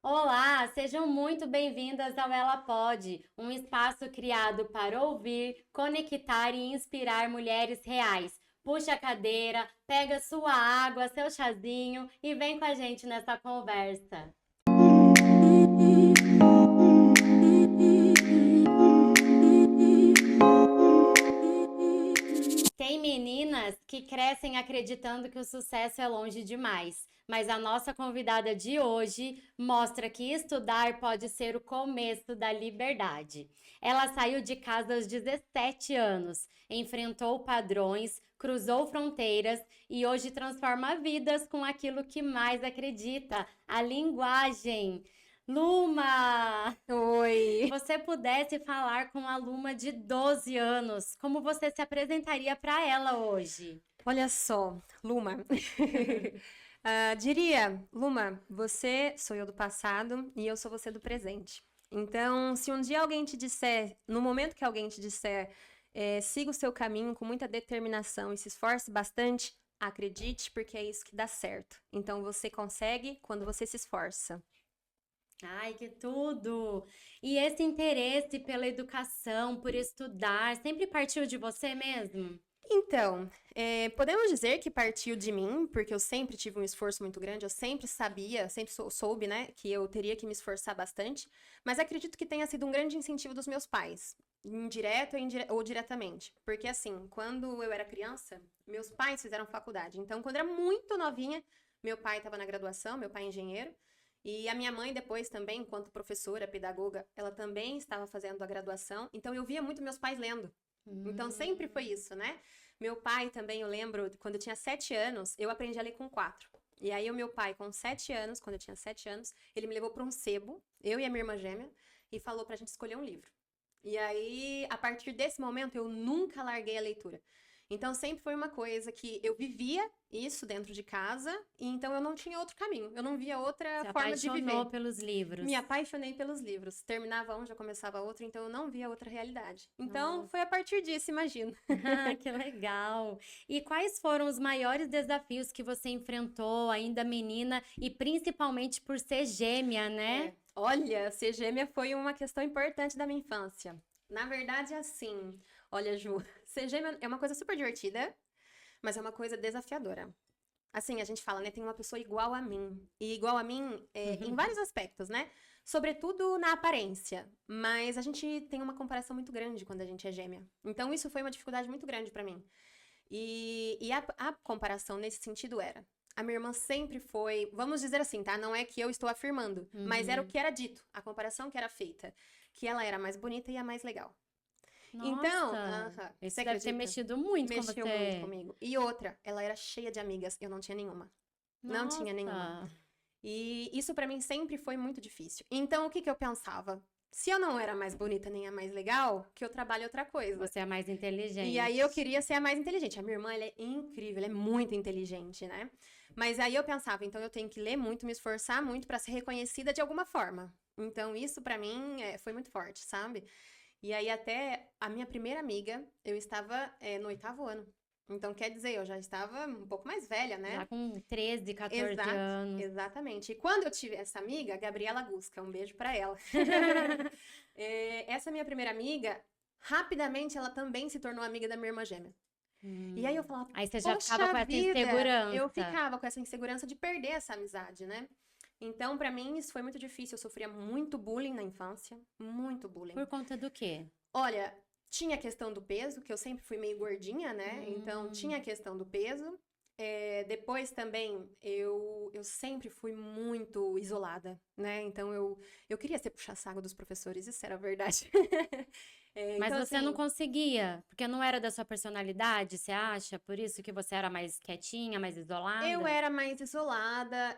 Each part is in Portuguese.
Olá, sejam muito bem-vindas ao Ela Pode, um espaço criado para ouvir, conectar e inspirar mulheres reais. Puxa a cadeira, pega sua água, seu chazinho e vem com a gente nessa conversa. Tem meninas que crescem acreditando que o sucesso é longe demais, mas a nossa convidada de hoje mostra que estudar pode ser o começo da liberdade. Ela saiu de casa aos 17 anos, enfrentou padrões, cruzou fronteiras e hoje transforma vidas com aquilo que mais acredita, a linguagem. Luma! Oi, Você pudesse falar com a Luma de 12 anos, como você se apresentaria para ela hoje? olha só, Luma. Diria, Luma, você sou eu do passado e eu sou você do presente. Então, se um dia alguém te disser, no momento que alguém te disser, siga o seu caminho com muita determinação e se esforce bastante, acredite, porque é isso que dá certo. Então, você consegue quando você se esforça. Ai, que tudo! E esse interesse pela educação, por estudar, sempre partiu de você mesmo? Então, podemos dizer que partiu de mim, porque eu sempre tive um esforço muito grande, eu sempre sabia, sempre soube, né, que eu teria que me esforçar bastante, mas acredito que tenha sido um grande incentivo dos meus pais, indireto ou diretamente, porque assim, quando eu era criança, meus pais fizeram faculdade, então quando eu era muito novinha, meu pai estava na graduação, meu pai é engenheiro, e a minha mãe depois também, enquanto professora, pedagoga, ela também estava fazendo a graduação, então eu via muito meus pais lendo. Então sempre foi Hum. isso, né? Meu pai também, eu lembro, quando eu tinha 7 anos, eu aprendi a ler com 4. E aí o meu pai, com 7 anos, quando eu tinha 7 anos, ele me levou para um sebo, eu e a minha irmã gêmea, e falou pra gente escolher um livro. E aí, a partir desse momento, eu nunca larguei a leitura. Então, sempre foi uma coisa que eu vivia isso dentro de casa, e então eu não tinha outro caminho, eu não via outra Se forma de apaixonou viver. pelos livros. Me apaixonei pelos livros. Terminava um, já começava outro, então eu não via outra realidade. Então, foi Nossa, a partir disso, imagino. que legal! E quais foram os maiores desafios que você enfrentou ainda menina e principalmente por ser gêmea, né? Olha, ser gêmea foi uma questão importante da minha infância. Na verdade, assim, olha, Ju, ser gêmea é uma coisa super divertida, mas é uma coisa desafiadora. Assim, a gente fala, né? Tem uma pessoa igual a mim. E igual a mim em vários aspectos, né? Sobretudo na aparência. Mas a gente tem uma comparação muito grande quando a gente é gêmea. Então, isso foi uma dificuldade muito grande pra mim. E a comparação nesse sentido era. A minha irmã sempre foi, vamos dizer assim, tá? Não é que eu estou afirmando, mas era o Uhum. que era dito, a comparação que era feita, que ela era a mais bonita e a mais legal. Então, Nossa, você isso deve ter acredita? mexido muito com Mexeu muito você. comigo. E outra, ela era cheia de amigas, eu não tinha nenhuma. Não tinha nenhuma. Nossa, E isso pra mim sempre foi muito difícil. Então, o que que eu pensava? Se eu não era a mais bonita nem a mais legal, que eu trabalhe outra coisa. você é mais E aí eu inteligente. queria ser a mais inteligente. A minha irmã, ela é incrível, ela é muito inteligente, né? Mas aí eu pensava, então eu tenho que ler muito, me esforçar muito pra ser reconhecida de alguma forma. Então isso pra mim foi muito forte, sabe? E aí até a minha primeira amiga, eu estava no 8º ano. Então quer dizer, eu já estava um pouco mais velha, Já né? com 13, 14 Exato, anos. exatamente. E quando eu tive essa amiga, Gabriela Gusca, um beijo pra ela. Essa minha primeira amiga, rapidamente ela também se tornou amiga da minha irmã gêmea. E aí eu falava, Aí você já ficava poxa com essa vida, eu insegurança. ficava com essa insegurança de perder essa amizade, né? Então, pra mim, isso foi muito difícil. Eu sofria muito bullying na infância, muito bullying. Por conta do quê? Olha, tinha a questão do peso, que eu sempre fui meio gordinha, né? Então, Hum, tinha a questão do peso. Depois também, eu sempre fui muito isolada, né? Então, eu queria ser puxa-saco dos professores, isso era verdade. mas Então, você não assim, conseguia, porque não era da sua personalidade, você acha? Por isso que você era mais quietinha, mais eu isolada? era mais isolada,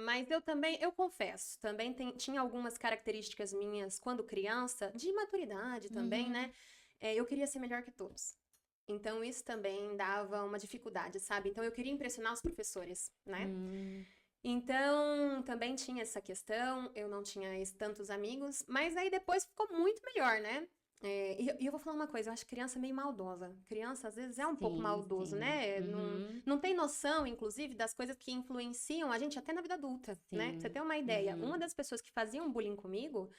mas eu também, eu confesso, também tinha algumas características minhas quando criança, de maturidade também, Uhum. né? Eu queria ser melhor que todos. Então, isso também dava uma dificuldade, sabe? Então, eu queria impressionar os professores, né? Hum. Então, também tinha essa questão, eu não tinha tantos amigos, mas aí depois ficou muito melhor, né? E eu vou falar uma coisa, eu acho criança meio maldosa. Criança, às vezes, é um pouco Sim, maldoso, sim. né? Uhum. Não tem noção, inclusive, das coisas que influenciam a gente até na vida adulta, né? Pra você Sim. ter uma ideia, Uhum. uma das pessoas que faziam bullying comigo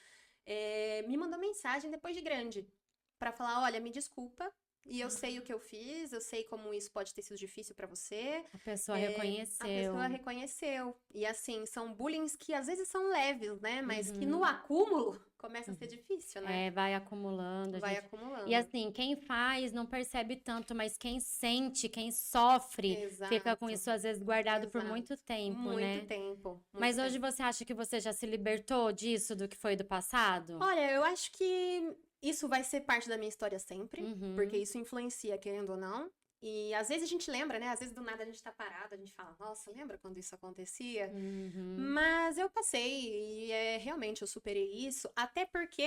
me mandou mensagem depois de grande pra falar, olha, me desculpa, e eu sei o que eu fiz, eu sei como isso pode ter sido difícil pra você. A pessoa A pessoa reconheceu. reconheceu. E assim, são bullyings que às vezes são leves, né? Mas que no Uhum. acúmulo começa a ser Uhum. difícil, né? É, vai acumulando, a Vai gente. E acumulando. assim, quem faz não percebe tanto, mas quem sente, quem sofre, fica com Exato, isso às vezes guardado por exato. muito tempo, Muito né? tempo, muito Mas hoje tempo. você acha que você já se libertou disso, do que foi do passado? Olha, eu acho que isso vai ser parte da minha história sempre, porque Uhum. isso influencia, querendo ou não. E às vezes a gente lembra, né? Às vezes do nada a gente tá parado, a gente fala, nossa, lembra quando isso acontecia? Uhum. Mas eu passei e realmente eu superei isso, até porque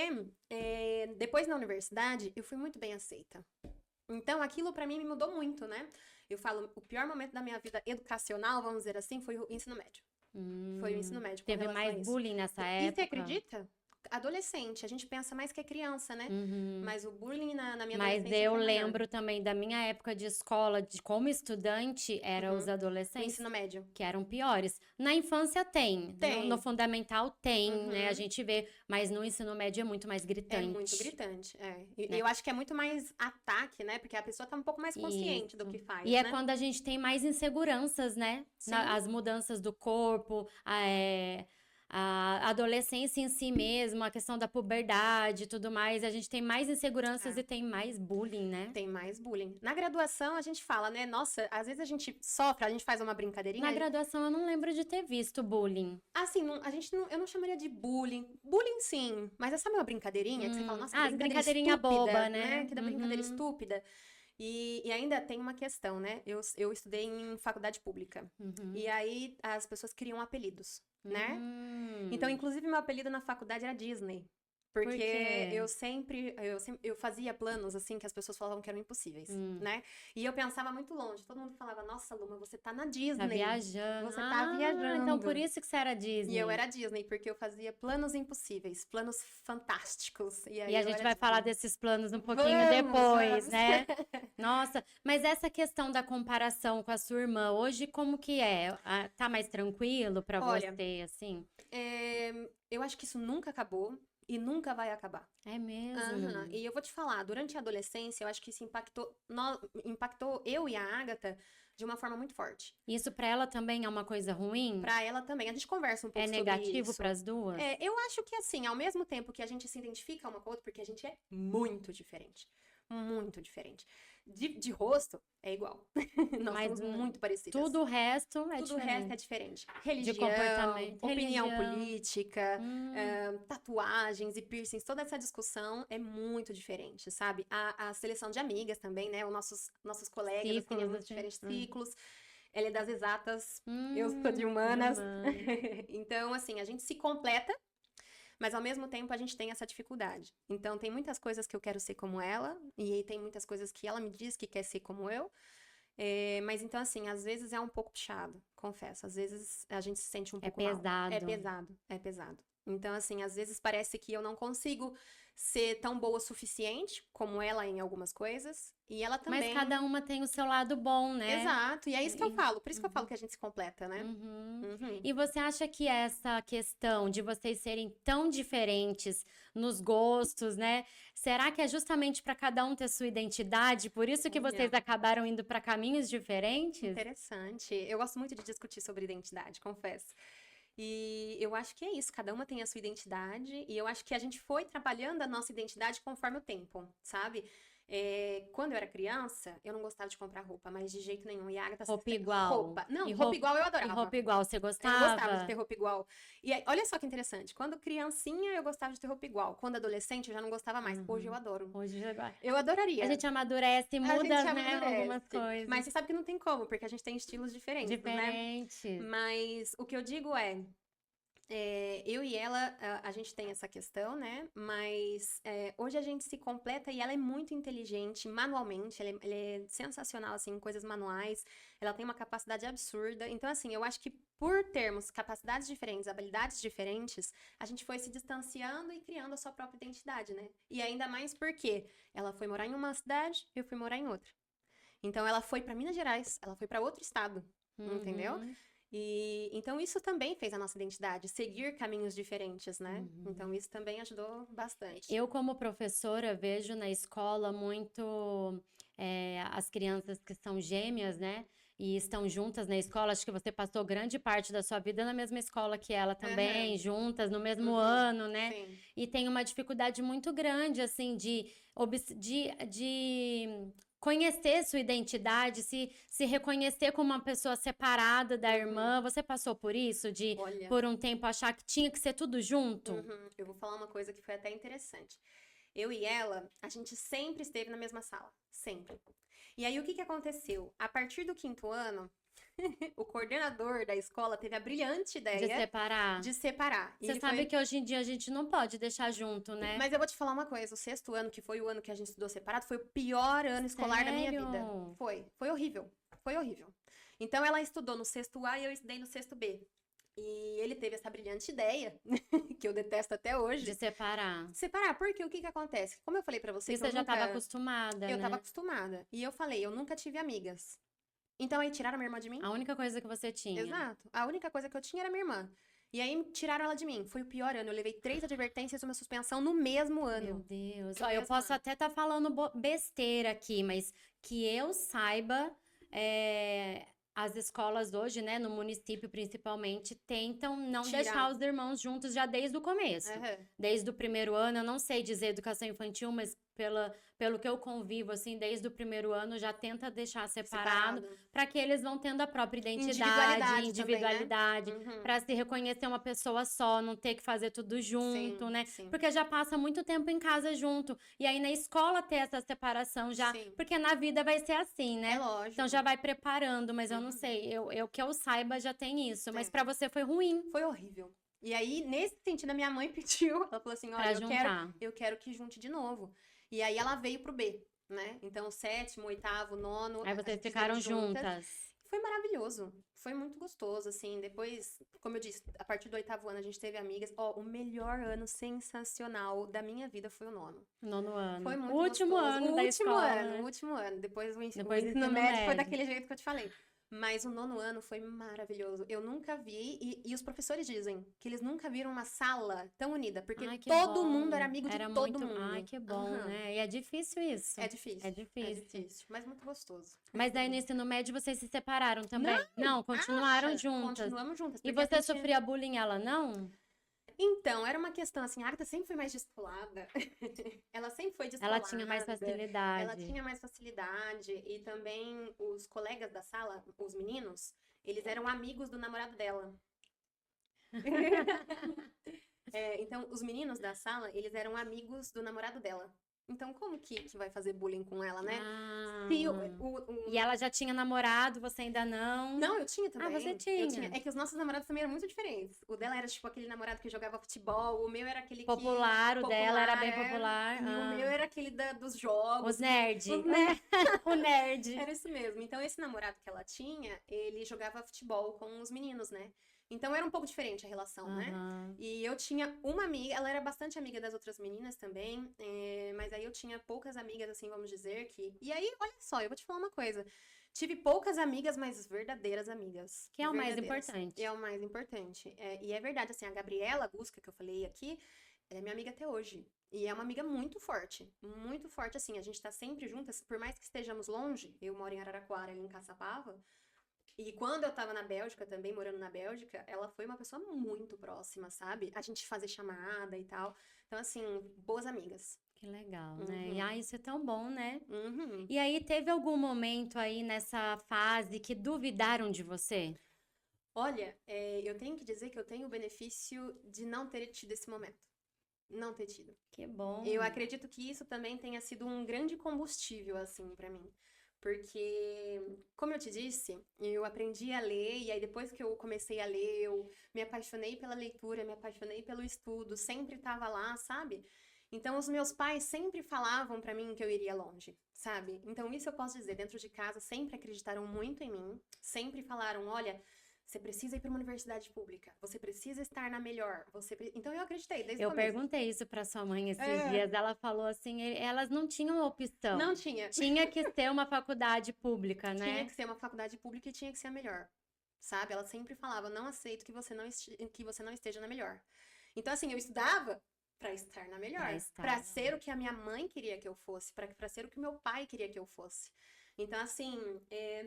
depois na universidade eu fui muito bem aceita. Então aquilo pra mim me mudou muito, né? Eu falo, o pior momento da minha vida educacional, vamos dizer assim, foi o ensino médio. Foi o ensino médio com Teve relação a mais isso. bullying nessa E você época? acredita? Adolescente, a gente pensa mais que é criança, né? Uhum. Mas o bullying na minha Mas adolescência eu foi maior. lembro também da minha época de escola, de como estudante, eram os Uhum. O adolescentes ensino médio. que eram piores. Na infância tem, no Tem. fundamental tem, né? A Uhum. gente vê, mas no ensino médio é muito mais É muito gritante, gritante, é. E né? eu acho que é muito mais ataque, né? Porque a pessoa tá um pouco mais consciente do Isso. que E faz, é né? quando a gente tem mais inseguranças, né? Sim. As mudanças do corpo, a adolescência em si mesmo, a questão da puberdade e tudo mais, a gente tem mais inseguranças É. e tem mais bullying, né? Tem mais bullying. Na graduação, a gente fala, né? Nossa, às vezes a gente sofre, a gente faz uma Na brincadeirinha. graduação eu não lembro de ter visto bullying. Assim, a gente não, eu não chamaria de bullying. Bullying, sim. Mas é sabe uma brincadeirinha que você fala, nossa, que As brincadeira brincadeirinha boba, estúpida, né? né? Que da brincadeira Uhum, estúpida. E ainda tem uma questão, né? Eu estudei em faculdade pública. uhum. E aí as pessoas criam apelidos, né? Então, Hum. inclusive, meu apelido na faculdade era Disney. Por Porque quê? eu fazia planos, assim, que as pessoas falavam que eram impossíveis, Hum. né? E eu pensava muito longe. Todo mundo falava, nossa, Luma, você tá na Tá Disney. viajando. Você tá Ah, então por viajando. isso que você era E eu Disney. era Disney, porque eu fazia planos impossíveis, planos fantásticos. E E aí a eu gente era vai falar Disney. desses planos um pouquinho Vamos, depois, vamos. né? Nossa, mas essa questão da comparação com a sua irmã, hoje como que é? Ah, tá mais tranquilo pra Olha, você, assim? eu acho que isso nunca acabou e nunca vai acabar. É Aham. mesmo? E eu vou te falar, durante a adolescência, eu acho que isso impactou eu e a Agatha de uma forma muito forte. Isso pra ela também é uma coisa ruim? Pra ela também. A gente conversa um É pouco sobre negativo isso. pras duas? Eu acho que assim, ao mesmo tempo que a gente se identifica uma com a outra, porque a gente é muito diferente. Muito diferente. De rosto, é igual. Nós Mas somos muito parecidas. tudo o resto é Tudo o resto é diferente. diferente. De Religião, comportamento, opinião religião. política, Hum, tatuagens e piercings, toda essa discussão é muito diferente, sabe? A seleção de amigas também, né? Os nossos colegas, assim, é ciclos, muito assim. diferente. Ciclos. Ela é das exatas, eu sou de De humanas. humano. Então, assim, a gente se completa, mas ao mesmo tempo a gente tem essa dificuldade. Então, tem muitas coisas que eu quero ser como ela, e aí tem muitas coisas que ela me diz que quer ser como eu. Mas então, assim, às vezes é um pouco puxado, confesso. Às vezes a gente se sente um É pouco mal. É pesado. pesado, é pesado. Então, assim, às vezes parece que eu não consigo ser tão boa o suficiente como ela em algumas coisas. E ela Mas também. cada uma tem o seu lado bom, né? Exato. E é isso que eu E- falo. Por isso que eu falo Uhum, que a gente se completa, né? uhum. Uhum. E você acha que essa questão de vocês serem tão diferentes nos gostos, né? Será que é justamente para cada um ter sua identidade? Por isso que vocês Olha, acabaram indo para caminhos diferentes? interessante. Eu gosto muito de discutir sobre identidade, confesso. E eu acho que é isso, cada uma tem a sua identidade, e eu acho que a gente foi trabalhando a nossa identidade conforme o tempo, sabe? Quando eu era criança, eu não gostava de comprar roupa, mas de jeito nenhum. E a Agatha, Roupa igual. roupa. Não, E roupa roupa, igual eu e adorava. roupa igual, você Eu gostava de ter gostava? roupa igual. E aí, olha só que interessante, quando criancinha eu gostava de ter roupa igual, quando adolescente eu já não gostava mais. Hoje eu Uhum. adoro. Hoje Eu a adoraria. gente amadurece e A gente muda, né, algumas amadurece. Mas coisas você sabe que não tem como, porque a gente tem estilos diferentes, né? diferentes. Mas o que eu digo é, eu e ela, a gente tem essa questão, né? Mas hoje a gente se completa e ela é muito inteligente manualmente, ela é sensacional, assim, em coisas manuais, ela tem uma capacidade absurda. Então, assim, eu acho que por termos capacidades diferentes, habilidades diferentes, a gente foi se distanciando e criando a sua própria identidade, né? E ainda mais porque ela foi morar em uma cidade, eu fui morar em outra. Então, ela foi para Minas Gerais, ela foi para outro estado, entendeu? Uhum, E então isso também fez a nossa identidade, seguir caminhos diferentes, né? uhum. Então isso também ajudou bastante. Eu, como professora, vejo na escola muito as crianças que são gêmeas, né? E estão juntas na escola. Acho que você passou grande parte da sua vida na mesma escola que ela também, Aham. juntas, no mesmo Uhum. ano, né? Sim. E tem uma dificuldade muito grande, assim, de conhecer sua identidade, se reconhecer como uma pessoa separada da Uhum. irmã. Você passou por isso? De, Olha, por um tempo, achar que tinha que ser tudo junto? eu vou falar uma coisa que foi até interessante. Eu e ela, a gente sempre esteve na mesma sala, sempre. E aí o que que aconteceu? A partir do quinto ano, o coordenador da escola teve a brilhante De ideia separar? de separar. E Você ele sabe foi. que hoje em dia a gente não pode deixar junto, né? Mas eu vou te falar uma coisa, o sexto ano, que foi o ano que a gente estudou separado, foi o pior ano escolar da minha vida. Sério? Foi horrível, foi horrível. Então ela estudou no sexto A e eu estudei no sexto B. E ele teve essa brilhante ideia, que eu detesto até De hoje, separar. separar. Porque o que que acontece? Como eu falei pra você E que eu você já estava nunca, acostumada, eu tava né? acostumada. E eu falei, eu nunca tive amigas. Então aí tiraram a minha irmã de mim? A única coisa que você tinha. Exato. A única coisa que eu tinha era minha irmã. E aí tiraram ela de mim. Foi o pior ano. Eu levei 3 advertências e uma suspensão no mesmo Meu ano. Deus. No Ó, eu mesmo posso ano. até estar falando besteira aqui, mas que eu saiba, as escolas hoje, né, no município principalmente, tentam não Tirar. deixar os irmãos juntos já desde o começo. Aham. Desde o primeiro ano, eu não sei dizer educação infantil, mas pelo que eu convivo, assim, desde o primeiro ano já tenta deixar separado, Separado. para que eles vão tendo a própria identidade, Individualidade também, né? individualidade, Uhum. para se reconhecer uma pessoa só, não ter que fazer tudo junto, Sim, né? sim. Porque já passa muito tempo em casa junto. E aí na escola ter essa separação já, Sim. porque na vida vai ser assim, É né? Então lógico. já vai preparando, mas eu não Uhum. sei, eu que eu saiba já tem isso, mas É. para você foi ruim Foi horrível. E aí, nesse sentido, a minha mãe pediu. Ela falou assim: olha, para juntar. eu quero que junte de novo. E aí ela veio pro B, né? Então, sétimo, oitavo, nono, Aí a vocês gente fizemos ficaram juntas. juntas. Foi maravilhoso. Foi muito gostoso, assim. Depois, como eu disse, a partir do oitavo ano a gente teve amigas. Ó, o melhor ano sensacional da minha vida foi o nono. Nono Foi ano. O muito último gostoso. ano O da último escola, ano, o né? último ano. Depois o Depois do ensino ensino médio foi médio. daquele jeito que eu te falei. Mas o nono ano foi maravilhoso. Eu nunca vi, e os professores dizem que eles nunca viram uma sala tão unida, porque Ai, que todo mundo era bom. amigo de Era todo muito. Ai, mundo. que bom, Aham. né? E é difícil isso. É É difícil, é difícil. difícil, mas muito gostoso. Mas daí no ensino médio vocês se separaram Não, também? Não, continuaram acha? juntas. Continuamos juntas, E porque a você gente. sofria bullying, ela não? Então, era uma questão assim, a Agatha sempre foi mais descolada. Ela sempre foi Ela descolada. tinha mais Ela facilidade. tinha mais facilidade e também os colegas da sala, os meninos, eles eram amigos do namorado dela. Então, os meninos da sala, eles eram amigos do namorado dela. Então, como que vai fazer bullying com ela, né? Ah. Se E ela já tinha namorado, você ainda não? Não, eu tinha Ah, também. você Eu tinha. tinha. É que os nossos namorados também eram muito diferentes. O dela era, tipo, aquele namorado que jogava futebol. O meu era aquele que... Popular, o dela era bem é. popular. E o meu Ah. era aquele dos jogos. Os nerd. Os nerds. O nerd. Era isso mesmo. Então, esse namorado que ela tinha, ele jogava futebol com os meninos, né? Então, era um pouco diferente a relação, né? Aham. E eu tinha uma amiga, ela era bastante amiga das outras meninas também, mas aí eu tinha poucas amigas, assim, vamos dizer que... E aí, olha só, eu vou te falar uma coisa. Tive poucas amigas, mas verdadeiras amigas. Que é o mais Verdadeiras. importante. É o mais importante. E é verdade, assim, a Gabriela Gusca, que eu falei aqui, ela é minha amiga até hoje. E é uma amiga muito forte, assim, a gente tá sempre juntas, por mais que estejamos longe, eu moro em Araraquara, ela em Caçapava, e quando eu tava na Bélgica também, morando na Bélgica, ela foi uma pessoa muito próxima, sabe? A gente fazer chamada e tal. Então, assim, boas amigas. Que legal, né? E Uhum. isso é tão bom, né? Uhum. E aí, teve algum momento aí nessa fase que duvidaram de você? Olha, eu tenho que dizer que eu tenho o benefício de não ter tido esse momento. Não ter tido. Que bom. Eu acredito que isso também tenha sido um grande combustível, assim, pra mim. Porque, como eu te disse, eu aprendi a ler, e aí depois que eu comecei a ler, eu me apaixonei pela leitura, me apaixonei pelo estudo, sempre estava lá, sabe? Então, os meus pais sempre falavam pra mim que eu iria longe, sabe? Então, isso eu posso dizer, dentro de casa, sempre acreditaram muito em mim, sempre falaram, olha, você precisa ir para uma universidade pública, você precisa estar na melhor, Então, eu acreditei desde o Eu começo. perguntei isso pra sua mãe esses É. dias. Ela falou assim, elas não tinham opção. Não tinha. Tinha que ser uma faculdade pública, né? Tinha que ser uma faculdade pública e tinha que ser a melhor, sabe? Ela sempre falava, não aceito que você não esteja na melhor. Então, assim, eu estudava para estar na melhor, para ser o que a minha mãe queria que eu fosse, para ser o que meu pai queria que eu fosse. Então, assim,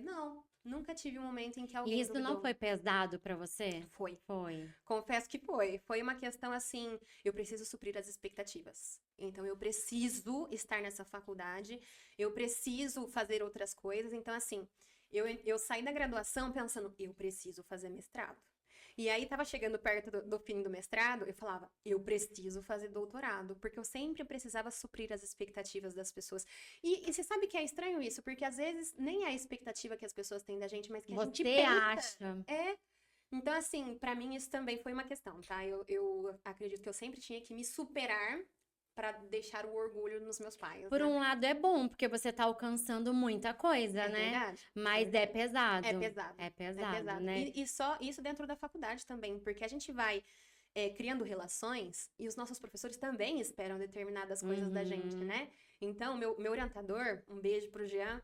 não, nunca tive um momento em que alguém E isso não foi pesado pra você? Foi. Foi. Confesso que foi. Foi uma questão assim, eu preciso suprir as expectativas. Então, eu preciso estar nessa faculdade, eu preciso fazer outras coisas. Então, assim, eu saí da graduação pensando, eu preciso fazer mestrado. E aí, tava chegando perto do fim do mestrado, eu falava, eu preciso fazer doutorado, porque eu sempre precisava suprir as expectativas das pessoas. E você sabe que é estranho isso, porque às vezes nem é a expectativa que as pessoas têm da gente, mas que a gente pensa. Você acha? Então, assim, pra mim isso também foi uma questão, tá? Eu acredito que eu sempre tinha que me superar pra deixar o orgulho nos meus pais, Por né? um lado é bom, porque você tá alcançando muita coisa, né? Verdade? Mas é pesado. É pesado. É pesado, né? E só isso dentro da faculdade também, porque a gente vai criando relações e os nossos professores também esperam determinadas coisas da gente, né? Então, meu orientador, um beijo pro Jean,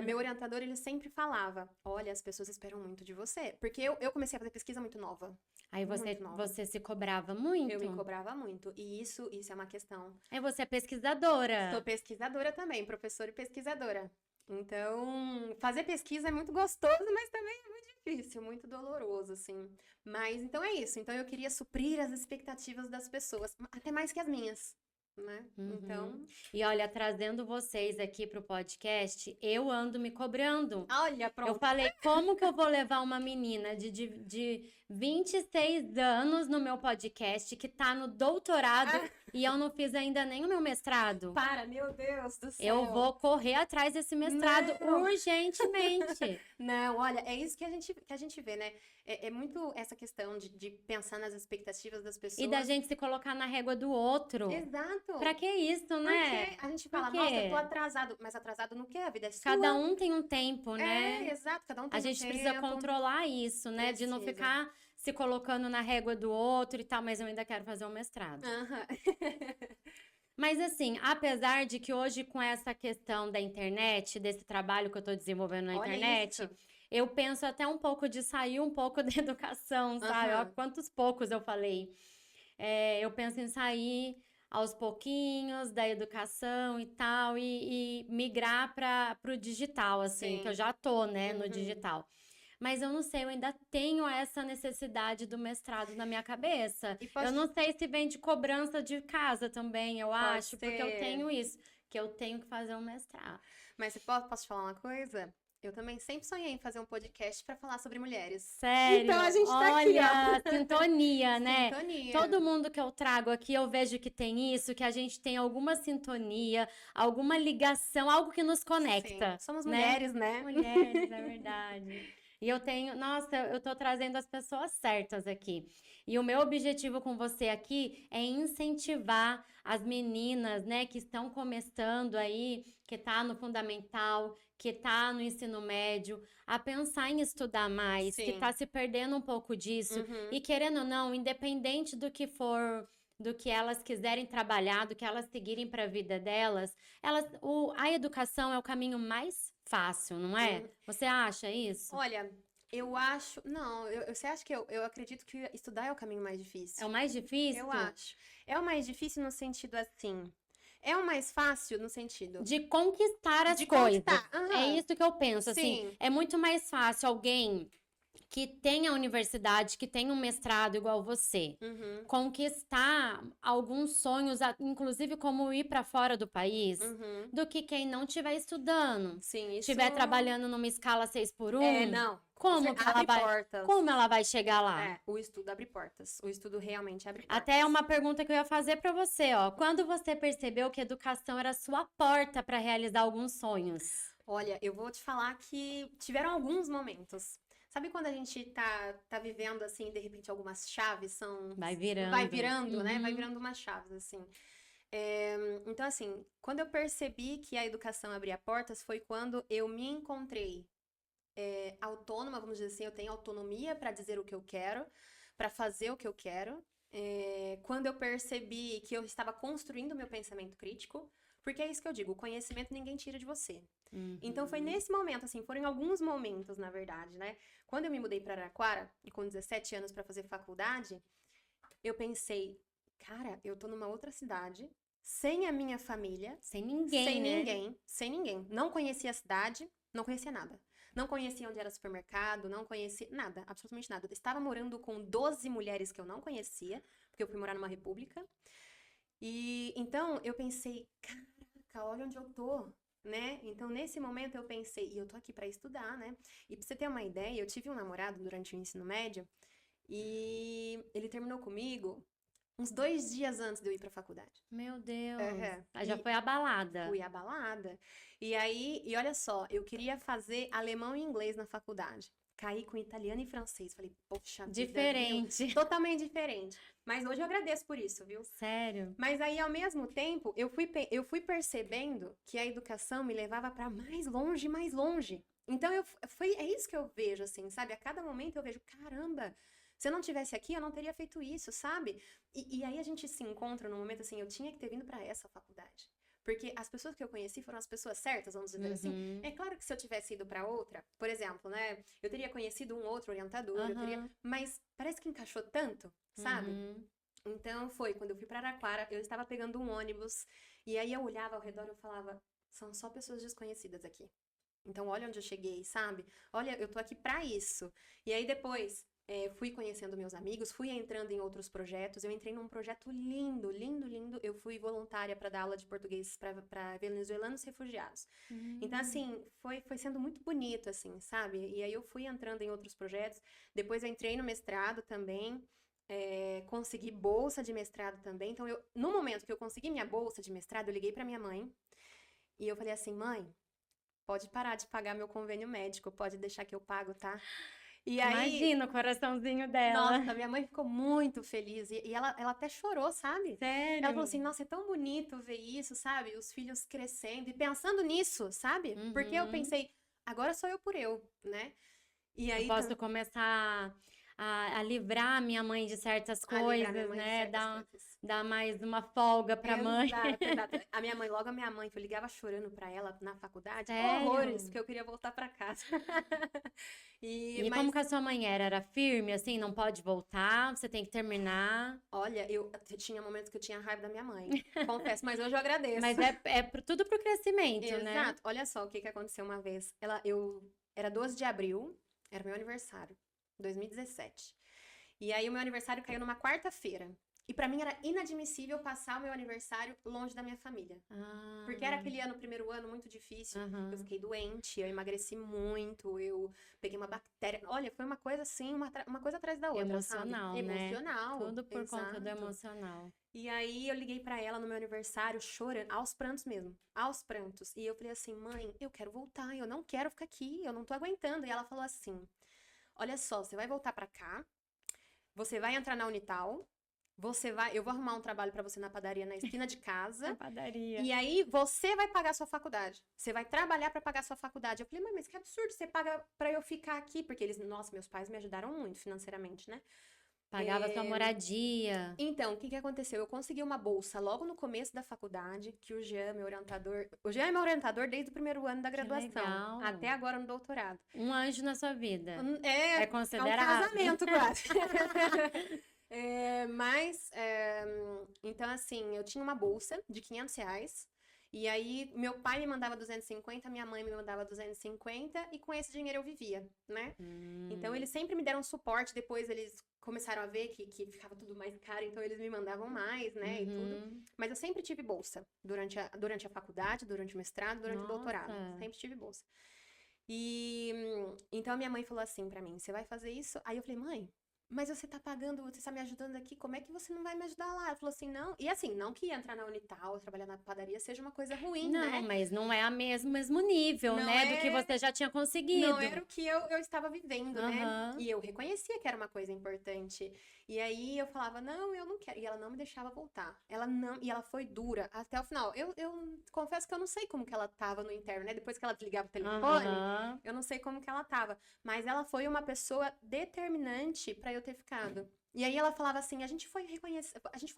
meu orientador, ele sempre falava, olha, as pessoas esperam muito de você. Porque eu comecei a fazer pesquisa muito nova. Aí Muito nova. você se cobrava muito? Eu me cobrava muito. E isso é uma questão. Aí você é pesquisadora. Sou pesquisadora também, professora e pesquisadora. Então, fazer pesquisa é muito gostoso, mas também é muito difícil, muito doloroso, assim. Mas, então é isso. Então, eu queria suprir as expectativas das pessoas, até mais que as minhas, né? Então... E olha, trazendo vocês aqui pro podcast, eu ando me cobrando. Olha, pronto. Eu falei, como que eu vou levar uma menina de 26 anos no meu podcast, que tá no doutorado, e eu não fiz ainda nem o meu mestrado? Meu Deus do céu. Eu vou correr atrás desse mestrado urgentemente. Não, olha, é isso que a gente vê, né? É muito essa questão de pensar nas expectativas das pessoas. E da gente se colocar na régua do outro. Exato. Pra que isso, né? Porque a gente fala, nossa, eu tô atrasado. Mas atrasado no quê? A vida é sua. Cada um tem um tempo, né? Exato, cada um tem um tempo. A gente precisa controlar isso, né? De não ficar se colocando na régua do outro e tal, mas eu ainda quero fazer um mestrado. Mas assim, apesar de que hoje com essa questão da internet, desse trabalho que eu tô desenvolvendo na internet, isso. eu penso até um pouco de sair um pouco da educação, sabe? Olha quantos poucos eu falei. Eu penso em sair aos pouquinhos da educação e tal, e migrar para o digital, assim, que eu já tô, né, no digital. Mas eu não sei, eu ainda tenho essa necessidade do mestrado na minha cabeça. Eu não sei se vem de cobrança de casa também, eu acho, porque eu tenho isso, que eu tenho que fazer um mestrado. Mas posso te falar uma coisa? Eu também sempre sonhei em fazer um podcast para falar sobre mulheres. Sério? Então a gente tá aqui, ó. Sintonia, né? Sintonia. Todo mundo que eu trago aqui, eu vejo que tem isso, que a gente tem alguma sintonia, alguma ligação, algo que nos conecta. Sim. Somos mulheres, né? Mulheres, é verdade. E eu tenho, nossa, eu tô trazendo as pessoas certas aqui. E o meu objetivo com você aqui é incentivar as meninas, né, que estão começando aí, que tá no fundamental, que tá no ensino médio, a pensar em estudar mais, que tá se perdendo um pouco disso. E querendo ou não, independente do que for, do que elas quiserem trabalhar, do que elas seguirem para a vida delas, a educação é o caminho mais fácil, não é? Você acha isso? Olha, eu acho... Não, você acha que eu acredito que estudar é o caminho mais difícil. É o mais difícil? Eu acho. É o mais difícil no sentido assim... É o mais fácil no sentido... De conquistar as coisas. É isso que eu penso, assim. É muito mais fácil alguém que tem a universidade, que tem um mestrado igual você, conquistar alguns sonhos, inclusive como ir para fora do país, do que quem não estiver estudando. Sim, estiver trabalhando numa escala 6x1. Não. Como ela vai chegar lá? O estudo abre portas. O estudo realmente abre portas. Até uma pergunta que eu ia fazer para você, ó. Quando você percebeu que a educação era a sua porta para realizar alguns sonhos? Olha, eu vou te falar que tiveram alguns momentos. Sabe quando a gente tá vivendo, assim, de repente algumas chaves Vai vai virando. virando, né? Vai Uhum. virando umas chaves, assim. Então, assim, quando eu percebi que a educação abria portas foi quando eu me encontrei autônoma, vamos dizer assim, eu tenho autonomia para dizer o que eu quero, para fazer o que eu quero. Quando eu percebi que eu estava construindo o meu pensamento crítico, porque é isso que eu digo, o conhecimento ninguém tira de você. Então foi Uhum. nesse momento, assim, foram em alguns momentos, na verdade, né? Quando eu me mudei para Araraquara, e com 17 anos para fazer faculdade, eu pensei, cara, eu tô numa outra cidade, sem a minha família, Sem ninguém, né? sem ninguém. Não conhecia a cidade, não conhecia nada. Não conhecia onde era supermercado, não conhecia nada, absolutamente nada. Eu estava morando com 12 mulheres que eu não conhecia, porque eu fui morar numa república. E então eu pensei, caraca, olha onde eu tô, né? Então nesse momento eu pensei, e eu tô aqui pra estudar, né? E pra você ter uma ideia, eu tive um namorado durante o ensino médio e ele terminou comigo uns 2 dias antes de eu ir pra faculdade. Meu Deus. Aham. Ah, já foi abalada. Fui abalada. E aí, e olha só, eu queria fazer alemão e inglês na faculdade. Caí com italiano e francês. Falei, poxa vida, viu? Diferente. Totalmente diferente. Mas hoje eu agradeço por isso, viu? Sério. Mas aí, ao mesmo tempo, eu fui percebendo que a educação me levava para mais longe, mais longe. Então, é isso que eu vejo, assim, sabe? A cada momento eu vejo, caramba, se eu não tivesse aqui, eu não teria feito isso, sabe? E aí a gente se encontra num momento assim, eu tinha que ter vindo para essa faculdade. Porque as pessoas que eu conheci foram as pessoas certas, vamos dizer assim. Uhum. É claro que se eu tivesse ido para outra, por exemplo, né? Eu teria conhecido um outro orientador, Aham. mas parece que encaixou tanto, sabe? Uhum. Então foi quando eu fui para Araraquara, eu estava pegando um ônibus e aí eu olhava ao redor e eu falava, são só pessoas desconhecidas aqui. Então olha onde eu cheguei, sabe? Olha, eu tô aqui para isso. E aí depois fui conhecendo meus amigos, fui entrando em outros projetos. Eu entrei num projeto lindo, lindo, lindo. Eu fui voluntária para dar aula de português para venezuelanos refugiados. Então, Hum. assim, foi sendo muito bonito, assim, sabe? E aí eu fui entrando em outros projetos. Depois eu entrei no mestrado também. Consegui bolsa de mestrado também. Então, no momento que eu consegui minha bolsa de mestrado, eu liguei para minha mãe e eu falei assim: mãe, pode parar de pagar meu convênio médico, pode deixar que eu pago, tá? E aí, Imagina o coraçãozinho dela. nossa, minha mãe ficou muito feliz e ela até chorou, sabe? Ela falou Sério? assim: nossa, é tão bonito ver isso, sabe? Os filhos crescendo e pensando nisso, sabe? Porque eu Uhum. pensei, agora sou eu por eu, né? E Eu aí, posso começar a livrar minha mãe de certas a livrar minha coisas, mãe de né? certas Dar, coisas. dar mais uma folga pra mãe. Exato, exato. A minha mãe, logo a minha mãe, que eu ligava chorando pra ela na faculdade, horrores, Sério? porque eu queria voltar pra casa. E como Mas, que a sua mãe era? Era firme, assim, não pode voltar, você tem que terminar. olha, eu tinha momentos que eu tinha raiva da minha mãe, confesso, mas hoje eu agradeço. Mas tudo pro crescimento, né? Exato. Olha só o que que aconteceu uma vez. Era 12 de abril, era meu aniversário, 2017. E aí o meu aniversário caiu numa quarta-feira. E pra mim era inadmissível passar o meu aniversário longe da minha família. Porque era Ah, aquele ano, primeiro ano, muito difícil. Eu aham. fiquei doente, eu emagreci muito, eu peguei uma bactéria. Olha, foi uma coisa assim, uma coisa atrás da outra, sabe? Emocional, né? Emocional, Tudo por conta do exato. emocional. E aí eu liguei pra ela no meu aniversário, chorando, aos prantos mesmo, aos prantos. E eu falei assim, mãe, eu quero voltar, eu não quero ficar aqui, eu não tô aguentando. E ela falou assim, olha só, você vai voltar pra cá, você vai entrar na Unital, eu vou arrumar um trabalho pra você na padaria na esquina de Na casa. padaria. E aí você vai pagar sua faculdade. Você vai trabalhar pra pagar sua faculdade. Eu falei, mãe, mas que absurdo, você paga pra eu ficar aqui, porque nossa, meus pais me ajudaram muito financeiramente, né? Pagava sua moradia. Então, o que que aconteceu? Eu consegui uma bolsa logo no começo da faculdade, que o Jean é meu orientador desde o primeiro ano da Que graduação, legal. até agora no doutorado. Um anjo na sua vida. É, É é um considerado. casamento quase. Então assim, eu tinha uma bolsa de R$ 500, e aí meu pai me mandava 250, minha mãe me mandava 250, e com esse dinheiro eu vivia, né? Então Hum. eles sempre me deram suporte, depois eles começaram a ver que ficava tudo mais caro, então eles me mandavam mais, né, e tudo. Uhum. Mas eu sempre tive bolsa, durante a faculdade, durante o mestrado, durante o doutorado, Nossa. sempre tive bolsa. E então a minha mãe falou assim pra mim, você vai fazer isso? Aí eu falei, mãe, mas você tá pagando, você tá me ajudando aqui, como é que você não vai me ajudar lá? Ela falou assim, não. E assim, não que entrar na Unital, trabalhar na padaria seja uma coisa ruim, Não, né? mas não é a mesmo nível, Não né, do que é, você já tinha não conseguido. era o que eu estava vivendo, né? Aham. E eu reconhecia que era uma coisa importante. E aí eu falava, não, eu não quero. E ela não me deixava voltar. Ela não, e ela foi dura até o final. Eu confesso que eu não sei como que ela tava no interno, né? Depois que ela desligava o telefone, Aham. eu não sei como que ela tava. Mas ela foi uma pessoa determinante pra eu ter ficado. E aí ela falava assim, a gente foi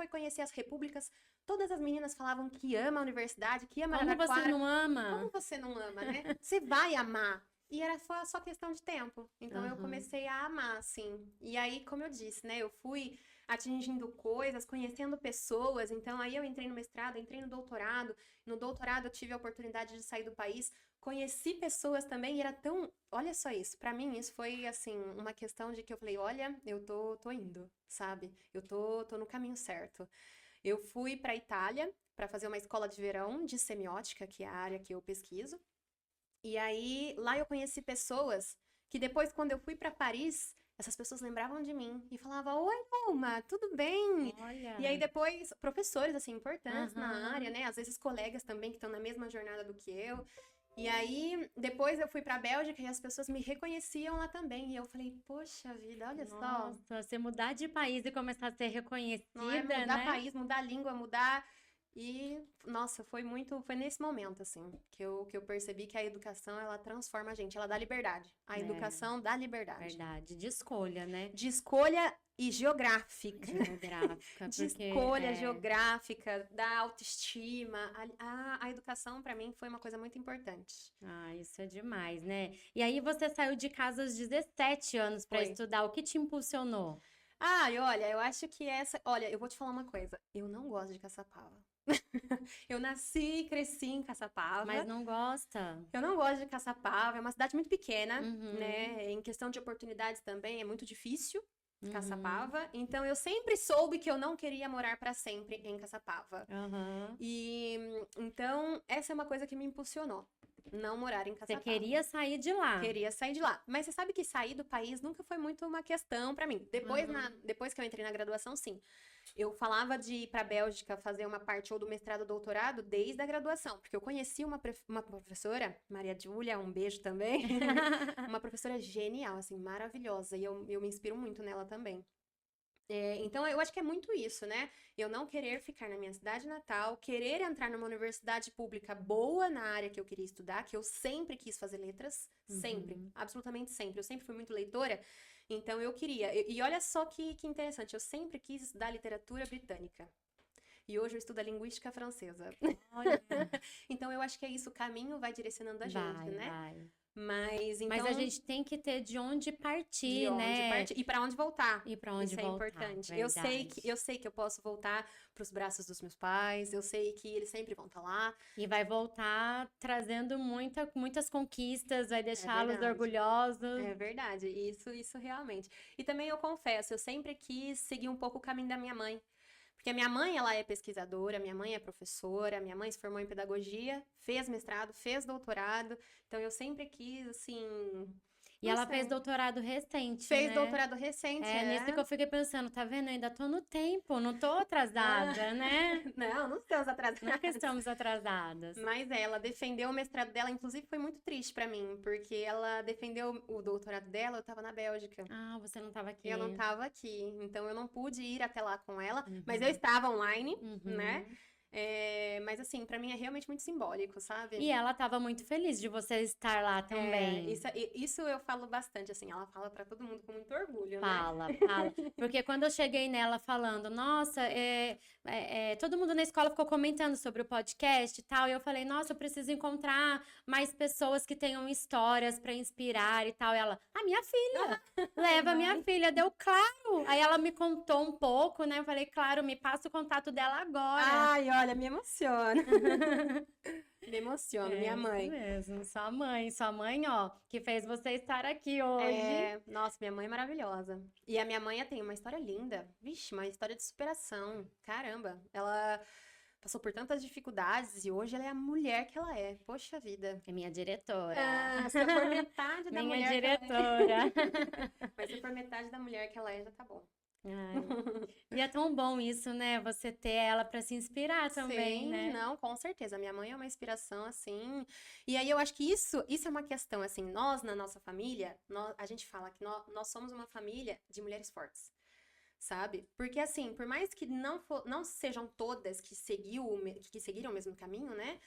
conhecer as repúblicas, todas as meninas falavam que ama a universidade, que ama Como você Araraquara. não Como ama? você não ama, né? Você vai amar. E era só questão de tempo. Então eu Aham. comecei a amar, assim. E aí, como eu disse, né? Eu fui atingindo coisas, conhecendo pessoas. Então aí eu entrei no mestrado, entrei no doutorado. No doutorado eu tive a oportunidade de sair do país. Conheci pessoas também e era tão. Olha só isso. Pra mim, isso foi, assim, uma questão de que eu falei: olha, eu tô indo, sabe? Eu tô no caminho certo. Eu fui pra Itália para fazer uma escola de verão de semiótica, que é a área que eu pesquiso. E aí, lá eu conheci pessoas que depois, quando eu fui para Paris, essas pessoas lembravam de mim e falavam: oi, Numa, tudo bem? E aí Olha. depois, professores, assim, importantes na área, Aham. né? Às vezes colegas também que estão na mesma jornada do que eu. E aí, depois eu fui para a Bélgica e as pessoas me reconheciam lá também. E eu falei: poxa vida, olha só. Nossa, você mudar de país e começar a ser Não é reconhecida, mudar né? país, mudar língua, mudar. E, nossa, foi nesse momento, assim, que eu percebi que a educação, ela transforma a gente, ela dá liberdade. A É, educação dá liberdade. verdade. De escolha, né? De escolha e geográfica. Geográfica, De porque escolha geográfica, da autoestima. A educação, para mim, foi uma coisa muito importante. isso é demais, né? E aí você saiu de casa aos 17 anos para Foi. estudar. O que te impulsionou? Ah, e olha, eu acho que essa. Olha, eu vou te falar uma coisa. Eu não gosto de Caçapava. Eu nasci e cresci em Mas Caçapava. não gosta? Eu não gosto de Caçapava, é uma cidade muito pequena, Uhum, né? Em questão de oportunidades também é muito difícil uhum, Caçapava. Então eu sempre soube que eu não queria morar para sempre em Caçapava. aham. E então essa é uma coisa que me impulsionou, não morar em Você Caçapava. queria sair de lá? Queria sair de lá. Mas você sabe que sair do país nunca foi muito uma questão para mim. Uhum. Depois que eu entrei na graduação, sim. Eu falava de ir para a Bélgica fazer uma parte ou do mestrado ou doutorado desde a graduação, porque eu conheci uma professora, Maria Júlia, um beijo também, uma professora genial, assim, maravilhosa, e eu me inspiro muito nela também. Então, eu acho que é muito isso, né? Eu não querer ficar na minha cidade natal, querer entrar numa universidade pública boa na área que eu queria estudar, que eu sempre quis fazer letras, sempre, Uhum. absolutamente sempre. Eu sempre fui muito leitora, então eu queria. E olha só que interessante, eu sempre quis estudar literatura britânica. E hoje eu estudo a linguística francesa. Olha, Então, eu acho que é isso, o caminho vai direcionando a gente, vai, né? vai. Mas, Mas a então, gente tem que ter de onde de partir, onde né? partir e para onde voltar. E para onde Isso é voltar, importante. verdade. Eu sei que eu posso voltar para os braços dos meus pais, eu sei que eles sempre vão estar lá. E vai voltar trazendo muitas conquistas, vai É deixá-los verdade. orgulhosos. É verdade. Isso realmente. E também eu confesso, eu sempre quis seguir um pouco o caminho da minha mãe. Porque a minha mãe, ela é pesquisadora, minha mãe é professora, minha mãe se formou em pedagogia, fez mestrado, fez doutorado. Então eu sempre quis, assim, E não ela fez sei. doutorado recente, Fez né? doutorado recente, É nisso que é. eu fiquei pensando, tá vendo? Eu ainda tô no tempo, não tô Ah, atrasada, né? não estamos Nunca atrasados. estamos atrasadas. Mas ela defendeu o mestrado dela, inclusive foi muito triste pra mim, porque ela defendeu o doutorado dela, eu tava na Bélgica. Ah, você não tava Eu não aqui. tava aqui, então eu não pude ir até lá com ela, mas eu Uhum, estava online, né? uhum. Mas assim, pra mim é realmente muito simbólico, sabe? E ela tava muito feliz de você estar lá também. Isso eu falo bastante, assim, ela fala pra todo mundo com muito orgulho, né? Fala, fala. Porque quando eu cheguei nela falando, nossa, todo mundo na escola ficou comentando sobre o podcast e tal, e eu falei, nossa, eu preciso encontrar mais pessoas que tenham histórias pra inspirar e tal. E ela, a minha filha, leva a minha Vai. filha, deu claro. Aí ela me contou um pouco, né? Eu falei, claro, me passa o contato dela agora. Ai, olha, me emociona. Me emociono, minha É isso mãe. mesmo, sua mãe, ó, que fez você estar aqui hoje. Nossa, minha mãe é maravilhosa. E a minha mãe tem uma história linda. Vixe, uma história de superação. Caramba. Ela passou por tantas dificuldades e hoje ela é a mulher que ela é. Poxa vida. É minha diretora. Se eu for metade da Minha mulher diretora. que ela é. Mas se eu for metade da mulher que ela é, já tá bom. Ai. E é tão bom isso, né? Você ter ela para se inspirar também, Sim, né? não, com certeza. Minha mãe é uma inspiração, assim. E aí eu acho que isso é uma questão, assim, nós, na nossa família, a gente fala que nós somos uma família de mulheres fortes, sabe? Porque, assim, por mais que não sejam todas que seguiram o mesmo caminho, né?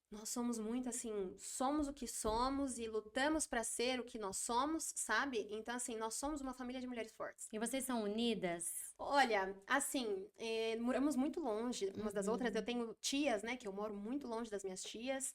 Nós somos muito assim, somos o que somos e lutamos pra ser o que nós somos, sabe? Então, assim, nós somos uma família de mulheres fortes. E vocês são unidas? Olha, assim, moramos muito longe umas das outras. Eu Uhum. tenho tias, né, que eu moro muito longe das minhas tias.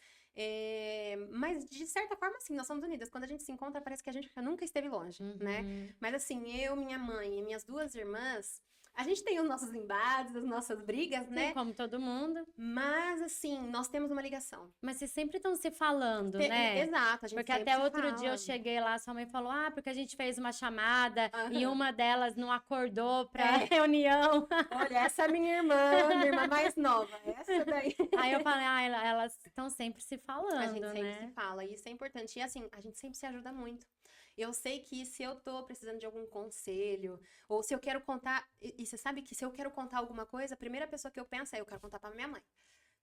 Mas, de certa forma, assim, nós somos unidas. Quando a gente se encontra, parece que a gente nunca esteve longe, né? Uhum. Mas, assim, eu, minha mãe e minhas duas irmãs, a gente tem os nossos embates, as nossas brigas, Sim, né? como todo mundo. Mas, assim, nós temos uma ligação. Mas vocês sempre estão se falando, né? Exato, a gente Porque sempre até se outro dia eu fala. cheguei lá, sua mãe falou: ah, porque a gente fez uma chamada e Aham. uma delas não acordou pra É. reunião. Olha, essa é a minha irmã mais nova. Essa daí. Aí eu falei: ah, elas estão sempre se A falando, gente sempre se né? fala, e isso é importante. E assim, a gente sempre se ajuda muito. Eu sei que se eu tô precisando de algum conselho, ou se eu quero contar, e você sabe que se eu quero contar alguma coisa, a primeira pessoa que eu penso é eu quero contar pra minha mãe.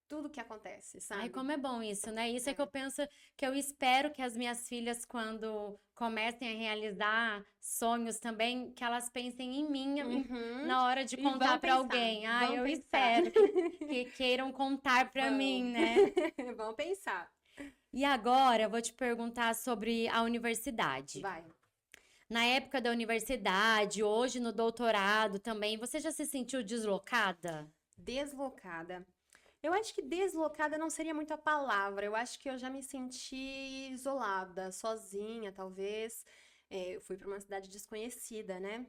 Tudo que acontece, sabe? Ai, como é bom isso, né? Isso é que É. eu penso, que eu espero que as minhas filhas, quando comecem a realizar sonhos também, que elas pensem em mim Uhum. na hora de E contar vão pra pensar, alguém. Ai, vão eu pensar. espero que queiram contar pra Vão. mim, né? Vão pensar. E agora eu vou te perguntar sobre a universidade. Vai. Na época da universidade, hoje no doutorado também, você já se sentiu deslocada? Deslocada. Eu acho que deslocada não seria muito a palavra. Eu acho que eu já me senti isolada, sozinha, talvez. Eu fui para uma cidade desconhecida, né?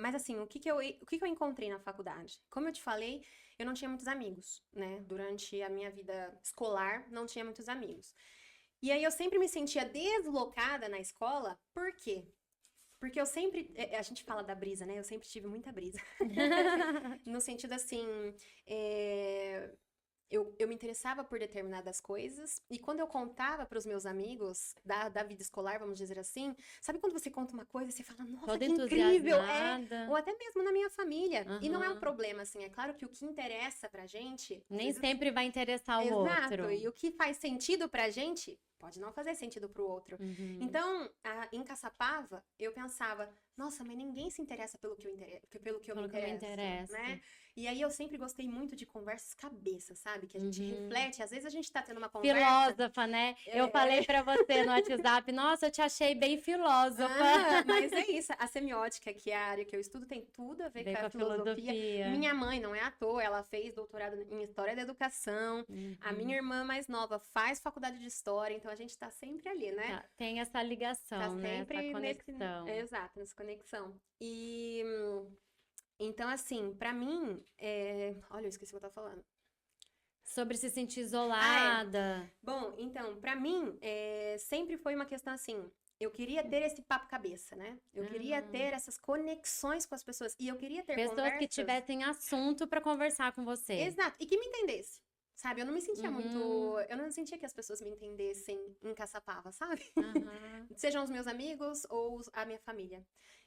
Mas assim, o que que eu encontrei na faculdade? Como eu te falei, eu não tinha muitos amigos, né? Durante a minha vida escolar, não tinha muitos amigos. E aí eu sempre me sentia deslocada na escola, por quê? Porque eu sempre, a gente fala da brisa, né? Eu sempre tive muita brisa. No sentido assim, é, eu me interessava por determinadas coisas, e quando eu contava para os meus amigos da vida escolar, vamos dizer assim, sabe quando você conta uma coisa e você fala, nossa, Toda que incrível! entusiasmada. Ou até mesmo na minha família. E não é um Aham. problema, assim, é claro que o que interessa pra gente, às Nem vezes. sempre vai interessar o Exato, outro. e o que faz sentido pra gente pode não fazer sentido pro outro. Uhum. Então, em Caçapava, eu pensava, nossa, mas ninguém se interessa pelo que eu me Pelo que me interesso, interessa. né? E aí eu sempre gostei muito de conversas cabeça, sabe? Que a gente Uhum. reflete, às vezes a gente tá tendo uma conversa. Filósofa, né? Eu É, falei pra você no WhatsApp, nossa, eu te achei bem filósofa. mas é isso, a semiótica, que é a área que eu estudo, tem tudo a ver Veio com com a a filosofia. filosofia. Minha mãe não é à toa, ela fez doutorado em História da Educação. A minha Uhum. irmã mais nova faz faculdade de História, então a gente tá sempre ali, né? Tá, tem essa ligação, Tá né? Essa sempre conexão. exato, nessa conexão. E então, assim, pra mim, olha, eu esqueci o que eu tava falando. Sobre se sentir Ah, é. isolada. Bom, então, pra mim, sempre foi uma questão assim. Eu queria ter esse papo cabeça, né? Eu queria Ah, ter essas conexões com as pessoas. E eu queria ter pessoas que conversas. tivessem assunto pra conversar com você. Exato. E que me entendesse. Sabe? Eu não me sentia muito. Uhum. Eu não sentia que as pessoas me entendessem em Caçapava, sabe? Aham. Sejam os meus amigos ou a minha família.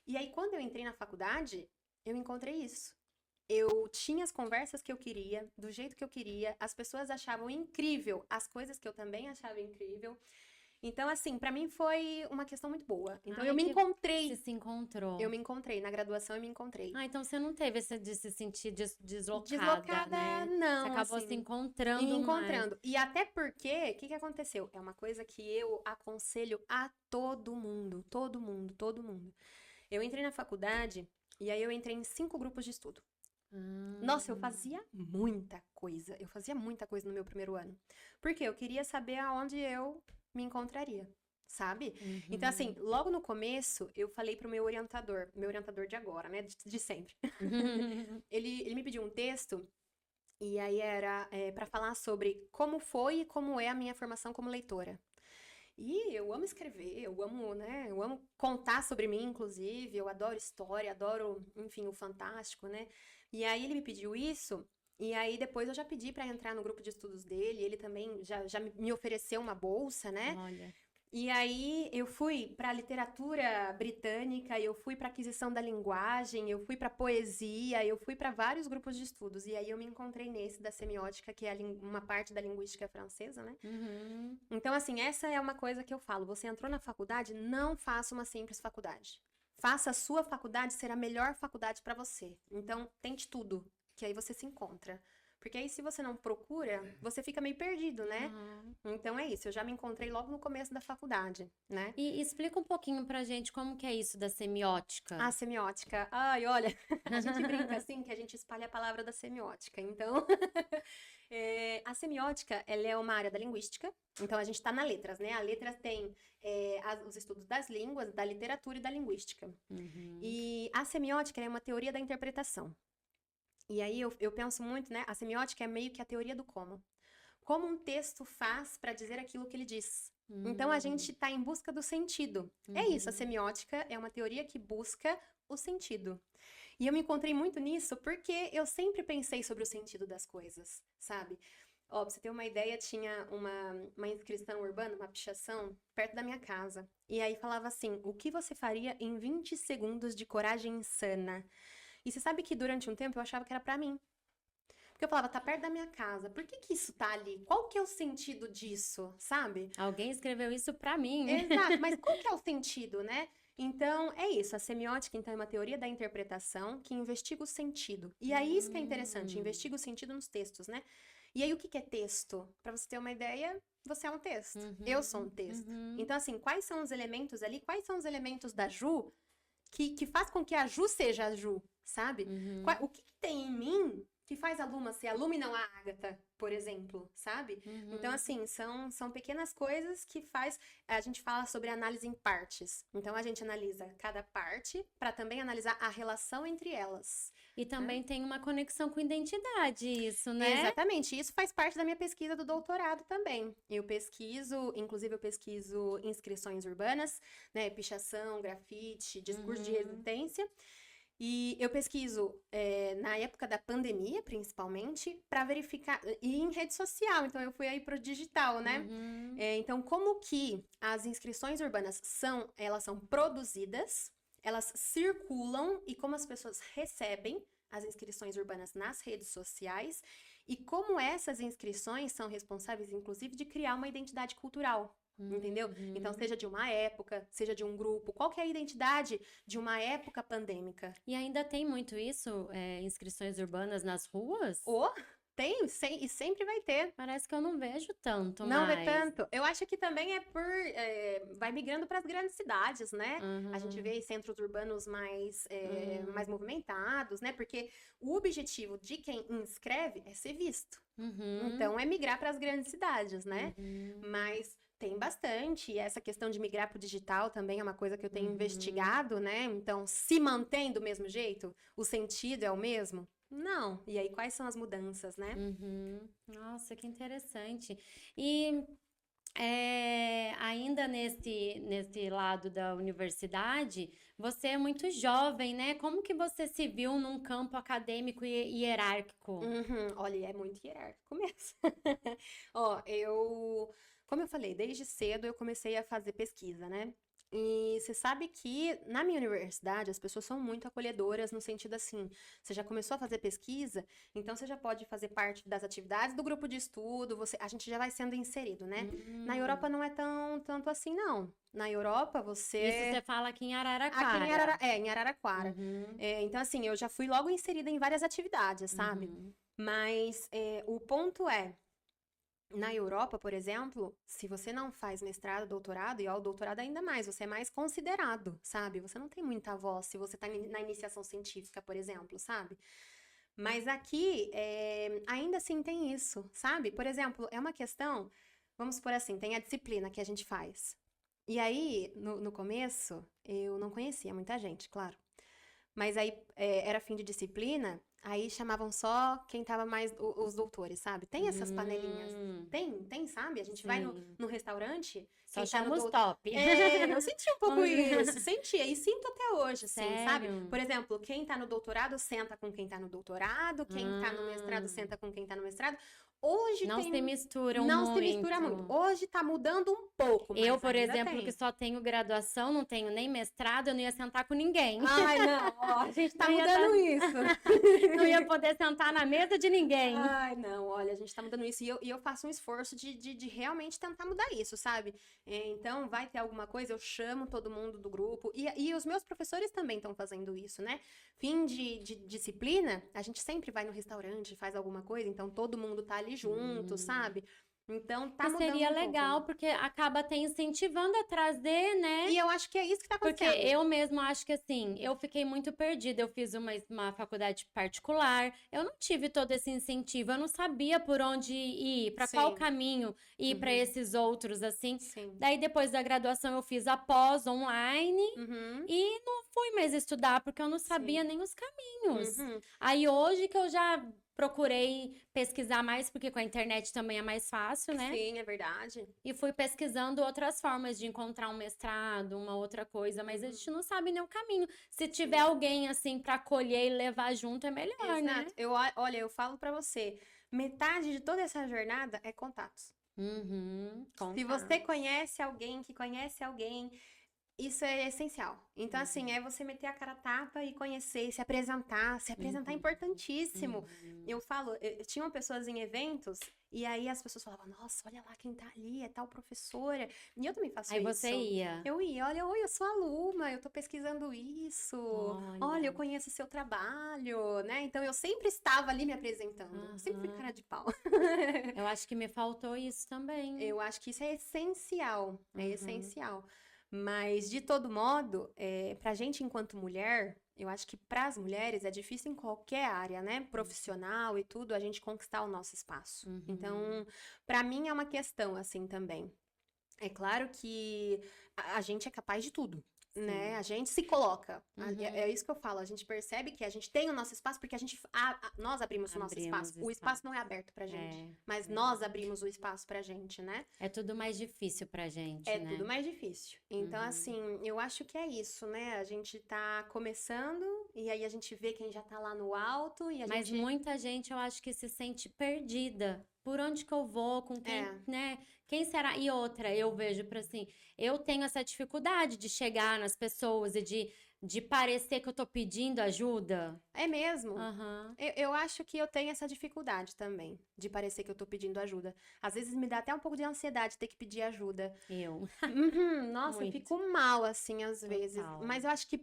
E aí, quando eu entrei na faculdade, eu encontrei isso. Eu tinha as conversas que eu queria, do jeito que eu queria, as pessoas achavam incrível as coisas que eu também achava incrível. Então, assim, pra mim foi uma questão muito boa. Então, Ai, eu me que encontrei. se encontrou. Eu me encontrei. Na graduação, eu me encontrei. Ah, então você não teve esse de se sentir deslocada, Deslocada, né? Você não, acabou se assim. E encontrando mais. encontrando. E até porque, o que que aconteceu? É uma coisa que eu aconselho a todo mundo, todo mundo, todo mundo. Eu entrei na faculdade e aí eu entrei em 5 grupos de estudo. Nossa, eu fazia muita coisa. Eu fazia muita coisa no meu primeiro ano. Porque eu queria saber aonde eu me encontraria, sabe? Então, assim, logo no começo, eu falei pro meu orientador de agora, né? De sempre. Ele me pediu um texto. E aí era para falar sobre como foi e como é a minha formação como leitora. E eu amo escrever, eu amo, né? Eu amo contar sobre mim, inclusive. Eu adoro história, adoro, enfim, o fantástico, né? E aí ele me pediu isso, E aí depois eu já pedi para entrar no grupo de estudos dele, ele também já me ofereceu uma bolsa, né? Olha. E aí eu fui para literatura britânica, eu fui para aquisição da linguagem, eu fui para poesia, eu fui para vários grupos de estudos. E aí eu me encontrei nesse da semiótica, que é uma parte da linguística francesa, né? Uhum. Então, assim, essa é uma coisa que eu falo. Você entrou na faculdade, não faça uma simples faculdade. Faça a sua faculdade ser a melhor faculdade para você. Então, tente tudo, que aí você se encontra. Porque aí, se você não procura, você fica meio perdido, né? Uhum. Então é isso, eu já me encontrei logo no começo da faculdade, né? E explica um pouquinho pra gente como que é isso da semiótica. A semiótica. Ai, olha, a gente brinca assim que a gente espalha a palavra da semiótica. Então, a semiótica, ela é uma área da linguística. Então, a gente está na letras, né? A letras tem os estudos das línguas, da literatura e da linguística. Uhum. E a semiótica é uma teoria da interpretação. E aí eu penso muito, né? A semiótica é meio que a teoria do como. Como um texto faz para dizer aquilo que ele diz. Então a gente está em busca do sentido. É isso, a semiótica é uma teoria que busca o sentido. E eu me encontrei muito nisso porque eu sempre pensei sobre o sentido das coisas, sabe? Ó, pra você ter uma ideia, tinha uma inscrição urbana, uma pichação, perto da minha casa. E aí falava assim: o que você faria em 20 segundos de coragem insana? E você sabe que durante um tempo eu achava que era pra mim. Porque eu falava, tá perto da minha casa, por que que isso tá ali? Qual que é o sentido disso, sabe? Alguém escreveu isso pra mim. Exato, mas qual que é o sentido, né? Então, é isso. A semiótica, então, é uma teoria da interpretação que investiga o sentido. E aí isso que é interessante, investiga o sentido nos textos, né? E aí, o que que é texto? Pra você ter uma ideia, você é um texto. Eu sou um texto. Então, assim, quais são os elementos ali? Quais são os elementos da Ju que faz com que a Ju seja a Ju, sabe? O que que tem em mim que faz a Luma ser a Luma e não a Ágata, por exemplo, sabe? Então, assim, são pequenas coisas que faz... A gente fala sobre análise em partes. Então, a gente analisa cada parte para também analisar a relação entre elas. E também tem uma conexão com identidade, isso, né? Exatamente. Isso faz parte da minha pesquisa do doutorado também. Eu pesquiso, inclusive eu pesquiso inscrições urbanas, né? Pichação, grafite, discurso de resistência. E eu pesquiso na época da pandemia, principalmente, para verificar, e em rede social, então eu fui aí pro digital, né? Então, como que as inscrições urbanas elas são produzidas, elas circulam, e como as pessoas recebem as inscrições urbanas nas redes sociais, e como essas inscrições são responsáveis, inclusive, de criar uma identidade cultural. Entendeu? Então, seja de uma época, seja de um grupo, qual que é a identidade de uma época pandêmica? E ainda tem muito isso, inscrições urbanas nas ruas? Tem, e sempre vai ter. Parece que eu não vejo tanto Não mais. vê tanto. Eu acho que também vai migrando para as grandes cidades, né? A gente vê centros urbanos mais movimentados, né? Porque o objetivo de quem inscreve é ser visto. Então, é migrar para as grandes cidades, né? Mas tem bastante. E essa questão de migrar para o digital também é uma coisa que eu tenho investigado, né? Então, se mantém do mesmo jeito? O sentido é o mesmo? Não. E aí, quais são as mudanças, né? Nossa, que interessante. E ainda nesse lado da universidade, você é muito jovem, né? Como que você se viu num campo acadêmico e hierárquico? Olha, é muito hierárquico mesmo. Ó, como eu falei, desde cedo eu comecei a fazer pesquisa, né? E você sabe que na minha universidade as pessoas são muito acolhedoras no sentido assim, você já começou a fazer pesquisa, então você já pode fazer parte das atividades do grupo de estudo, a gente já vai sendo inserido, né? Na Europa não é tanto assim, não. Na Europa você... Isso você fala aqui em Araraquara. Aqui em Araraquara. Então assim, eu já fui logo inserida em várias atividades, sabe? Mas o ponto é, na Europa, por exemplo, se você não faz mestrado, doutorado, e o doutorado ainda mais, você é mais considerado, sabe? Você não tem muita voz se você tá na iniciação científica, por exemplo, sabe? Mas aqui, ainda assim tem isso, sabe? Por exemplo, é uma questão, vamos supor assim, tem a disciplina que a gente faz. E aí, no começo, eu não conhecia muita gente, claro. Mas aí, era fim de disciplina, Aí chamavam só quem tava mais, os doutores, sabe? Tem essas panelinhas. Tem, sabe? A gente vai no restaurante, Só quem tá no chama os doutor... top. Eu senti um pouco isso, sentia e sinto até hoje, assim, sabe? Sério? Por exemplo, quem tá no doutorado senta com quem tá no doutorado, quem tá no mestrado senta com quem tá no mestrado. Hoje Não se misturam não se mistura muito. Hoje tá mudando um pouco, mas Eu, por ainda exemplo, tem. que só tenho graduação, não tenho nem mestrado, eu não ia sentar com ninguém. Ai, não, ó, a gente tá Não ia mudando isso. Não ia poder sentar na mesa de ninguém. Ai, não, olha, a gente tá mudando isso e eu faço um esforço de realmente tentar mudar isso, sabe? Então, vai ter alguma coisa, eu chamo todo mundo do grupo e os meus professores também estão fazendo isso, né? Fim de disciplina, a gente sempre vai no restaurante, faz alguma coisa, então todo mundo tá ali junto, sabe? Então, tá Que mudando seria um pouco. legal, porque acaba até incentivando a trazer, né? E eu acho que é isso que tá Porque acontecendo. eu mesma acho que assim, eu fiquei muito perdida. Eu fiz uma faculdade particular, eu não tive todo esse incentivo, eu não sabia por onde ir, para qual Sim. caminho ir para esses outros, assim. Sim. Daí, depois da graduação, eu fiz a pós online Uhum. e não fui mais estudar, porque eu não sabia Sim. nem os caminhos. Uhum. Aí, hoje que eu já procurei pesquisar mais, porque com a internet também é mais fácil, né? Sim, é verdade. E fui pesquisando outras formas de encontrar um mestrado, uma outra coisa, mas a gente não sabe nem o caminho. Se tiver alguém assim para acolher e levar junto, é melhor, né? Exato. Olha, eu falo pra você, metade de toda essa jornada é contatos. Se você conhece alguém que conhece alguém, isso é essencial. Então, assim, é você meter a cara a tapa e conhecer, se apresentar. Se apresentar é importantíssimo. Eu falo, eu tinha pessoas em eventos, e aí as pessoas falavam, nossa, olha lá quem tá ali, é tal professora. E eu também faço Aí isso. você ia. Eu ia, olha, oi, eu sou aluna, eu tô pesquisando isso. Olha, eu conheço o seu trabalho, né? Então, eu sempre estava ali me apresentando. Sempre fui cara de pau. Eu acho que me faltou isso também. Eu acho que isso é essencial. É essencial. Mas, de todo modo, pra gente enquanto mulher, eu acho que pras mulheres é difícil em qualquer área, né? Profissional e tudo, a gente conquistar o nosso espaço. Então, pra mim é uma questão assim também. É claro que a gente é capaz de tudo, né? A gente se coloca. É isso que eu falo. A gente percebe que a gente tem o nosso espaço porque nós abrimos o nosso espaço. O espaço não é aberto pra gente, mas nós abrimos o espaço pra gente, né? É tudo mais difícil pra gente, É né? tudo mais difícil. Então, assim, eu acho que é isso, né? A gente tá começando e aí a gente vê quem já tá lá no alto e a Mas gente... muita gente, eu acho que se sente perdida. Por onde que eu vou? Com quem, né? Quem será? E outra, eu vejo para assim, eu tenho essa dificuldade de chegar nas pessoas e de parecer que eu tô pedindo ajuda. É mesmo? Aham. Eu acho que eu tenho essa dificuldade também, de parecer que eu tô pedindo ajuda. Às vezes me dá até um pouco de ansiedade ter que pedir ajuda. Eu. Nossa, eu Muito. fico mal, assim, às vezes. Total. Mas eu acho que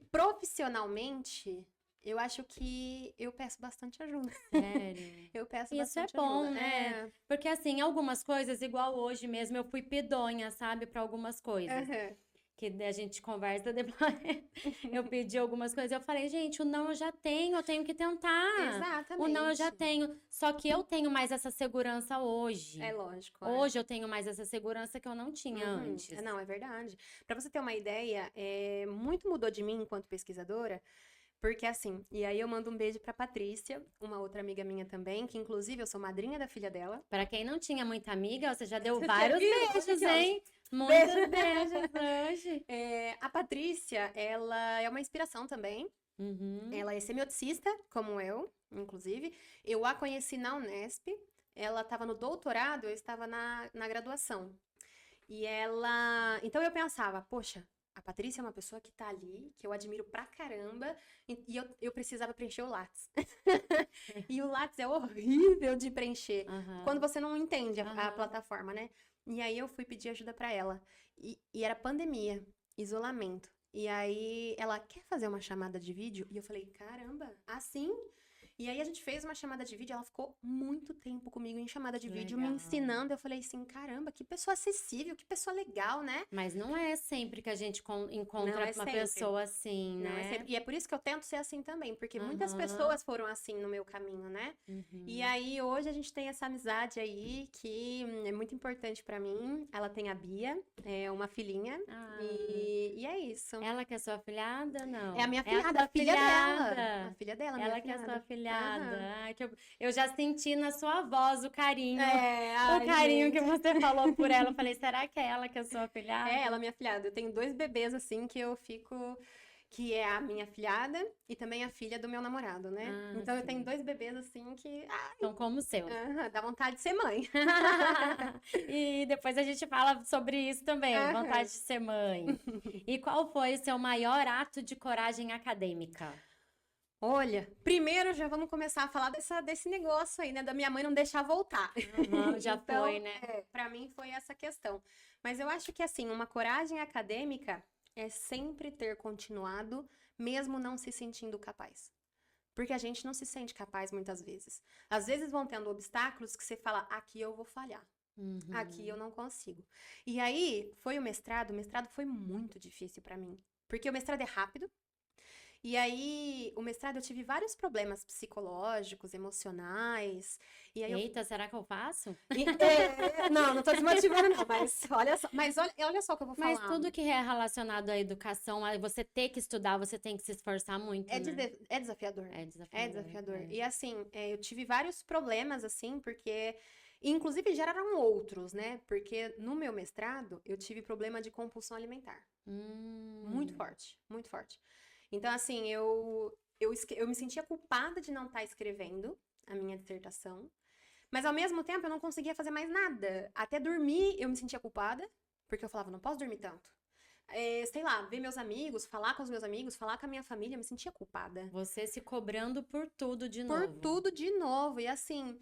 profissionalmente, eu acho que eu peço bastante ajuda. Sério. Eu peço Isso é bastante bom, ajuda. né? Porque assim, algumas coisas, igual hoje mesmo, eu fui pedonha, sabe, para algumas coisas. Aham. Que a gente conversa depois. Eu pedi algumas coisas, eu falei, gente, o não eu já tenho, eu tenho que tentar. Exatamente. O não eu já tenho. Só que eu tenho mais essa segurança hoje. É lógico. é. Hoje eu tenho mais essa segurança que eu não tinha antes. Não, é verdade. Pra você ter uma ideia, muito mudou de mim enquanto pesquisadora, porque assim, e aí eu mando um beijo pra Patrícia, uma outra amiga minha também, que inclusive eu sou madrinha da filha dela. Pra quem não tinha muita amiga, você já deu Você vários viu? beijos, Aqui, ó. hein? Muitos beijos hoje. A Patrícia, ela é uma inspiração também. Ela é semioticista, como eu, inclusive. Eu a conheci na Unesp. Ela estava no doutorado, eu estava na graduação. E ela... Então eu pensava, poxa, a Patrícia é uma pessoa que tá ali, que eu admiro pra caramba, e eu precisava preencher o Lattes. E o Lattes é horrível de preencher, quando você não entende a plataforma, né? E aí eu fui pedir ajuda pra ela. E era pandemia, isolamento. E aí ela quer fazer uma chamada de vídeo? E eu falei, caramba, assim? E aí a gente fez uma chamada de vídeo, ela ficou muito tempo comigo em chamada de vídeo, me Legal. ensinando. Eu falei assim, caramba, que pessoa acessível, que pessoa legal, né? Mas não é sempre que a gente encontra Não é uma sempre. pessoa assim, Não, né? é sempre- E é por isso que eu tento ser assim também, porque muitas pessoas foram assim no meu caminho, né? E aí hoje a gente tem essa amizade aí que é muito importante pra mim. Ela tem a Bia, é uma filhinha, Ah. e é isso. Ela que é sua afilhada, não? É a minha É a filhada, sua a filha dela. afilhada. A filha dela, minha Ela que é afilhada. sua afilhada. afilhada. Ai, eu já senti na sua voz o carinho. Ai, O carinho gente. que você falou por ela. Eu falei, será que é ela que é sua afilhada? É, ela é minha afilhada. Eu tenho 2 bebês, assim, que eu fico... Que é a minha afilhada e também a filha do meu namorado, né? Ah, Então eu sim. tenho 2 bebês, assim, que... São como o seu. dá vontade de ser mãe. E depois a gente fala sobre isso também, Aham. vontade de ser mãe. E qual foi o seu maior ato de coragem acadêmica? Olha, primeiro já vamos começar a falar desse negócio aí, né? Da minha mãe não deixar voltar. Aham, já Então, foi, né? pra mim foi essa questão. Mas eu acho que, assim, uma coragem acadêmica é sempre ter continuado, mesmo não se sentindo capaz. Porque a gente não se sente capaz muitas vezes. Às vezes vão tendo obstáculos que você fala, aqui eu vou falhar. Uhum. Aqui eu não consigo. E aí, foi o mestrado foi muito difícil pra mim. Porque o mestrado é rápido. E aí, o mestrado eu tive vários problemas psicológicos, emocionais. E aí Eita, será que eu faço? não tô desmotivando não, mas olha só o que eu vou Mas falar. tudo que é relacionado à educação, a você ter que estudar, você tem que se esforçar muito, É, né? é desafiador. É É desafiador. desafiador. É. E assim, eu tive vários problemas, assim, porque... Inclusive, geraram outros, né? Porque no meu mestrado, eu tive problema de compulsão alimentar. Muito forte, muito forte. Então, assim, eu me sentia culpada de não estar escrevendo a minha dissertação, mas ao mesmo tempo eu não conseguia fazer mais nada. Até dormir eu me sentia culpada, porque eu falava, não posso dormir tanto. Sei lá, ver meus amigos, falar com os meus amigos, falar com a minha família, eu me sentia culpada. Você se cobrando por tudo de Por novo. tudo de novo. E assim,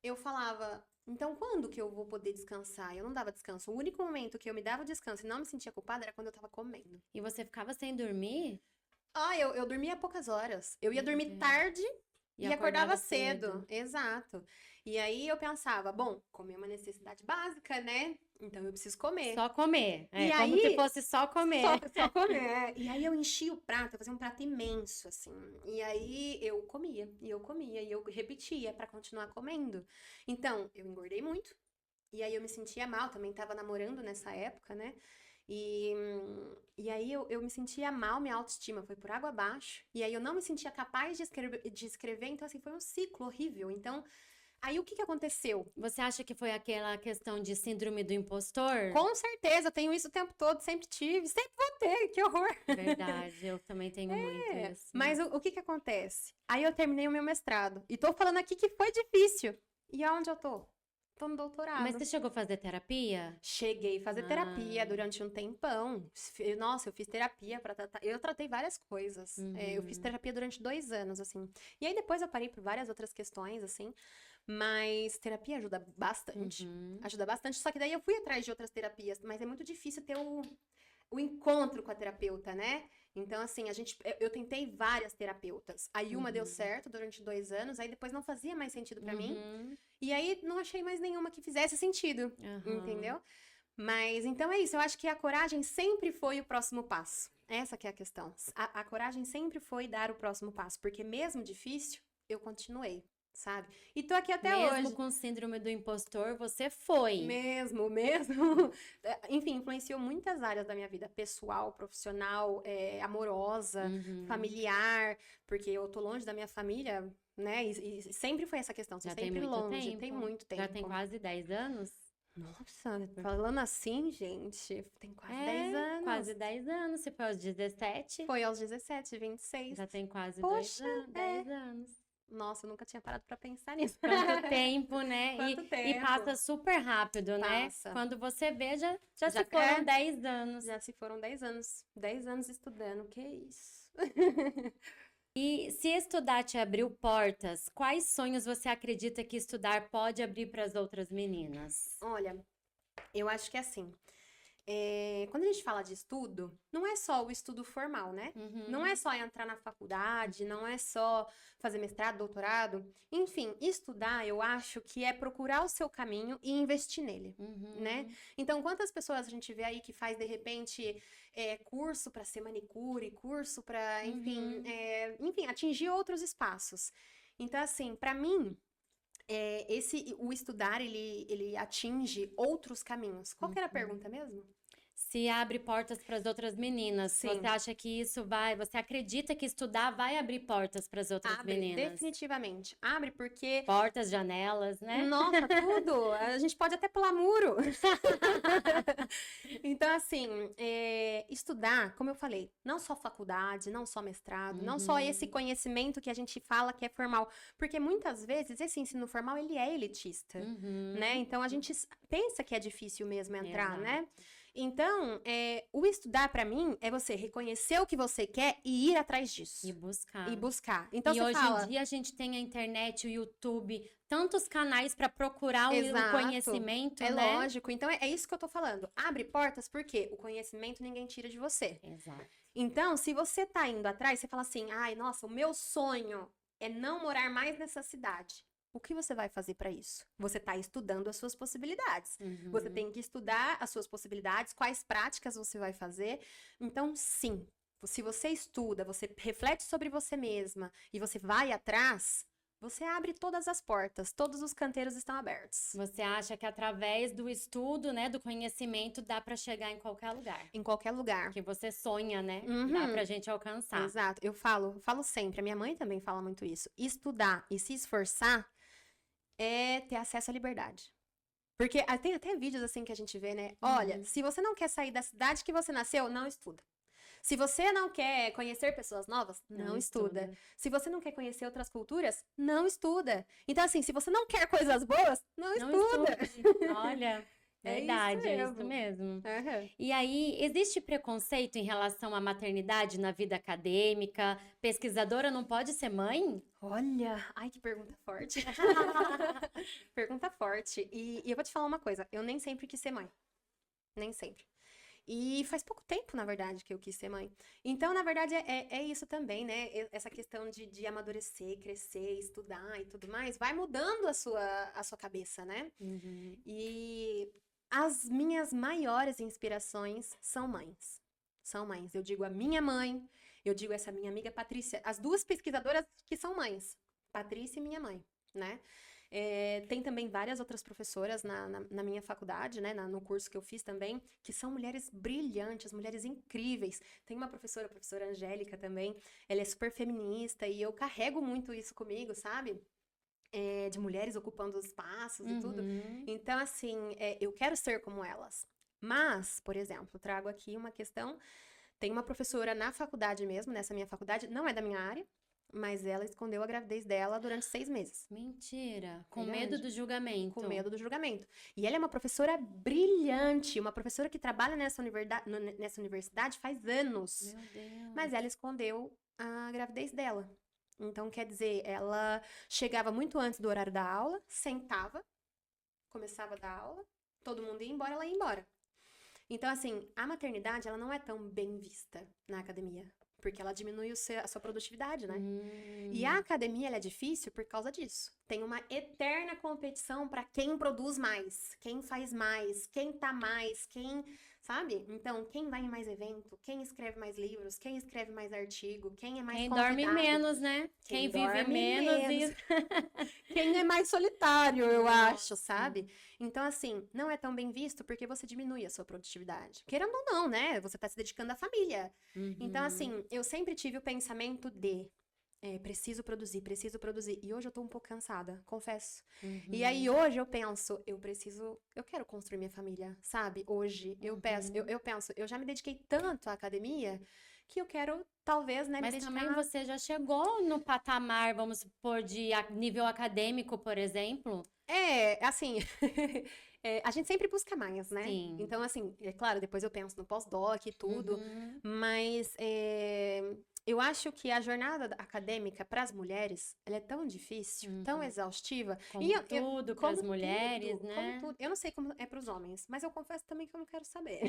eu falava, então quando que eu vou poder descansar? Eu não dava descanso. O único momento que eu me dava descanso e não me sentia culpada era quando eu tava comendo. E você ficava sem dormir? Eu dormia poucas horas. Eu ia Meu dormir Deus. tarde E e acordava acordava cedo. Exato. E aí eu pensava, bom, comer é uma necessidade básica, né? Então eu preciso comer. Só comer. É, E como aí- se fosse só comer. Só comer. E aí eu enchia o prato, eu fazia um prato imenso, assim. E aí eu comia, e eu repetia pra continuar comendo. Então, eu engordei muito. E aí eu me sentia mal, também tava namorando nessa época, né? E aí eu me sentia mal, minha autoestima foi por água abaixo. E aí eu não me sentia capaz de escrever, então assim, foi um ciclo horrível. Então, aí o que que aconteceu? Você acha que foi aquela questão de síndrome do impostor? Com certeza, eu tenho isso o tempo todo, sempre tive, sempre vou ter, que horror. Verdade, eu também tenho muito isso. Mas o que que acontece? Aí eu terminei o meu mestrado. E tô falando aqui que foi difícil. E aonde eu tô? Tô no doutorado. Mas você chegou a fazer terapia? Cheguei a fazer terapia Ah. durante um tempão. Nossa, eu fiz terapia pra tratar. Eu tratei várias coisas. Eu fiz terapia durante 2 anos, assim. E aí depois eu parei por várias outras questões, assim. Mas terapia ajuda bastante. Uhum. Ajuda bastante. Só que daí eu fui atrás de outras terapias. Mas é muito difícil ter o encontro com a terapeuta, né? Então, assim, eu tentei várias terapeutas. Aí uma deu certo durante 2 anos, aí depois não fazia mais sentido pra mim. Uhum. E aí não achei mais nenhuma que fizesse sentido, Aham. entendeu? Mas então é isso, eu acho que a coragem sempre foi o próximo passo. Essa que é a questão. A coragem sempre foi dar o próximo passo, porque mesmo difícil, eu continuei, sabe? E tô aqui até Mesmo hoje. com síndrome do impostor, você foi. Mesmo. Enfim, influenciou muitas áreas da minha vida, pessoal, profissional, amorosa, Uhum. familiar, porque eu tô longe da minha família, né? E sempre foi essa questão, tô Já tem sempre muito longe, tempo. tem muito tempo. Já tem quase 10 anos? Nossa, falando assim, gente, tem quase 10 anos. Quase 10 anos. Se foi aos 17, Foi aos 17, 26. já tem quase Poxa, 10 anos. Nossa, eu nunca tinha parado pra pensar nisso. Quanto tempo, né? Quanto E tempo. passa super rápido, né? Passa. Quando você vê, já Já se foram é. 10 anos. Já se foram 10 anos. 10 anos estudando, que isso? E se estudar te abriu portas, quais sonhos você acredita que estudar pode abrir para as outras meninas? Olha, eu acho que é assim. Quando a gente fala de estudo, não é só o estudo formal, né? Uhum. Não é só entrar na faculdade, não é só fazer mestrado, doutorado. Enfim, estudar, eu acho que é procurar o seu caminho e investir nele, Uhum. né? Então, quantas pessoas a gente vê aí que faz, de repente, curso para ser manicure, curso para, enfim, enfim, atingir outros espaços. Então, assim, para mim, o estudar, ele atinge outros caminhos. Qual que era a pergunta mesmo? Se abre portas para as outras meninas. Sim. Você acha que isso vai... Você acredita que estudar vai abrir portas para as outras Abre, meninas? definitivamente. Abre porque Portas, janelas, né? nossa, tudo. A gente pode até pular muro. Então, assim, estudar, como eu falei, não só faculdade, não só mestrado, não só esse conhecimento que a gente fala que é formal. Porque muitas vezes esse ensino formal, ele é elitista, né? Então, a gente pensa que é difícil mesmo entrar, né? Então, o estudar pra mim é você reconhecer o que você quer e ir atrás disso. E buscar. E buscar. Então, E você hoje fala... em dia a gente tem a internet, o YouTube, tantos canais para procurar o Exato. conhecimento, É né? lógico. Então, é isso que eu tô falando. Abre portas porque o conhecimento ninguém tira de você. Exato. Então, se você tá indo atrás, você fala assim, ai, nossa, o meu sonho é não morar mais nessa cidade. O que você vai fazer para isso? Você está estudando as suas possibilidades. Você tem que estudar as suas possibilidades, quais práticas você vai fazer. Então, sim, se você estuda, você reflete sobre você mesma e você vai atrás, você abre todas as portas, todos os canteiros estão abertos. Você acha que através do estudo, né, do conhecimento, dá para chegar em qualquer lugar? Em qualquer lugar. Que você sonha, né? Dá pra gente alcançar. Exato. Eu falo sempre, a minha mãe também fala muito isso. Estudar e se esforçar é ter acesso à liberdade. Porque tem até vídeos assim que a gente vê, né? Olha, se você não quer sair da cidade que você nasceu, não estuda. Se você não quer conhecer pessoas novas, não estuda. Se você não quer conhecer outras culturas, não estuda. Então, assim, se você não quer coisas boas, não estuda. Olha, verdade, é isso mesmo. E aí, existe preconceito em relação à maternidade na vida acadêmica? Pesquisadora não pode ser mãe? Olha, ai, que pergunta forte. Pergunta forte. E eu vou te falar uma coisa, eu nem sempre quis ser mãe. Nem sempre. E faz pouco tempo, na verdade, que eu quis ser mãe. Então, na verdade, é isso também, né? Essa questão de amadurecer, crescer, estudar e tudo mais, vai mudando a sua cabeça, né? E as minhas maiores inspirações são mães. São mães. Eu digo a minha mãe, eu digo essa minha amiga Patrícia, as duas pesquisadoras que são mães, Patrícia e minha mãe, né? Tem também várias outras professoras na minha faculdade, né, no curso que eu fiz também, que são mulheres brilhantes, mulheres incríveis. Tem uma professora, a professora Angélica também, ela é super feminista e eu carrego muito isso comigo, sabe? De mulheres ocupando os espaços e tudo. Então, assim, eu quero ser como elas. Mas, por exemplo, trago aqui uma questão, tem uma professora na faculdade mesmo, nessa minha faculdade, não é da minha área, mas ela escondeu a gravidez dela durante 6 meses. Mentira. Com medo do julgamento. Com medo do julgamento. E ela é uma professora brilhante, uma professora que trabalha nessa universidade faz anos. Meu Deus. Mas ela escondeu a gravidez dela. Então, quer dizer, ela chegava muito antes do horário da aula, sentava, começava a dar aula, todo mundo ia embora, ela ia embora. Então, assim, a maternidade, ela não é tão bem vista na academia. Porque ela diminui a sua produtividade, né? E a academia, ela é difícil por causa disso. Tem uma eterna competição para quem produz mais, quem faz mais, quem tá mais, quem... Sabe? Então, quem vai em mais evento, quem escreve mais livros, quem escreve mais artigo, quem é mais Quem convidado. dorme menos, né? Quem vive menos. Quem é mais solitário, eu acho, sabe? Então, assim, não é tão bem visto porque você diminui a sua produtividade. Querendo ou não, né? Você tá se dedicando à família. Então, assim, eu sempre tive o pensamento de preciso produzir. E hoje eu tô um pouco cansada, confesso. E aí hoje eu penso, eu quero construir minha família, sabe? Hoje eu penso, eu já me dediquei tanto à academia que eu quero, talvez, né, Mas me dedicar... também você já chegou no patamar, vamos supor, de nível acadêmico, por exemplo? Assim... a gente sempre busca mais, né? Sim. Então, assim, é claro, depois eu penso no pós-doc e tudo, mas eu acho que a jornada acadêmica para as mulheres, ela é tão difícil, tão exaustiva. Como tudo para as mulheres, né? Como tudo. Eu não sei como é para os homens, mas eu confesso também que eu não quero saber.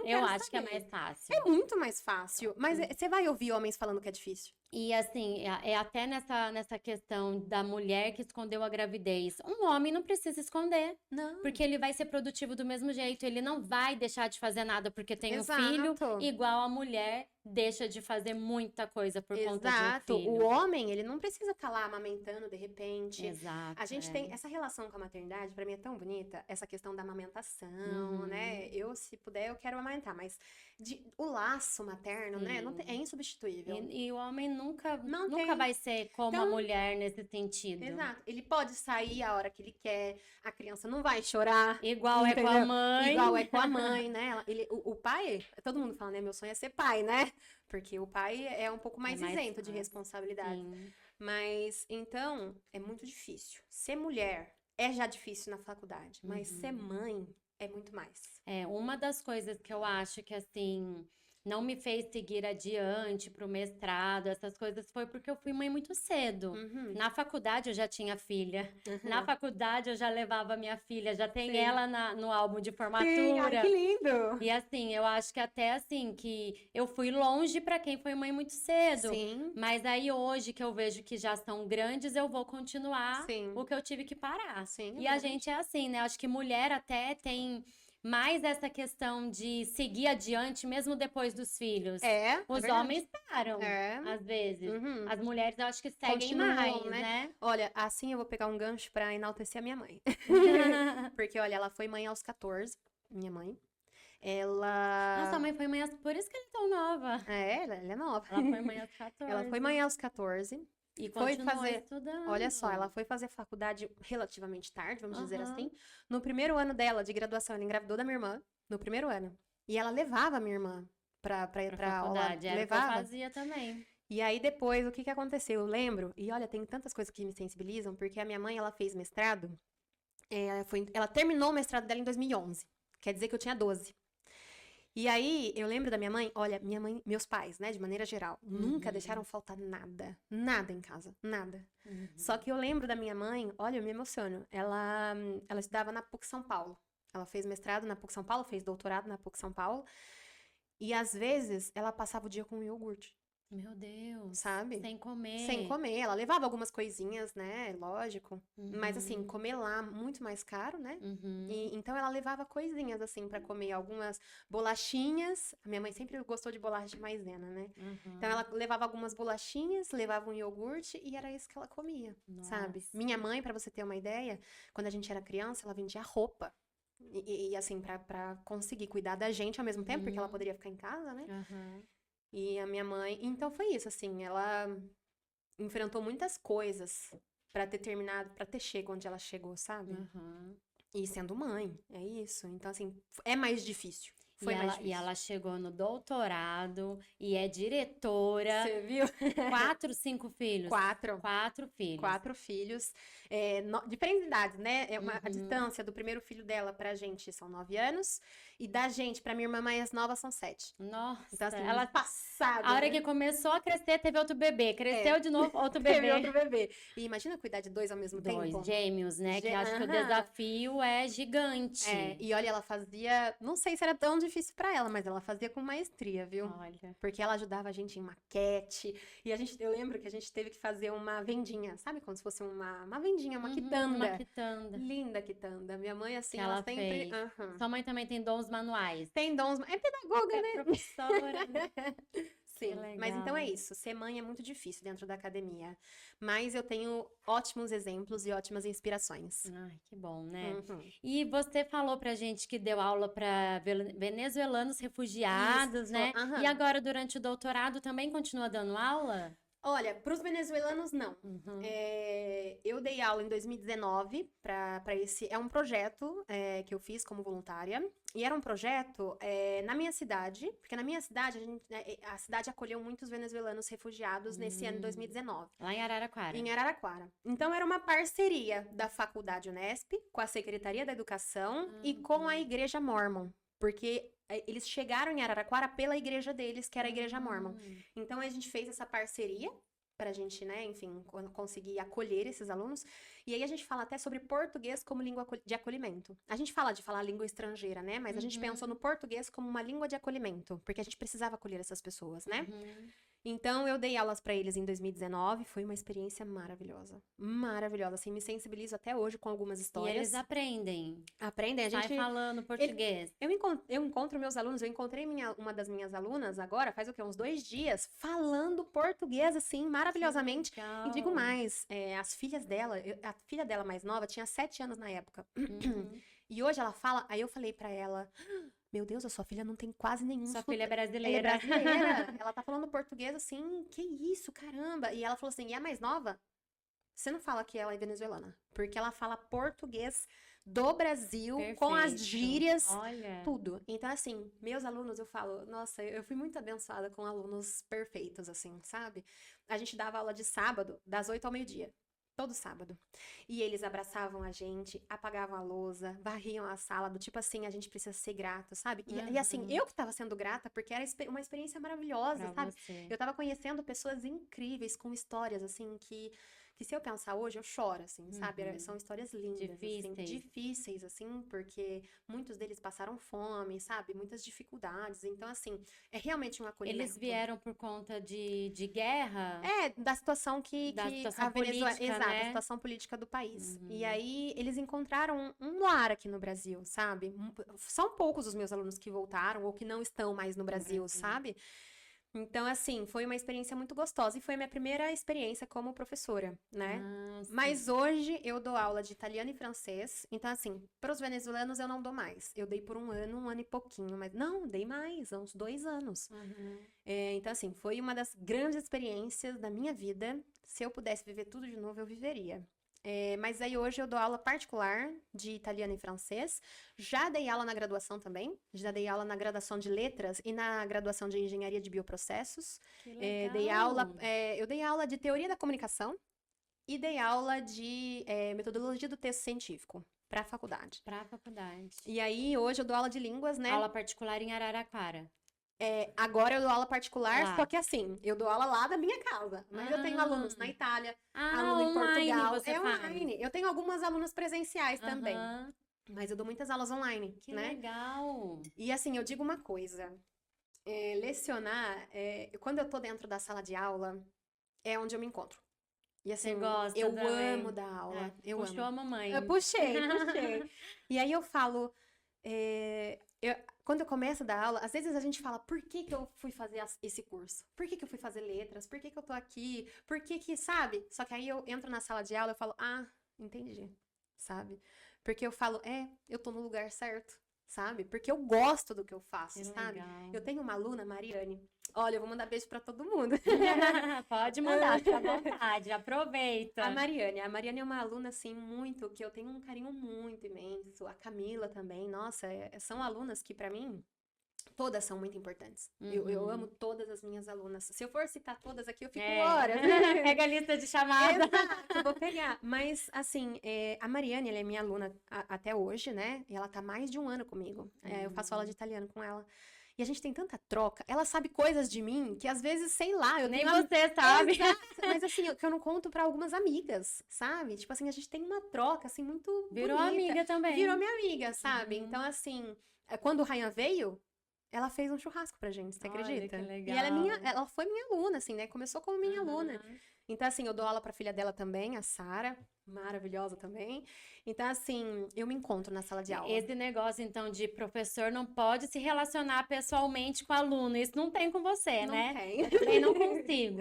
Eu acho que é mais fácil. É muito mais fácil, mas você vai ouvir homens falando que é difícil. E assim, até nessa questão da mulher que escondeu a gravidez. Um homem não precisa esconder. Não. Porque ele vai ser produtivo do mesmo jeito. Ele não vai deixar de fazer nada porque tem um Exato. filho, igual a mulher deixa de fazer muita coisa por conta de um Exato. filho. O homem, ele não precisa estar lá amamentando de repente. Exato. A gente tem essa relação com a maternidade, pra mim é tão bonita, essa questão da amamentação, Uhum. né? Eu, se puder, eu quero amamentar, mas o laço materno, né? Sim. É insubstituível. E o homem nunca Não nunca tem. vai ser como a Então, mulher nesse sentido. exato. Ele pode sair a hora que ele quer, a criança não vai chorar. Igual é com a entendeu? mãe. Igual é com a mãe, né? O pai, todo mundo fala, né? Meu sonho é ser pai, né? Porque o pai é um pouco mais mais isento de fácil. responsabilidade. Sim. Mas, então, é muito difícil. Ser mulher é já difícil na faculdade, mas ser mãe é muito mais. Uma das coisas que eu acho que, assim, não me fez seguir adiante pro mestrado, essas coisas, foi porque eu fui mãe muito cedo. Uhum. Na faculdade eu já tinha filha. Uhum. Na faculdade eu já levava minha filha, já tem Sim. ela no álbum de Sim, formatura. ai, que lindo! E assim, eu acho que até assim, que eu fui longe pra quem foi mãe muito cedo. Sim, Mas aí hoje que eu vejo que já são grandes, eu vou continuar sim. o que eu tive que parar. Sim, E a exatamente. gente é assim, né? Acho que mulher até tem mais essa questão de seguir adiante mesmo depois dos filhos. Os verdade. homens param, É. às vezes. Uhum. As mulheres eu acho que seguem Continuam, mais, né? né? Olha, assim eu vou pegar um gancho pra enaltecer a minha mãe. Porque, olha, ela foi mãe aos 14, minha mãe. Ela... Nossa, a mãe foi mãe, por isso que ela é tão nova. ela é nova. Ela foi mãe aos 14. Ela foi mãe aos 14. E foi continuou fazer- estudando. Olha só, ela foi fazer faculdade relativamente tarde, vamos dizer Aham. assim. No primeiro ano dela de graduação, ela engravidou da minha irmã, no primeiro ano. E ela levava a minha irmã pra ir pra aula. Faculdade, era o que eu Levava. fazia também. E aí depois, o que aconteceu? Eu lembro, e olha, tem tantas coisas que me sensibilizam, porque a minha mãe, ela fez mestrado, ela terminou o mestrado dela em 2011. Quer dizer que eu tinha 12. E aí, eu lembro da minha mãe, olha, minha mãe, meus pais, né, de maneira geral, nunca deixaram faltar nada. Nada em casa, nada. Só que eu lembro da minha mãe, olha, eu me emociono. Ela estudava na PUC São Paulo. Ela fez mestrado na PUC São Paulo, fez doutorado na PUC São Paulo. E às vezes, ela passava o dia com iogurte, Meu Deus. sabe? Sem comer. Sem comer. Ela levava algumas coisinhas, né, lógico. Mas assim, Uhum. comer lá, muito mais caro, né? Uhum. E, então ela levava coisinhas assim pra comer, algumas bolachinhas. A minha mãe sempre gostou de bolacha de maisena, né? Uhum. Então ela levava algumas bolachinhas, levava um iogurte e era isso que ela comia, sabe? Nossa. Minha mãe, pra você ter uma ideia, quando a gente era criança, ela vendia roupa. E, assim, pra conseguir cuidar da gente ao mesmo tempo, porque ela Uhum. poderia ficar em casa, né? Uhum. E a minha mãe. Então foi isso, assim, ela enfrentou muitas coisas pra ter terminado, pra ter chegado onde ela chegou, sabe? Uhum. E sendo mãe, é isso. Então, assim, é mais difícil. Foi mais E difícil. ela chegou no doutorado e é diretora. Você viu? 4, 5 filhos? 4. 4 filhos. 4 filhos, diferentes idades, né? A Uhum. distância do primeiro filho dela pra gente são 9 anos, e da gente pra minha irmã mais nova são 7. Nossa, Então, assim, ela passada. a hora né? que começou a crescer, teve outro bebê. Cresceu de novo, outro bebê. Teve outro bebê. E imagina cuidar de 2 ao mesmo 2 tempo. gêmeos, né? Que acho que o Aham. desafio é gigante. E olha, ela fazia, não sei se era tão difícil pra ela, mas ela fazia com maestria, viu? Olha. Porque ela ajudava a gente em maquete. E eu lembro que a gente teve que fazer uma vendinha, sabe? Como se fosse uma vendinha, uma Uhum, quitanda. Uma quitanda. Linda quitanda. Minha mãe, assim, Que ela ela sempre. fez. Aham. Sua mãe também tem dons manuais. Tem dons. É pedagoga, né? Professora. Sim. Mas então é legal. isso. Ser mãe é muito difícil dentro da academia. Mas eu tenho ótimos exemplos e ótimas inspirações. Ai, que bom, né? Uhum. E você falou pra gente que deu aula para venezuelanos refugiados, Isso, né? aham. E agora, durante o doutorado, também continua dando aula? Olha, para os venezuelanos, não. Uhum. Eu dei aula em 2019 para esse. É um projeto que eu fiz como voluntária. E era um projeto na minha cidade, porque na minha cidade, a cidade acolheu muitos venezuelanos refugiados nesse ano de 2019. Lá em Araraquara. Em Araraquara. Então, era uma parceria da Faculdade Unesp com a Secretaria da Educação e com a Igreja Mórmon. Porque eles chegaram em Araraquara pela igreja deles, que era a Igreja Mórmon. Então, a gente fez essa parceria pra gente, né, enfim, conseguir acolher esses alunos. E aí a gente fala até sobre português como língua de acolhimento. A gente fala de falar língua estrangeira, né? Mas a gente pensou no português como uma língua de acolhimento, porque a gente precisava acolher essas pessoas, né? Uhum. Então, eu dei aulas para eles em 2019, foi uma experiência maravilhosa. Maravilhosa, assim, me sensibilizo até hoje com algumas E histórias. eles aprendem. Aprendem, a Sai gente... falando português. Eu encontro meus alunos, eu encontrei uma das minhas alunas agora, faz o quê? Uns 2 dias, falando português, assim, maravilhosamente. Que E digo legal. mais, as filhas dela, a filha dela mais nova tinha 7 anos na época. Uhum. E hoje ela fala, aí eu falei pra ela, meu Deus, a sua filha não tem quase nenhum Sua sotaque. filha é Ela é brasileira. brasileira, ela tá falando português assim, que isso, caramba. E ela falou assim, e a mais nova? Você não fala que ela é venezuelana, porque ela fala português do Brasil, com as Perfeito. gírias, Olha. tudo. Então, assim, meus alunos, eu falo, nossa, eu fui muito abençoada com alunos perfeitos, assim, sabe? A gente dava aula de sábado, das 8 ao meio-dia. Todo sábado. E eles abraçavam a gente, apagavam a lousa, varriam a sala, do tipo assim, a gente precisa ser grato, sabe? E assim, Uhum. eu que tava sendo grata, porque era uma experiência maravilhosa, Pra sabe? você. Eu tava conhecendo pessoas incríveis, com histórias, assim, que se eu pensar hoje, eu choro, assim, sabe? Uhum. São histórias lindas, assim, Difíceis. difíceis, assim, porque muitos deles passaram fome, sabe? Muitas dificuldades. Então, assim, é realmente um acolhimento. Eles vieram por conta de guerra? Da situação Da que situação a Venezuela. política, Exato, a né? situação política do país. E Uhum. aí eles encontraram um lar aqui no Brasil, sabe? São poucos os meus alunos que voltaram ou que não estão mais no No Brasil, Brasil. sabe? Então, assim, foi uma experiência muito gostosa e foi a minha primeira experiência como professora, né? Ah, Mas sim. hoje eu dou aula de italiano e francês. Então, assim, para os venezuelanos eu não dou mais. Eu dei por um ano e pouquinho, mas não, dei mais, há uns 2 anos. Uhum. Então, assim, foi uma das grandes experiências da minha vida. Se eu pudesse viver tudo de novo, eu viveria. Mas aí hoje eu dou aula particular de italiano e francês. Já dei aula na graduação também. Já dei aula na graduação de letras e na graduação de engenharia de bioprocessos. Que Dei aula, legal. eu dei aula de teoria da comunicação e dei aula de metodologia do texto científico para a faculdade. Pra faculdade. E aí hoje eu dou aula de línguas, né? Aula particular em Araraquara. Agora eu dou aula particular, Lá. só que assim, eu dou aula lá da minha casa. Mas eu tenho alunos na Itália, aluno em Online Portugal. você É faz. online. Eu tenho algumas alunas presenciais também. Aham. Mas eu dou muitas aulas online, Que né? legal. E assim, eu digo uma coisa. Lecionar, quando eu tô dentro da sala de aula, é onde eu me encontro. E assim, Você gosta eu também. amo dar aula. É, Eu puxou amo. a mamãe. Eu puxei. E aí eu falo, quando eu começo a dar aula, às vezes a gente fala, por que que eu fui fazer esse curso? Por que que eu fui fazer letras? Por que que eu tô aqui? Por que que, sabe? Só que aí eu entro na sala de aula e falo, entendi, sabe? Porque eu falo, eu tô no lugar certo, sabe? Porque eu gosto do que eu faço, Que sabe? legal. Eu tenho uma aluna, Mariane. Olha, eu vou mandar beijo pra todo mundo. Pode mandar, fica à vontade, aproveita. A Mariane é uma aluna, assim, muito, que eu tenho um carinho muito imenso. A Camila também, nossa, são alunas que, pra mim, todas são muito importantes. Eu amo todas as minhas alunas. Se eu for citar todas aqui, eu fico horas. Pega a lista de chamada. Exato, eu vou pegar. Mas, assim, a Mariane, ela é minha aluna até hoje, né? E ela tá mais de 1 ano comigo. Eu faço aula de italiano com ela. E a gente tem tanta troca. Ela sabe coisas de mim que, às vezes, sei lá, eu Nem tenho... você sabe. Exato, mas assim, que eu não conto pra algumas amigas, sabe? Tipo assim, a gente tem uma troca, assim, muito Virou bonita. amiga também. Virou minha amiga, sabe? Uhum. Então, assim, quando o Ryan veio, ela fez um churrasco pra gente, você Olha, acredita? que E legal. ela foi minha aluna, assim, né? Começou como minha aluna. Aham. Então, assim, eu dou aula pra filha dela também, a Sara, maravilhosa também. Então, assim, eu me encontro na sala de aula. Esse negócio, então, de professor não pode se relacionar pessoalmente com aluno. Isso não tem com você, Não né? tem. Eu também não consigo.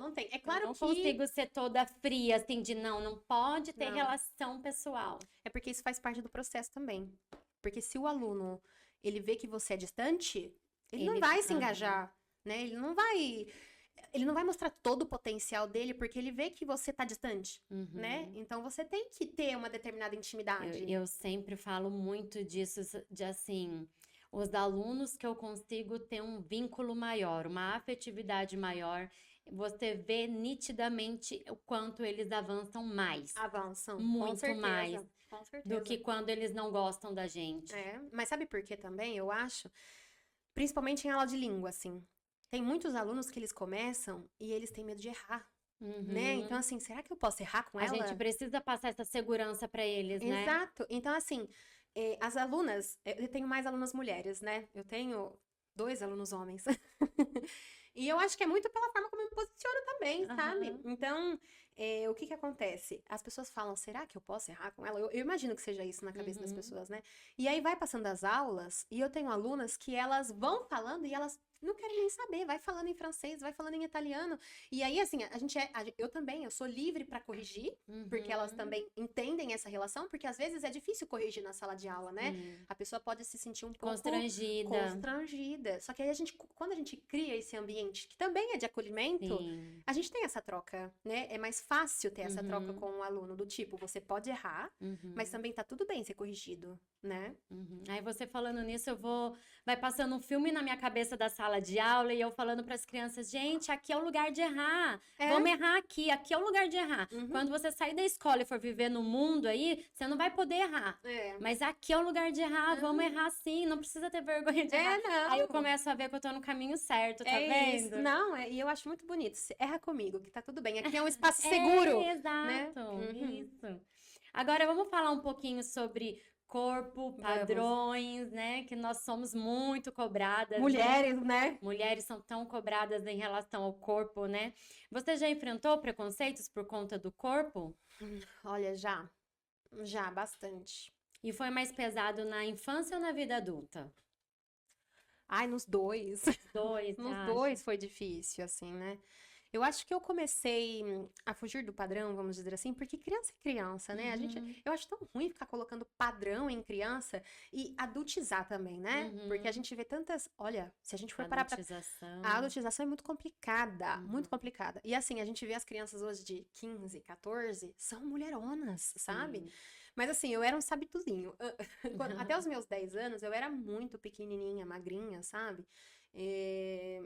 Não tem. É Eu claro não que... consigo ser toda fria, assim, de não pode ter Não. relação pessoal. É porque isso faz parte do processo também. Porque se o aluno, ele vê que você é distante, ele não vai se engajar, né? Ele não vai mostrar todo o potencial dele porque ele vê que você tá distante, né? Então você tem que ter uma determinada intimidade. Eu sempre falo muito disso, de assim, os alunos que eu consigo ter um vínculo maior, uma afetividade maior, você vê nitidamente o quanto eles avançam mais. Avançam, com Muito certeza. mais Com certeza. do que quando eles não gostam da gente. Mas sabe por quê também? Eu acho, principalmente em aula de língua, assim. Tem muitos alunos que eles começam e eles têm medo de errar, né? Então, assim, será que eu posso errar com A ela? gente precisa passar essa segurança para eles, né? Exato. Então, assim, as alunas, eu tenho mais alunas mulheres, né? Eu tenho 2 alunos homens. E eu acho que é muito pela forma como eu me posiciono também, sabe? Aham. Então, o que que acontece? As pessoas falam, será que eu posso errar com ela? Eu imagino que seja isso na cabeça das Uhum. pessoas, né? E aí vai passando as aulas, e eu tenho alunas que elas vão falando e elas não querem nem saber, vai falando em francês, vai falando em italiano. E aí, assim, eu também, eu sou livre pra corrigir, porque elas Uhum. também entendem essa relação, porque às vezes é difícil corrigir na sala de aula, né? Sim. A pessoa pode se sentir um pouco Constrangida. constrangida. Só que aí quando a gente cria esse ambiente que também é de acolhimento, Sim. a gente tem essa troca, né? É mais fácil ter essa troca Uhum. com o aluno, do tipo, você pode errar, mas Uhum. também tá tudo bem ser corrigido, né? Uhum. Aí você falando nisso, vai passando um filme na minha cabeça da sala de aula e eu falando para as crianças, gente, aqui é o lugar de errar. É. Vamos errar aqui é o lugar de errar. Uhum. Quando você sair da escola e for viver no mundo aí, você não vai poder errar. É. Mas aqui é o lugar de errar, vamos errar sim, não precisa ter vergonha de errar. Aí eu Não. começo a ver que eu tô no caminho certo, tá É isso. vendo? Não, e eu acho muito bonito. Erra comigo, que tá tudo bem. Aqui é um espaço seguro, né? Exato, Uhum. isso. Agora vamos falar um pouquinho sobre corpo, Vamos. padrões, né? Que nós somos muito cobradas, né? Mulheres, né? Mulheres são tão cobradas em relação ao corpo, né? Você já enfrentou preconceitos por conta do corpo? Olha, já, bastante. E foi mais pesado na infância ou na vida adulta? Ai, nos dois. Dois, você Nos acha? dois foi difícil, assim, né? Eu acho que eu comecei a fugir do padrão, vamos dizer assim, porque criança é criança, né? Uhum, Eu acho tão ruim ficar colocando padrão em criança e adultizar também, né? Porque a uhum. gente vê tantas. Olha, se a gente for parar pra. A Adultização. adultização é muito complicada, muito Uhum, complicada. E assim, a gente vê as crianças hoje de 15, 14, são mulheronas, sabe? sim. Mas assim, eu era um sabituzinho. Até os meus 10 anos, eu era muito pequenininha, magrinha, sabe? Eh,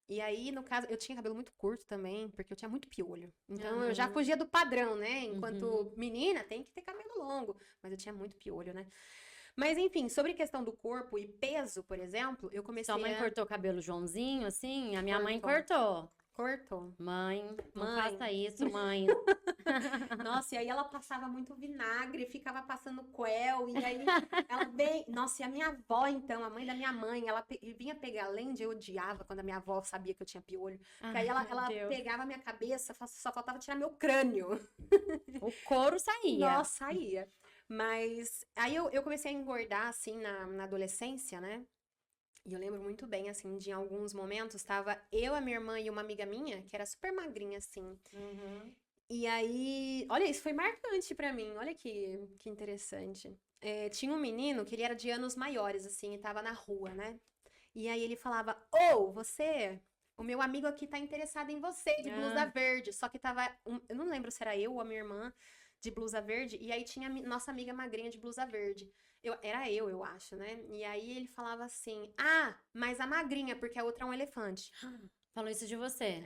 E aí, no caso, eu tinha cabelo muito curto também, porque eu tinha muito piolho. Então, eu já Aham, fugia do padrão, né? uhum. Enquanto menina, tem que ter cabelo longo. Mas eu tinha muito piolho, né? Mas, enfim, sobre questão do corpo e peso, por exemplo, eu Sua comecei mãe a... cortou o cabelo Joãozinho, assim? A minha mãe Cortou. cortou. Cortou. Mãe, não Mãe. faça isso, mãe. Nossa, e aí ela passava muito vinagre, ficava passando coel, e aí ela bem. Nossa, e a minha avó, então, a mãe da minha mãe, ela vinha pegar lente, eu odiava quando a minha avó sabia que eu tinha piolho. Porque aí Ai, meu ela Deus. pegava a minha cabeça, só faltava tirar meu crânio. O couro saía. Nossa, saía. Mas aí eu comecei a engordar, assim, na adolescência, né? E eu lembro muito bem, assim, de alguns momentos, tava eu, a minha irmã e uma amiga minha, que era super magrinha, assim. Uhum. E aí, olha, isso foi marcante pra mim, olha que interessante. Tinha um menino que ele era de anos maiores, assim, e tava na rua, né? E aí ele falava, você, o meu amigo aqui tá interessado em você, de blusa Ah, verde. Só que tava, eu não lembro se era eu ou a minha irmã de blusa verde, e aí tinha a nossa amiga magrinha de blusa verde. Era eu acho, né? E aí ele falava assim, mas a magrinha, porque a outra é um elefante. falou isso de você.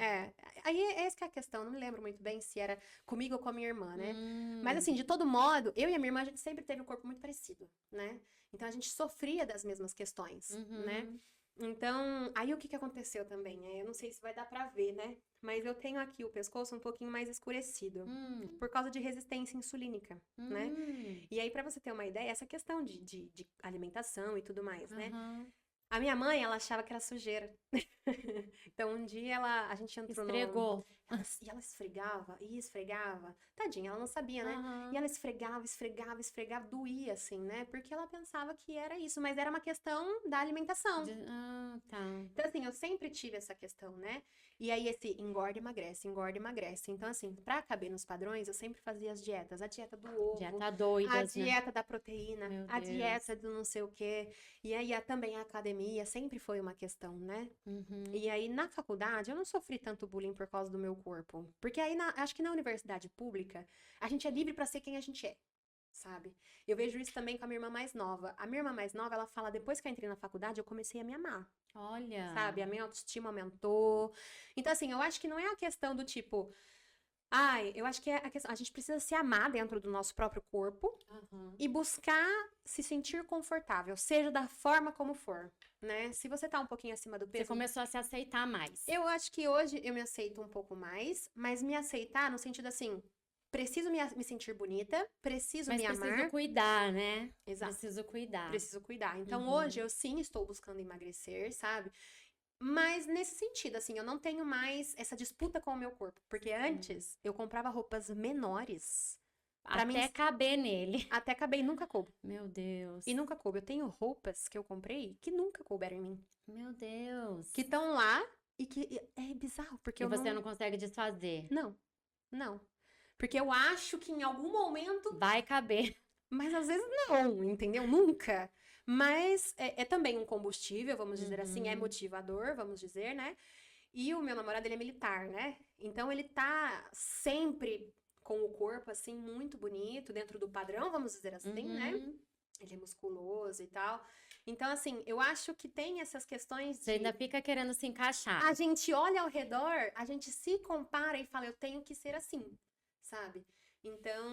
Aí essa que é a questão, não me lembro muito bem se era comigo ou com a minha irmã, né? Mas Hum, assim, de todo modo, eu e a minha irmã, a gente sempre teve um corpo muito parecido, né? Então a gente sofria das mesmas questões, né? uhum, Então, aí o que que aconteceu também? Eu não sei se vai dar pra ver, né? Mas eu tenho aqui o pescoço um pouquinho mais escurecido, hum, por causa de resistência insulínica, né? hum, E aí, pra você ter uma ideia, essa questão de alimentação e tudo mais, né? aham. A minha mãe, ela achava que era sujeira. Então, um dia a gente entrou no. Esfregou. E ela esfregava, e esfregava. Tadinha, ela não sabia, né? E Aham. ela esfregava, esfregava, esfregava, doía, assim, né? Porque ela pensava que era isso, mas era uma questão da alimentação. Tá. Então, assim, eu sempre tive essa questão, né? E aí, esse engorda e emagrece, engorda e emagrece. Então, assim, pra caber nos padrões, eu sempre fazia as dietas. A dieta do Já ovo, tá a doidas, né? dieta da proteína, Meu a Deus. dieta do não sei o quê. E aí, também a academia sempre foi uma questão, né? Uhum. E aí, na faculdade, eu não sofri tanto bullying por causa do meu corpo. Porque aí, acho que na universidade pública, a gente é livre pra ser quem a gente é, sabe? Eu vejo isso também com a minha irmã mais nova. A minha irmã mais nova, ela fala, depois que eu entrei na faculdade, eu comecei a me amar, Olha. sabe? A minha autoestima aumentou. Então, assim, eu acho que não é a questão do tipo, eu acho que é a questão, a gente precisa se amar dentro do nosso próprio corpo Aham. e buscar se sentir confortável, seja da forma como for, né? Se você tá um pouquinho acima do Você peso, começou a se aceitar mais. eu acho que hoje eu me aceito um pouco mais, mas me aceitar no sentido assim, preciso me sentir bonita, preciso Mas me preciso amar. cuidar, né? Exato. Preciso cuidar. Preciso cuidar. Então, hoje Uhum. eu sim estou buscando emagrecer, sabe? Mas nesse sentido, assim, eu não tenho mais essa disputa com o meu corpo. Porque antes, eu comprava roupas menores pra mim Até caber nele. até caber e nunca coube. Meu Deus. E nunca coube. Eu tenho roupas que eu comprei que nunca couberam em mim. Meu Deus. Que estão lá e que é bizarro, porque E eu você não consegue desfazer. Não, não. Porque eu acho que em algum momento, Vai caber. mas às vezes não, entendeu? Nunca. Mas é também um combustível, vamos dizer assim, é Uhum. motivador, vamos dizer, né? E o meu namorado, ele é militar, né? Então ele tá sempre com o corpo, assim, muito bonito, dentro do padrão, vamos dizer assim, né? Uhum. Ele é musculoso e tal. Então, assim, eu acho que tem essas questões Você ainda de. fica querendo se encaixar. A gente olha ao redor, a gente se compara e fala, eu tenho que ser assim, sabe? Então,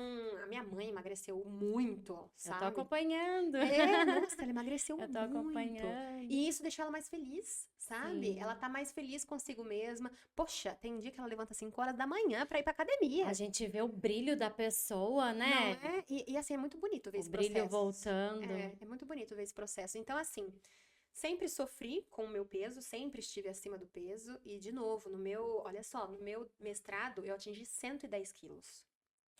a minha mãe emagreceu muito, Eu tô sabe? acompanhando. Nossa, ela emagreceu Eu tô muito. acompanhando. E isso deixou ela mais feliz, sabe? Sim. Ela tá mais feliz consigo mesma. Poxa, tem dia que ela levanta 5 horas da manhã pra ir pra academia. A gente vê o brilho da pessoa, Não né? é? E assim, é muito bonito ver O esse brilho processo. voltando. É muito bonito ver esse processo. Então, assim, sempre sofri com o meu peso, sempre estive acima do peso. E, de novo, olha só, no meu mestrado, eu atingi 110 quilos.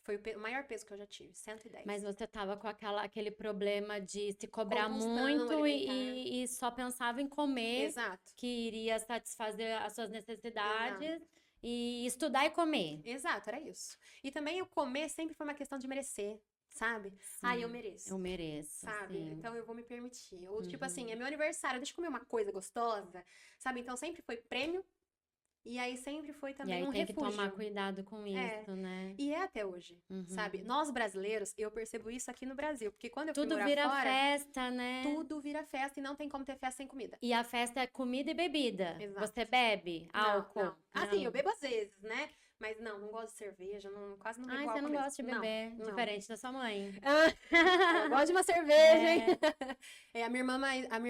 Foi o maior peso que eu já tive, 110. Mas você tava com aquele problema de se cobrar Compulsão muito alimentar. e só pensava em comer, Exato, que iria satisfazer as suas necessidades, exato. e estudar e comer. Exato, era isso. E também o comer sempre foi uma questão de merecer, sabe? Ah, eu Sim, mereço. eu mereço, Sabe? sim. Então eu vou me permitir. Ou tipo assim, Uhum. é meu aniversário, deixa eu comer uma coisa gostosa, sabe? Então sempre foi prêmio e aí sempre foi E também aí um tem que tomar refúgio. cuidado com É. isso, né? E é até hoje, sabe? Uhum. Nós brasileiros, eu percebo isso aqui no Brasil, porque quando eu fui Tudo morar vira fora, festa, né? tudo vira festa e não tem como ter festa sem comida. E a festa é comida e bebida. Exato. Você bebe Não, álcool? não. Assim, eu Não. bebo às vezes, né? Mas não gosto de cerveja, quase não bebo Ai, você álcool não mesmo. gosta de Não, beber, não. diferente da sua mãe. Eu gosto de uma cerveja, hein? É. A minha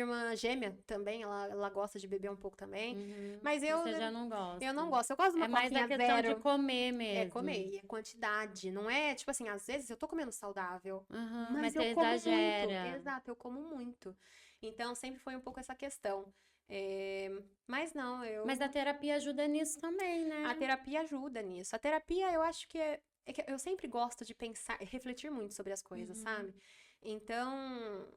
irmã gêmea também, ela gosta de beber um pouco também. Uhum. Mas Você já não gosta. eu não gosto. Eu gosto de É uma mais a coquinha questão de zero. comer É mesmo. comer, e é quantidade. Não é, tipo assim, às vezes eu tô comendo saudável, Uhum, mas mas eu você como muito. exagera. Exato, eu como muito. Então sempre foi um pouco essa questão. Mas não, Mas a terapia ajuda nisso também, a né? terapia ajuda nisso. A terapia, eu acho que é que eu sempre gosto de pensar, refletir muito sobre as coisas, Uhum. sabe? Então,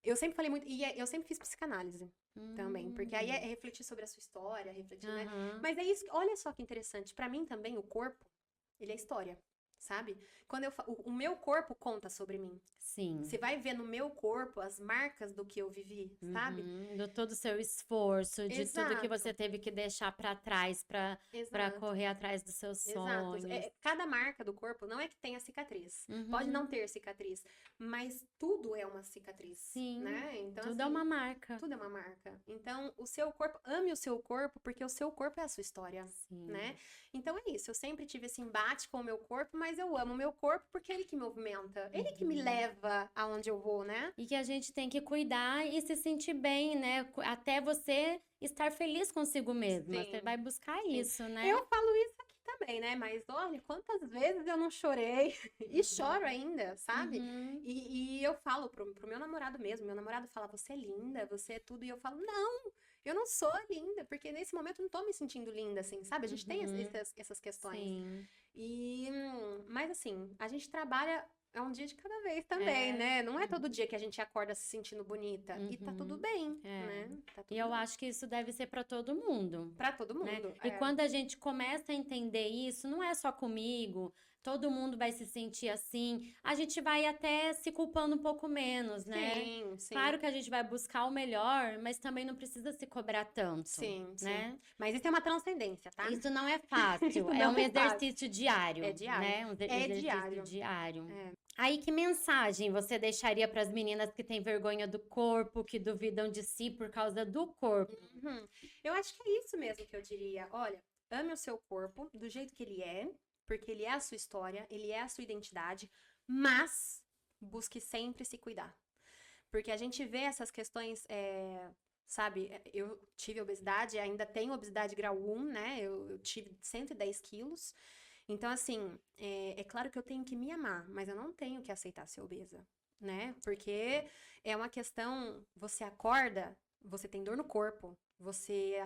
eu sempre falei muito, e eu sempre fiz psicanálise também, porque aí é Hum. refletir sobre a sua história, refletir, né? Aham. Mas é isso, olha só que interessante, pra mim também o corpo, ele é história, sabe? Quando o meu corpo conta sobre mim. Sim. Você vai ver no meu corpo as marcas do que eu vivi, sabe? Uhum. Do todo o seu esforço, de tudo que você Exato, teve que deixar pra trás pra exato. correr atrás dos seus Exato. sonhos. Cada marca do corpo não é que tenha cicatriz. Pode Uhum. não ter cicatriz, mas tudo é uma cicatriz, Sim. né? Então, Tudo é assim, uma marca. tudo é uma marca. Então, o seu corpo, ame o seu corpo, porque o seu corpo é a sua história, Sim. né? Então é isso. Eu sempre tive esse embate com o meu corpo, mas eu amo o meu corpo porque é ele que me movimenta, ele que me Uhum. leva aonde eu vou, né? E que a gente tem que cuidar e se sentir bem, né? Até você estar feliz consigo mesma. Você Sim, vai buscar sim. isso, né? Eu falo isso aqui também, né? Mas olha, quantas vezes eu não chorei e choro ainda, sabe? Uhum. E eu falo pro meu namorado mesmo. Meu namorado fala, você é linda, você é tudo. E eu falo, não, eu não sou linda, porque nesse momento eu não tô me sentindo linda, assim, sabe? A gente tem Uhum. essas questões. Sim. Mas assim, a gente trabalha. É um dia de cada vez também, É. né? Não é todo dia que a gente acorda se sentindo bonita. E tá tudo Uhum. bem, É. né? Tá E tudo eu bem. acho que isso deve ser para todo mundo, Pra todo né? mundo. E quando a gente começa a entender isso, não é só comigo, todo mundo vai se sentir assim, a gente vai até se culpando um pouco menos, né? Sim, sim. Claro que a gente vai buscar o melhor, mas também não precisa se cobrar tanto, Sim, sim. né? Mas isso é uma transcendência, tá? Isso não é fácil, Isso é não um é fácil. exercício diário, É diário. né? Um É exercício diário. diário. É. Aí, que mensagem você deixaria para as meninas que têm vergonha do corpo, que duvidam de si por causa do corpo? Uhum. Eu acho que é isso mesmo que eu diria. Olha, ame o seu corpo do jeito que ele é, porque ele é a sua história, ele é a sua identidade, mas busque sempre se cuidar. Porque a gente vê essas questões, sabe? Eu tive obesidade, ainda tenho obesidade grau 1, né? Eu tive 110 quilos. Então, assim, é claro que eu tenho que me amar, mas eu não tenho que aceitar ser obesa, né? Porque é uma questão, você acorda você tem dor no corpo,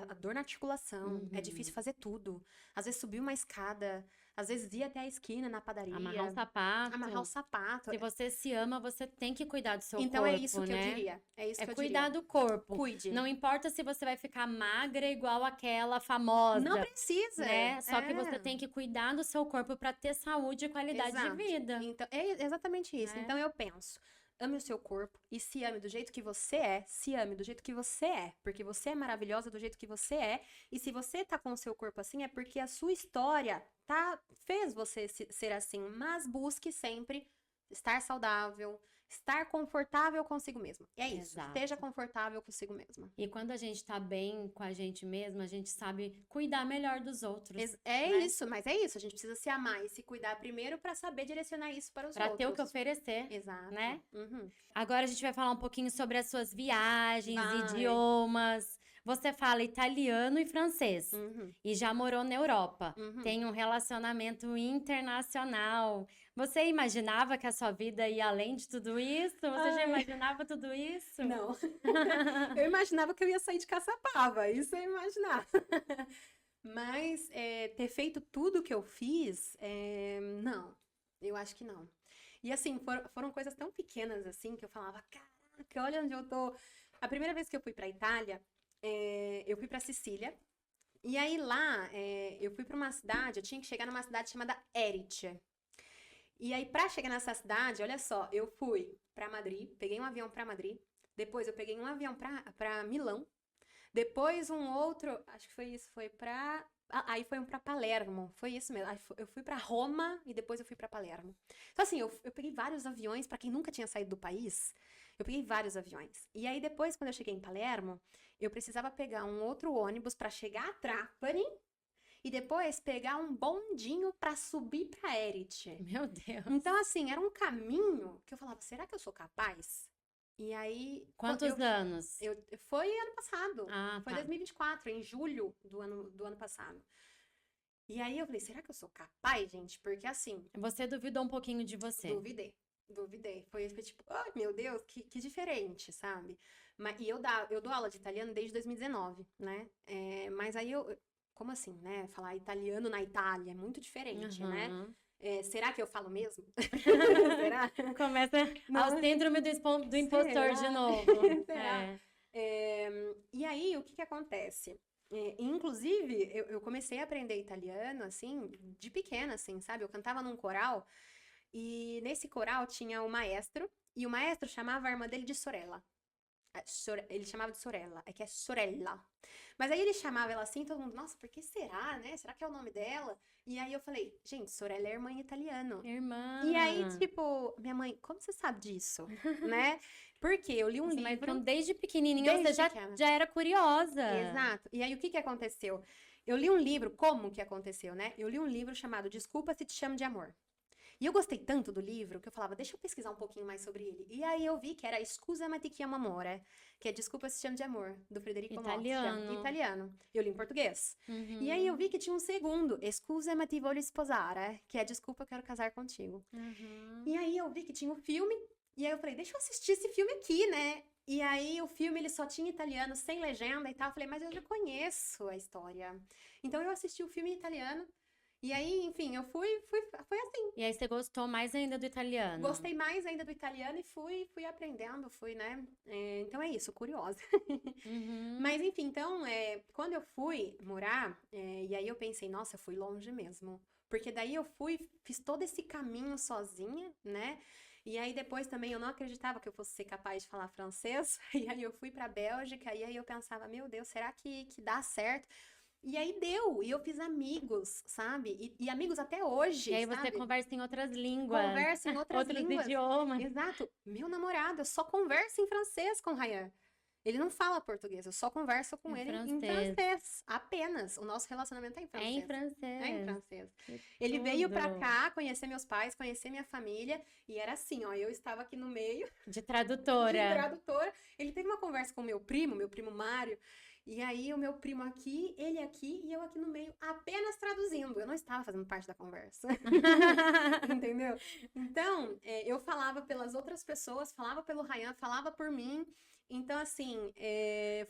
a dor na articulação, é Uhum. difícil fazer tudo. Às vezes subir uma escada, às vezes ir até a esquina na padaria, Amarrar o amarrar o sapato. sapato. Se você se ama, você tem que cuidar do seu Então é isso corpo, que eu né? diria. É isso É que eu cuidar diria. do corpo. Cuide. Não importa se você vai ficar magra igual aquela Não famosa, precisa. né? Só que você É. tem que cuidar do seu corpo para ter saúde e qualidade de Exato. vida. Então, é exatamente isso. Né? Então eu penso, ame o seu corpo e se ame do jeito que você é, se ame do jeito que você é, porque você é maravilhosa do jeito que você é, e se você tá com o seu corpo assim é porque a sua história fez você ser assim, mas busque sempre estar saudável, estar confortável consigo mesma. É isso, Exato. esteja confortável consigo mesma. E quando a gente tá bem com a gente mesma, a gente sabe cuidar melhor dos outros. É né? isso, mas é isso, a gente precisa se amar e se cuidar primeiro pra saber direcionar isso para os Pra outros. ter o que oferecer. Exato. né? Uhum. Agora a gente vai falar um pouquinho sobre as suas viagens, Vai. idiomas. Você fala italiano e francês. Uhum. E já morou na Europa. Uhum. Tem um relacionamento internacional. Você imaginava que a sua vida ia além de tudo isso? Você já Ai. imaginava tudo isso? Não. Eu imaginava que eu ia sair de Caçapava, isso eu imaginava. Mas ter feito tudo que eu fiz, não. Eu acho que não. E assim, foram coisas tão pequenas assim que eu falava, caraca, olha onde eu tô. A primeira vez que eu fui pra Itália, eu fui pra Sicília. E aí lá, eu fui pra uma cidade, eu tinha que chegar numa cidade chamada Erice. E aí, pra chegar nessa cidade, olha só, eu fui pra Madrid, peguei um avião pra Madrid, depois eu peguei um avião pra Milão, depois um outro, acho que foi isso, foi pra... Aí foi um pra Palermo, foi isso mesmo. Aí eu fui pra Roma e depois eu fui pra Palermo. Então assim, eu peguei vários aviões, pra quem nunca tinha saído do país, eu peguei vários aviões. E aí depois, quando eu cheguei em Palermo, eu precisava pegar um outro ônibus pra chegar a Trapani, e depois pegar um bondinho pra subir pra Erice. Meu Deus. Então, assim, era um caminho que eu falava, será que eu sou capaz? E aí... Quantos anos? Foi ano passado. Ah, Foi tá. 2024, em julho do ano passado. E aí eu falei, será que eu sou capaz, gente? Porque assim, Você duvidou um pouquinho de você. duvidei. Foi tipo, ai meu Deus, que diferente, sabe? E eu dou aula de italiano desde 2019, né? Mas aí como assim, né? Falar italiano na Itália é muito diferente, né? Uhum. Será que eu falo mesmo? Será? Começa Não. ao síndrome do impostor de Será? novo. Será? E aí, o que acontece? Inclusive, eu comecei a aprender italiano, assim, de pequena, assim, sabe? Eu cantava num coral, e nesse coral tinha o maestro, e o maestro chamava a irmã dele de Sorella. Ele chamava de Sorella, é que é Sorella. Mas aí ele chamava ela assim, todo mundo, nossa, por que será, né? Será que é o nome dela? E aí eu falei, gente, Sorella é irmã em italiano. Irmã. E aí, tipo, minha mãe, como você sabe disso? Né? Porque eu li um Nossa, mas livro... então, desde pequenininha Desde você pequena. já era curiosa. Exato. E aí, o que aconteceu? Eu li um livro, como que aconteceu, né? Eu li um livro chamado Desculpa se te chamo de amor. E eu gostei tanto do livro que eu falava, deixa eu pesquisar um pouquinho mais sobre ele. E aí eu vi que era Scusa ma ti chiamo amore, que é Desculpa se te chamo de amor, do Federico Italiano. Motta. Italiano. Eu li em português. Uhum. E aí eu vi que tinha um segundo, Scusa ma ti voglio sposare, que é Desculpa, eu quero casar contigo. Uhum. E aí eu vi que tinha um filme, e aí eu falei, deixa eu assistir esse filme aqui, né? E aí o filme, ele só tinha italiano, sem legenda e tal. Eu falei, mas eu já conheço a história. Então eu assisti o filme em italiano, e aí, enfim, foi assim. E aí você gostou mais ainda do italiano? Gostei mais ainda do italiano e fui aprendendo, né? Então é isso, curiosa. Uhum. Mas enfim, então, quando eu fui morar, e aí eu pensei, nossa, eu fui longe mesmo. Porque daí eu fiz todo esse caminho sozinha, né? E aí depois também eu não acreditava que eu fosse ser capaz de falar francês. E aí eu fui pra Bélgica, e aí eu pensava, meu Deus, será que dá certo? E aí deu, e eu fiz amigos, sabe? E amigos até hoje, E aí você sabe? conversa em outras línguas. Conversa em outras Outros línguas. idiomas. Exato. Meu namorado, eu só converso em francês com o Ryan. Ele não fala português, eu só converso com Em ele em francês. francês. Apenas. O nosso relacionamento é em É francês. em francês. É em francês. Que Ele veio pra tudo. cá conhecer meus pais, conhecer minha família, e era assim, ó, eu estava aqui no meio, De de tradutora. tradutora. Ele teve uma conversa com meu primo Mário, E aí o meu primo aqui, ele aqui e eu aqui no meio, apenas traduzindo. Eu não estava fazendo parte da conversa. Entendeu? Então, eu falava pelas outras pessoas, falava pelo Ryan, falava por mim. Então, assim,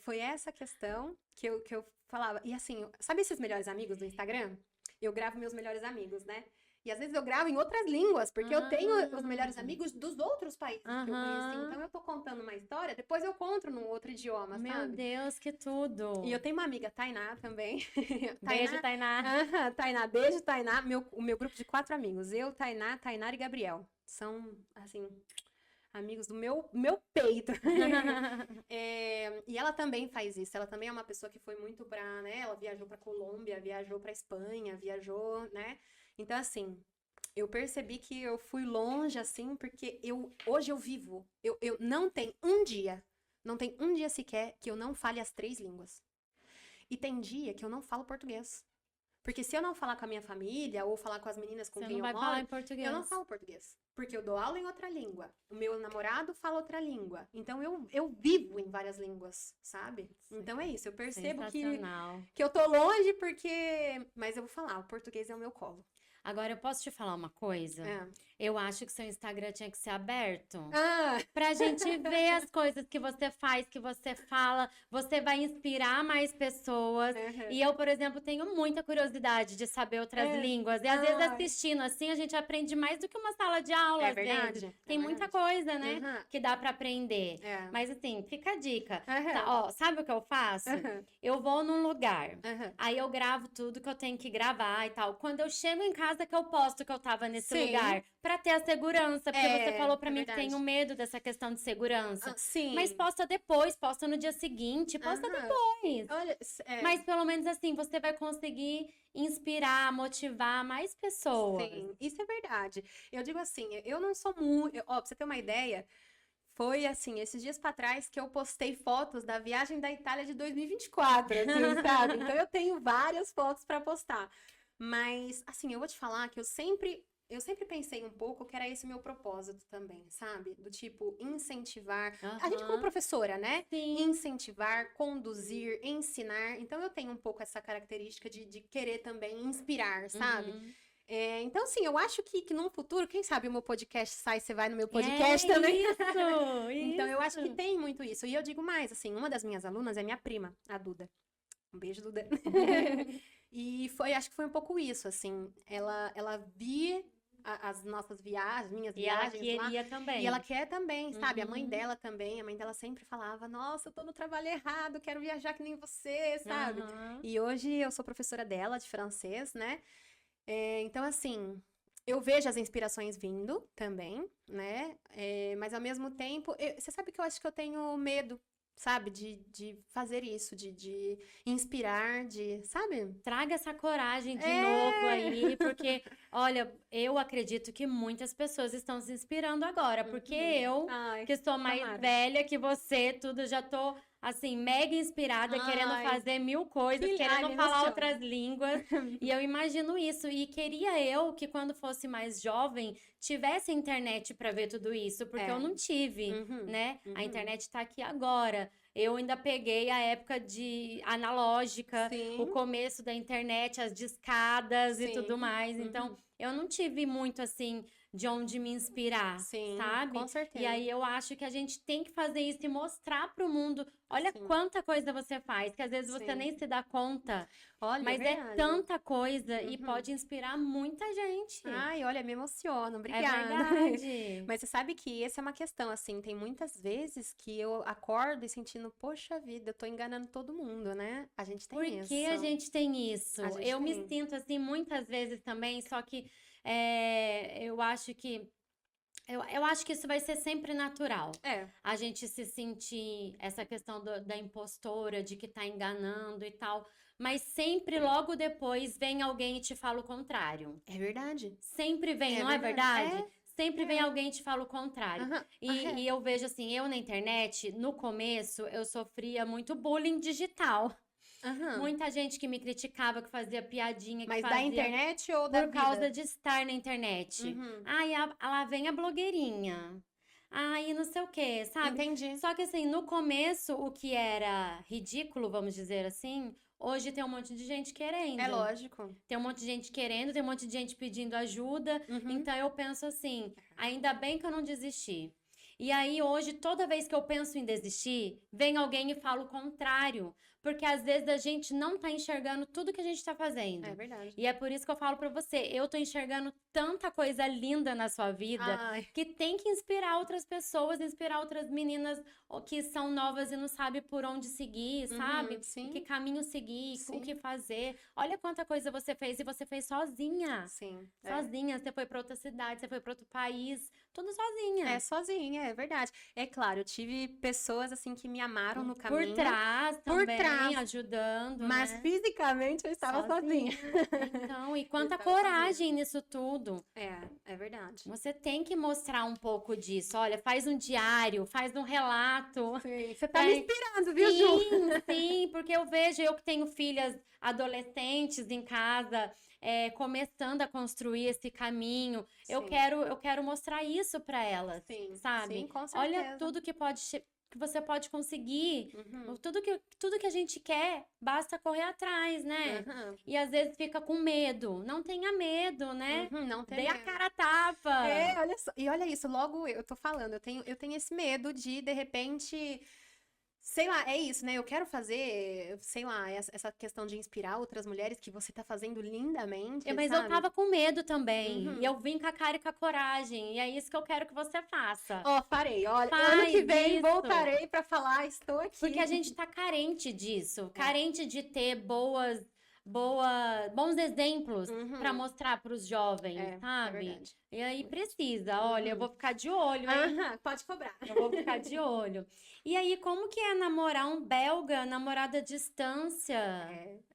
foi essa questão que eu falava. E assim, sabe esses melhores amigos do Instagram? Eu gravo meus melhores amigos, né? E às vezes eu gravo em outras línguas, porque eu tenho os melhores amigos dos outros países que eu conheci. Então eu tô contando uma história, depois eu conto num outro idioma, Meu sabe? Deus, que tudo! E eu tenho uma amiga, Tainá, também. Beijo, Tainá. Tainá, beijo, Tainá. O meu grupo de 4 amigos. Eu, Tainá, Tainara e Gabriel. São, assim, amigos do meu peito. E ela também faz isso. Ela também é uma pessoa que foi muito pra, né? Ela viajou pra Colômbia, viajou pra Espanha, viajou, né? Então, assim, eu percebi que eu fui longe, assim, porque hoje eu vivo. Eu não tem um dia sequer que eu não fale as 3 línguas. E tem dia que eu não falo português. Porque se eu não falar com a minha família, ou falar com as meninas com Você quem não eu vai moro, falar em português. eu não falo português. Porque eu dou aula em outra língua. O meu namorado fala outra língua. Então, eu vivo em várias línguas, sabe? Então, é isso. Eu percebo que eu tô longe porque... Mas eu vou falar, o português é o meu colo. Agora, eu posso te falar uma coisa? Eu acho que seu Instagram tinha que ser aberto. Pra gente ver as coisas que você faz, que você fala. Você vai inspirar mais pessoas. E eu, por exemplo, tenho muita curiosidade de saber outras línguas. E às vezes assistindo assim, a gente aprende mais do que uma sala de aula. É verdade. Tem muita coisa, né? Que dá pra aprender. Mas assim, fica a dica. Tá, ó, sabe o que eu faço? Eu vou num lugar. Aí eu gravo tudo que eu tenho que gravar e tal. Quando eu chego em casa, que eu posto que eu tava nesse lugar, pra ter a segurança, porque você falou pra mim que tem medo dessa questão de segurança. Sim. Mas posta depois, posta no dia seguinte, posta depois. Olha, Mas pelo menos assim, você vai conseguir inspirar, motivar mais pessoas. Sim, isso é verdade. Eu digo assim, eu não sou muito... Ó, pra você ter uma ideia, foi assim, esses dias pra trás que eu postei fotos da viagem da Itália de 2024, assim, sabe? Então eu tenho várias fotos pra postar. Mas, assim, eu vou te falar que eu sempre pensei um pouco que era esse o meu propósito também, sabe? Do tipo, incentivar. A gente como professora, né? Sim. Incentivar, conduzir, ensinar. Então, eu tenho um pouco essa característica de querer também inspirar, sabe? Então, assim, eu acho que num futuro, quem sabe o meu podcast sai, você vai no meu podcast também. Isso! Então, eu acho que tem muito isso. E eu digo mais, assim, uma das minhas alunas é minha prima, a Duda. Um beijo, Duda. E acho que foi um pouco isso, assim, ela via as nossas viagens, minhas viagens lá. E ela queria também. E ela quer também, sabe? A mãe dela também, a mãe dela sempre falava, nossa, eu tô no trabalho errado, quero viajar que nem você, sabe? E hoje eu sou professora dela de francês, né? Então, assim, eu vejo as inspirações vindo também, né? Mas ao mesmo tempo, você sabe que eu acho que eu tenho medo, sabe? De fazer isso, de inspirar, sabe? Traga essa coragem de novo aí, porque, olha, eu acredito que muitas pessoas estão se inspirando agora, porque eu, que sou mais velha que você, tudo, já tô, assim, mega inspirada, querendo fazer 1000 coisas, querendo falar outras línguas, e eu imagino isso, e queria eu que quando fosse mais jovem, tivesse internet para ver tudo isso, porque eu não tive, né? A internet tá aqui agora. Eu ainda peguei a época de analógica, o começo da internet, as discadas e tudo mais. Então, eu não tive muito, assim, de onde me inspirar, sabe? Com certeza. E aí, eu acho que a gente tem que fazer isso e mostrar pro mundo. Olha quanta coisa você faz, que às vezes você nem se dá conta. Olha, mas é tanta coisa e pode inspirar muita gente. Ai, olha, me emociono. Obrigada. É verdade. Mas você sabe que essa é uma questão, assim, tem muitas vezes que eu acordo e sentindo, poxa vida, eu tô enganando todo mundo, né? A gente tem isso. Por que a gente tem isso? Eu me sinto assim muitas vezes também, só que eu acho que eu acho que isso vai ser sempre natural. A gente se sentir essa questão da impostora, de que tá enganando e tal. Mas sempre, logo depois, vem alguém e te fala o contrário. É verdade. Sempre vem, não é verdade? Sempre vem alguém e te fala o contrário. E eu vejo assim, eu na internet, no começo, eu sofria muito bullying digital. Muita gente que me criticava, que fazia piadinha, Mas da internet ou da por causa de estar na internet. Aí lá vem a blogueirinha. ai, não sei o quê, sabe? Entendi. Só que assim, no começo, o que era ridículo, vamos dizer assim, hoje tem um monte de gente É querendo. lógico. Tem um monte de gente querendo, tem um monte de gente pedindo ajuda. Uhum. Então eu penso assim, ainda bem que eu não desisti. E aí hoje, toda vez que eu penso em desistir, vem alguém e fala o contrário. Porque às vezes a gente não tá enxergando tudo que a gente tá fazendo. É verdade. E é por isso que eu falo pra você, eu tô enxergando tanta coisa linda na sua vida Ai, que tem que inspirar outras pessoas, inspirar outras meninas que são novas e não sabem por onde seguir, sabe? sim. Que caminho seguir, Sim. o que fazer. Olha quanta coisa você fez e você fez sozinha. Sim. Sozinha, você foi pra outra cidade, você foi pra outro país, tudo sozinha. É sozinha, é verdade. É claro, eu tive pessoas assim que me amaram no caminho. Por trás Por também, trás. ajudando, Mas né? fisicamente eu estava sozinha. Então, e quanta estava sozinha. coragem nisso tudo. É verdade. Você tem que mostrar um pouco disso. Olha, faz um diário, faz um relato. Sim, você tá me inspirando, viu, Ju? Sim, porque eu vejo, eu que tenho filhas adolescentes em casa, começando a construir esse caminho. Eu Sim. quero mostrar isso para elas, Sim, sabe? sim, com certeza. Olha tudo que você pode conseguir. Uhum. Tudo que a gente quer, basta correr atrás, né? Uhum. E às vezes fica com medo. Não tenha medo, né? Uhum, não tem Dê a medo. cara a tapa. Olha só. E olha isso, logo eu tô falando, eu tenho esse medo de repente, sei lá, é isso, né? Eu quero fazer, sei lá, essa questão de inspirar outras mulheres que você tá fazendo lindamente, Mas sabe? eu tava com medo também. Uhum. E eu vim com a cara e com a coragem. E é isso que eu quero que você faça. Ó, farei. Olha, Faz ano que vem isso. voltarei pra falar, estou aqui. Porque a gente tá carente disso. Carente de ter bons exemplos Uhum. pra mostrar pros jovens, É sabe? verdade. E aí precisa. Olha, eu Uhum. vou ficar de olho, hein? Aham, pode cobrar. Eu vou ficar de olho. E aí, como que é namorar um belga, namorado à distância?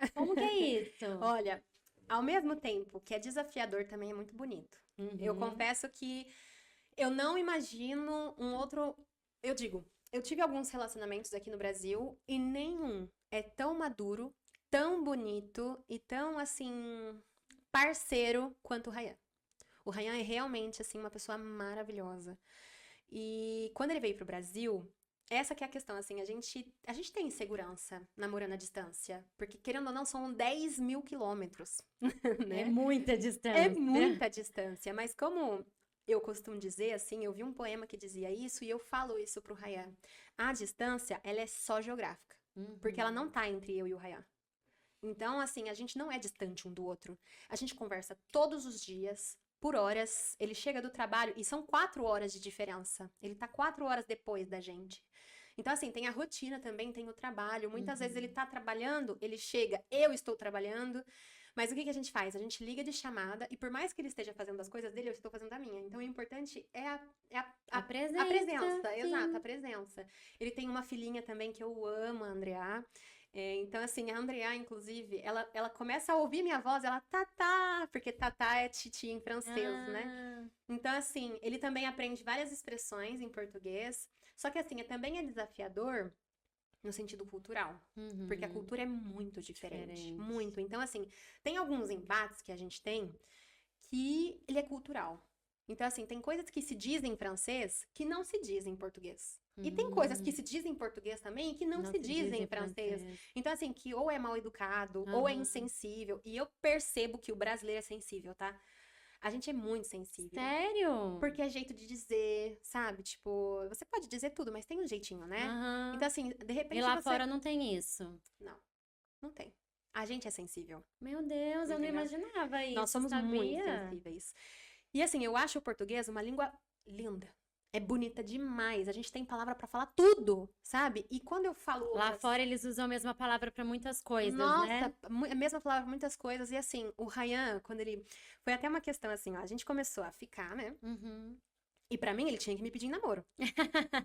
É. Como que é isso? Olha, ao mesmo tempo que é desafiador, também é muito bonito. Eu Uhum. confesso que eu não imagino um outro. Eu digo, eu tive alguns relacionamentos aqui no Brasil e nenhum é tão maduro, tão bonito e tão assim parceiro quanto o Ryan. O Ryan é realmente assim uma pessoa maravilhosa. E quando ele veio pro Brasil, essa que é a questão, assim, a gente tem insegurança namorando à distância, porque querendo ou não são 10 mil quilômetros, né? É muita distância. É muita distância, mas como eu costumo dizer, assim, eu vi um poema que dizia isso e eu falo isso pro Ryan. A distância, ela é só geográfica, porque ela não tá entre eu e o Ryan. Então, assim, a gente não é distante um do outro. A gente conversa todos os dias, por horas. Ele chega do trabalho e são 4 horas de diferença. Ele tá 4 horas depois da gente. Então, assim, tem a rotina também, tem o trabalho. Muitas vezes ele tá trabalhando, ele chega, eu estou trabalhando. Mas o que a gente faz? A gente liga de chamada e por mais que ele esteja fazendo as coisas dele, eu estou fazendo a minha. Então, o importante é A presença. a presença, sim. exato, a presença. Ele tem uma filhinha também que eu amo, a Andrea. Então, assim, a Andrea, inclusive, ela começa a ouvir minha voz, ela tatá, porque tatá é titi em francês, né? Então, assim, ele também aprende várias expressões em português, só que, assim, também é desafiador no sentido cultural, porque a cultura é muito diferente, muito. Então, assim, tem alguns embates que a gente tem que ele é cultural. Então, assim, tem coisas que se dizem em francês que não se dizem em português. E tem coisas que se dizem em português também que não se dizem em francês. Então, assim, que ou é mal educado, ou é insensível. E eu percebo que o brasileiro é sensível, tá? A gente é muito sensível. Sério? Porque é jeito de dizer, sabe? Tipo, você pode dizer tudo, mas tem um jeitinho, né? Então, assim, de repente E lá você... fora não tem isso? Não tem. A gente é sensível. Meu Deus, eu não Entendeu? imaginava isso, Nós somos sabia? muito sensíveis. E assim, eu acho o português uma língua linda. É bonita demais. A gente tem palavra pra falar tudo, sabe? E quando eu falo Lá outras... fora eles usam a mesma palavra pra muitas coisas, Nossa, né? a mesma palavra pra muitas coisas. E assim, o Ryan, quando ele... Foi até uma questão assim, ó. A gente começou a ficar, né? E pra mim, ele tinha que me pedir em namoro.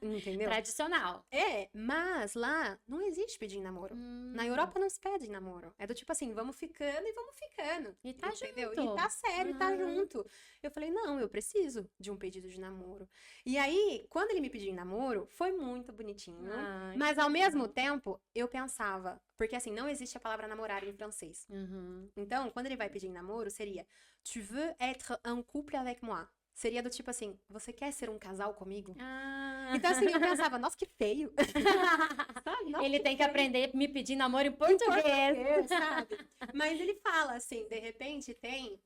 Entendeu? Tradicional. Mas lá não existe pedir em namoro. Na Europa não se pede em namoro. É do tipo assim, vamos ficando e vamos ficando. E tá entendeu? junto. E tá sério, tá junto. Eu falei, não, eu preciso de um pedido de namoro. E aí, quando ele me pediu em namoro, foi muito bonitinho. Ai, Mas ao mesmo tempo, eu pensava, porque assim, não existe a palavra namorar em francês. Então, quando ele vai pedir em namoro, seria Tu veux être un couple avec moi? seria do tipo assim, você quer ser um casal comigo? Ah. Então, assim, eu pensava, nossa, que feio. Sabe? Nossa, Ele tem que feio. aprender a me pedir namoro em Em português. sabe? Mas ele fala assim, de repente tem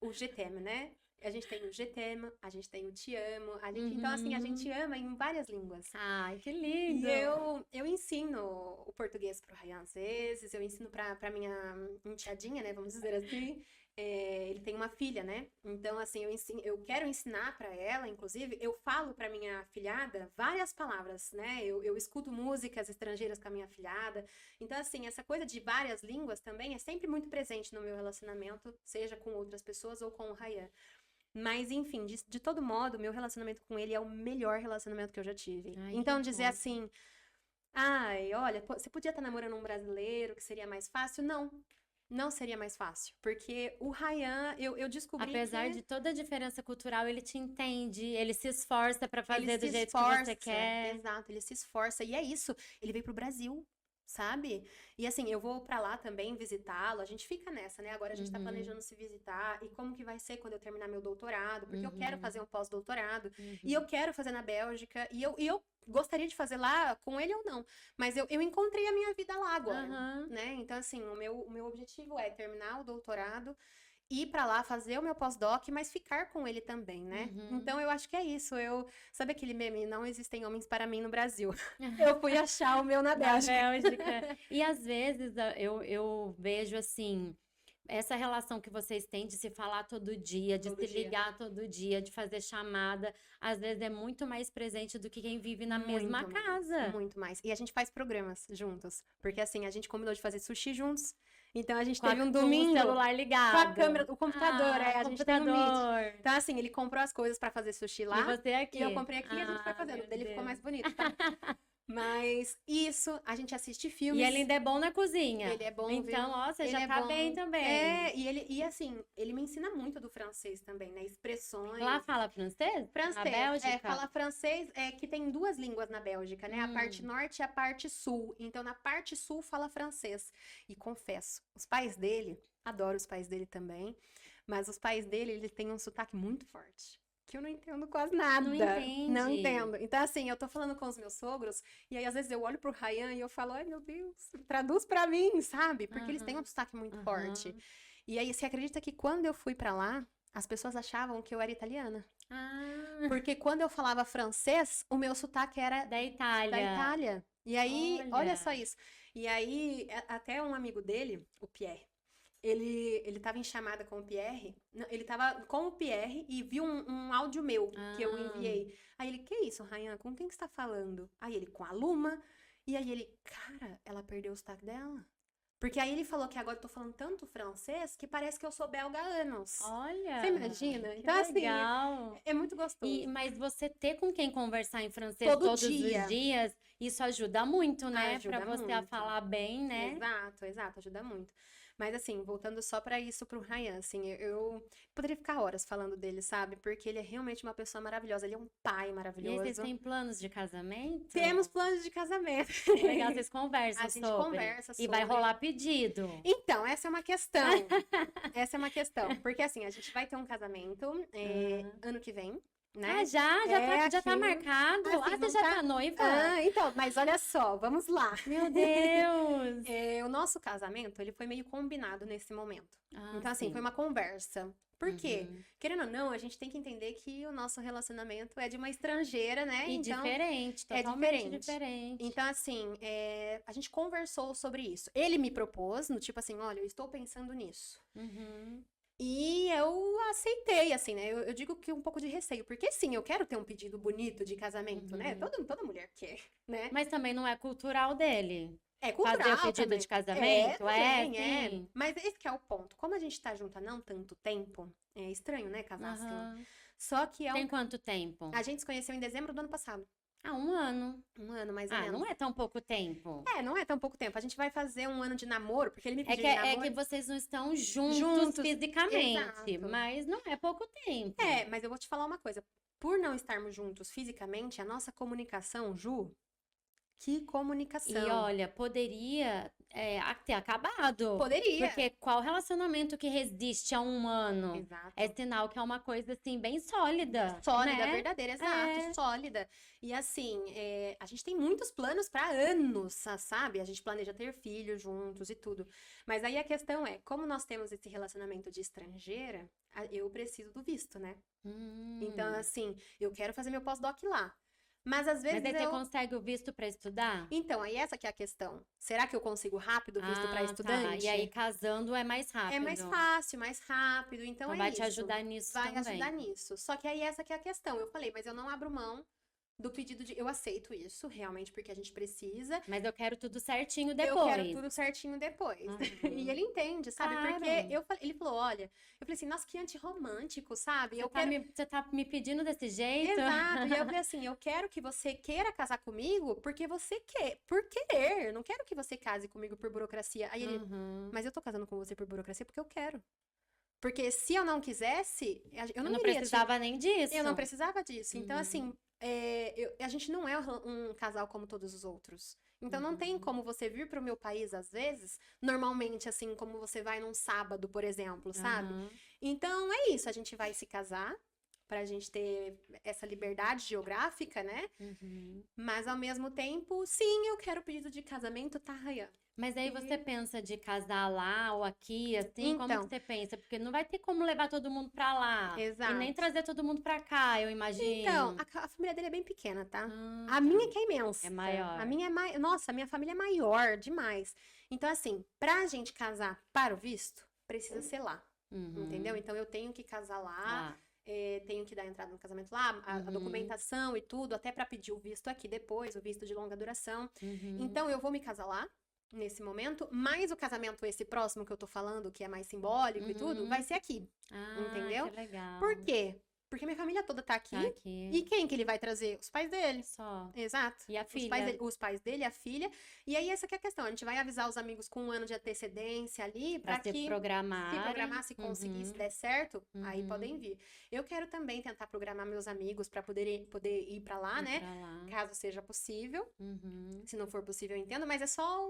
o GTM, né? A gente tem o GTM, a gente tem o te amo, então assim, a gente ama em várias línguas. Ai, que E lindo. eu ensino o português pro Ryan às vezes, eu ensino pra minha enteadinha, né, vamos dizer assim. Ele tem uma filha, né? Então, assim, eu quero ensinar pra ela, inclusive, eu falo pra minha filhada várias palavras, né? Eu escuto músicas estrangeiras com a minha filhada. Então, assim, essa coisa de várias línguas também é sempre muito presente no meu relacionamento, seja com outras pessoas ou com o Ryan. Mas, enfim, de todo modo, meu relacionamento com ele é o melhor relacionamento que eu já tive. Ai, Então, que dizer bom. assim, ai, olha, você podia estar namorando um brasileiro, que seria mais fácil? Não, não seria mais fácil. Porque o Ryan, eu descobri Apesar que de toda a diferença cultural, ele te entende, ele se esforça pra fazer ele do se jeito que você esforça. quer. Exato, ele se esforça. E é isso, ele veio pro Brasil. Sabe? E assim, eu vou pra lá também visitá-lo. A gente fica nessa, né? Agora a gente tá Uhum, planejando se visitar. E como que vai ser quando eu terminar meu doutorado? Porque eu quero uhum, fazer um pós-doutorado. E uhum. eu quero fazer na Bélgica. E eu gostaria de fazer lá com ele ou não. Mas eu encontrei a minha vida lá agora, Aham. né? Então, assim, o meu objetivo é terminar o doutorado, ir pra lá fazer o meu pós-doc, mas ficar com ele também, né? Uhum. Então eu acho que é isso. Sabe aquele meme? Não existem homens para mim no Brasil. Eu fui achar o meu na Na Bélgica. Bélgica. E às vezes eu vejo assim, essa relação que vocês têm de se falar todo dia, de Todo se dia. ligar todo dia, de fazer chamada, às vezes é muito mais presente do que quem vive na mesma Muito mais, casa. muito mais. E a gente faz programas juntos. Porque assim, a gente combinou de fazer sushi juntos. Então a gente Com, teve um com o domingo celular com ligado. a câmera, o computador, Ah, a gente tem um Meet. computador. Então, assim, ele comprou as coisas pra fazer sushi E lá. você aqui. E eu comprei aqui e a gente foi Ah, fazendo. meu O dele ficou Deus. mais bonito, tá? Mas isso, a gente assiste E filmes. ele ainda é bom na cozinha. Ele é bom, Então, viu? ó, você Ele já é tá bom. bem também. E assim, ele me ensina muito do francês também, né? Expressões. Lá fala francês? Na Francês, Bélgica? fala francês, que tem duas línguas na Bélgica, né? A parte Hum. norte e a parte sul. Então, na parte sul fala francês. E confesso, os pais dele, adoro os pais dele também, mas os pais dele, eles têm um sotaque muito forte. Que eu não entendo quase nada. Não entende. Não entendo. Então, assim, eu tô falando com os meus sogros, e aí às vezes eu olho pro Ryan e eu falo, ai meu Deus, traduz pra mim, sabe? Porque eles têm um sotaque muito forte. E aí, você acredita que quando eu fui pra lá, as pessoas achavam que eu era italiana? Ah, Porque quando eu falava francês, o meu sotaque era da Itália. da Itália. E aí, olha Olha. só isso. E aí, até um amigo dele, o Pierre, ele tava em chamada com o Pierre, não, ele tava com o Pierre e viu um áudio meu que eu Ah. enviei. Aí ele, que isso, Ryan, com quem que você tá falando? Aí ele, com a Luma. E aí ele, cara, ela perdeu o sotaque dela. Porque aí ele falou que agora eu tô falando tanto francês que parece que eu sou belga há anos. Olha. Você imagina? Que Então, assim, legal. é muito gostoso. Mas você ter com quem conversar em francês Todo todos dia. os dias, isso ajuda muito, né? Ajuda Pra você a muito. falar bem, né? Exato, exato, ajuda muito. Mas assim, voltando só pra isso, pro Ryan, assim, eu poderia ficar horas falando dele, sabe? Porque ele é realmente uma pessoa maravilhosa, ele é um pai E aí, maravilhoso. vocês têm planos de casamento? Temos planos de casamento. Legal, vocês conversam A gente sobre. conversa E vai sobre. rolar pedido. Então, essa é uma questão. Essa é uma questão. Porque assim, a gente vai ter um casamento ano que vem, né? Ah, já tá aqui. marcado. Assim, Ah, você vamos já tá- tá noiva? Então, mas olha só, vamos lá. Meu Deus! O nosso casamento, ele foi meio combinado nesse momento. Ah, Então, assim, sim. foi uma conversa. Por quê? Uhum. Querendo ou não, a gente tem que entender que o nosso relacionamento é de uma estrangeira, né? E Então, diferente, é totalmente diferente. diferente. Então, assim, a gente conversou sobre isso. Ele me propôs, no tipo assim, olha, eu estou pensando nisso. Uhum. E eu aceitei, assim, né? Eu digo que um pouco de receio, porque sim, eu quero ter um pedido bonito de casamento, né? Toda mulher quer, né? Mas também não é cultural dele. É Fazer cultural o pedido também. de casamento? Também, Sim. Mas esse que é o ponto. Como a gente tá junto há não tanto tempo, é estranho, né, casar assim. Aham. Só que Tem quanto tempo? a gente se conheceu em dezembro do ano passado. Ah, 1 ano. Um ano, mais ou Ah, menos. não é tão pouco tempo. Não é tão pouco tempo. A gente vai fazer um ano de namoro, porque ele me É pediu que, de é namoro. que vocês não estão juntos, Juntos, fisicamente, exato. mas não é pouco tempo. Mas eu vou te falar uma coisa. Por não estarmos juntos fisicamente, a nossa comunicação, Ju, Que E comunicação. olha, poderia ter acabado. Poderia. Porque qual relacionamento que resiste a um ano? É Exato. sinal que é uma coisa assim bem sólida, Sólida, né? verdadeira, exato, É. sólida. E assim, a gente tem muitos planos para anos, sabe? A gente planeja ter filhos juntos e tudo. Mas aí a questão é, como nós temos esse relacionamento de estrangeira, eu preciso do visto, né? Então, Hum. assim, eu quero fazer meu pós-doc lá. Mas às Mas vezes aí você eu. consegue o visto para estudar? Então, aí essa que é a questão. Será que eu consigo rápido visto para Ah, tá. E aí estudante? casando é mais É mais rápido. fácil, mais rápido, então Então é vai te isso. ajudar nisso Vai ajudar também. nisso. Só que aí essa que é a questão. Eu falei, mas eu não abro mão do pedido de. Eu aceito isso, realmente, porque a gente precisa. Mas eu quero tudo certinho Eu quero depois. tudo certinho depois. E Uhum. ele entende, sabe? Porque Claro. ele falou, olha, eu falei assim, nossa, que antirromântico, sabe? Você Eu tá quero. você tá me pedindo desse jeito? Exato. E aí eu falei assim, eu quero que você queira casar comigo porque você quer, por querer. Eu não quero que você case comigo por burocracia. Aí ele, Uhum. mas eu tô casando com você por burocracia porque eu quero. Porque se eu não quisesse, eu Eu não não iria te. precisava nem disso. Eu não precisava disso. Então, Uhum. assim, a gente não é um casal como todos os outros. Então, não tem Uhum. como você vir pro meu país, às vezes, normalmente, assim, como você vai num sábado, por exemplo, sabe? Aham. Então, é isso. A gente vai se casar pra gente ter essa liberdade geográfica, né? Uhum. Mas, ao mesmo tempo, sim, eu quero o pedido de casamento, tá, Rayan? Mas aí você pensa de casar lá ou aqui, assim, como que Então, você pensa? Porque não vai ter como levar todo mundo pra lá e nem exato. trazer todo mundo pra cá, eu Então, imagino. a família dele é bem pequena, tá? Ah, A tá. minha que é imensa. É A maior. minha é Nossa, a minha família é maior demais. Então, assim, pra gente casar para o visto, precisa ser lá. Entendeu? Uhum. Então, eu tenho que casar lá, Lá. tenho que dar entrada no casamento lá, a Uhum. documentação e tudo, até pra pedir o visto aqui depois, o visto de longa duração. Uhum. Então, eu vou me casar lá. Nesse momento, mas o casamento esse próximo que eu tô falando, que é mais simbólico e tudo, vai Uhum. ser aqui, Ah, que entendeu? Por legal. quê? Porque minha família toda tá Tá aqui. aqui. E quem que ele vai trazer? Os pais dele. Só. Exato. E a filha? Os pais dele, a filha. E aí, essa que é a questão. A gente vai avisar os amigos com um ano de antecedência ali, Pra pra se que se programarem. programar, se conseguir, se Uhum. der certo, aí Uhum. podem vir. Eu quero também tentar programar meus amigos pra poder ir pra lá, Ir né? pra lá. Caso seja possível. Uhum. Se não for possível, eu entendo, mas é só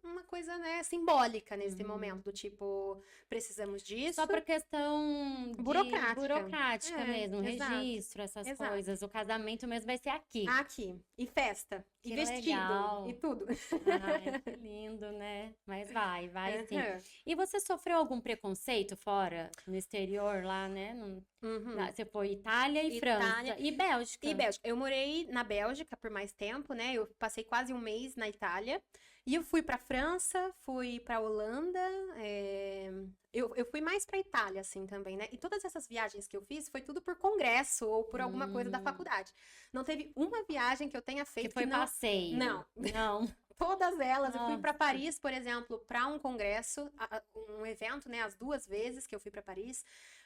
uma coisa, né, simbólica nesse Uhum. momento, do tipo, precisamos disso. Só por questão de Burocrática. burocrática mesmo, Exato, registro, essas exato. coisas. O casamento mesmo vai ser aqui. Aqui. E festa. E Que vestido. E legal. tudo. Ai, que lindo, né? Mas vai sim. Aham. E você sofreu algum preconceito fora, no exterior lá, né? Uhum. Você foi Itália e Itália França e e Bélgica. Bélgica. Eu morei na Bélgica por mais tempo, né? Eu passei quase um mês na Itália. E eu fui pra França, fui pra Holanda. Eu fui mais pra Itália, assim, também, né? E todas essas viagens que eu fiz foi tudo por congresso ou por alguma coisa da Hum, faculdade. Não teve uma viagem que eu tenha que feito que foi não. passeio. Não. Não. Todas elas. Eu fui pra Nossa. Paris, por exemplo, pra um congresso, um evento, né? As duas vezes que eu fui pra Paris.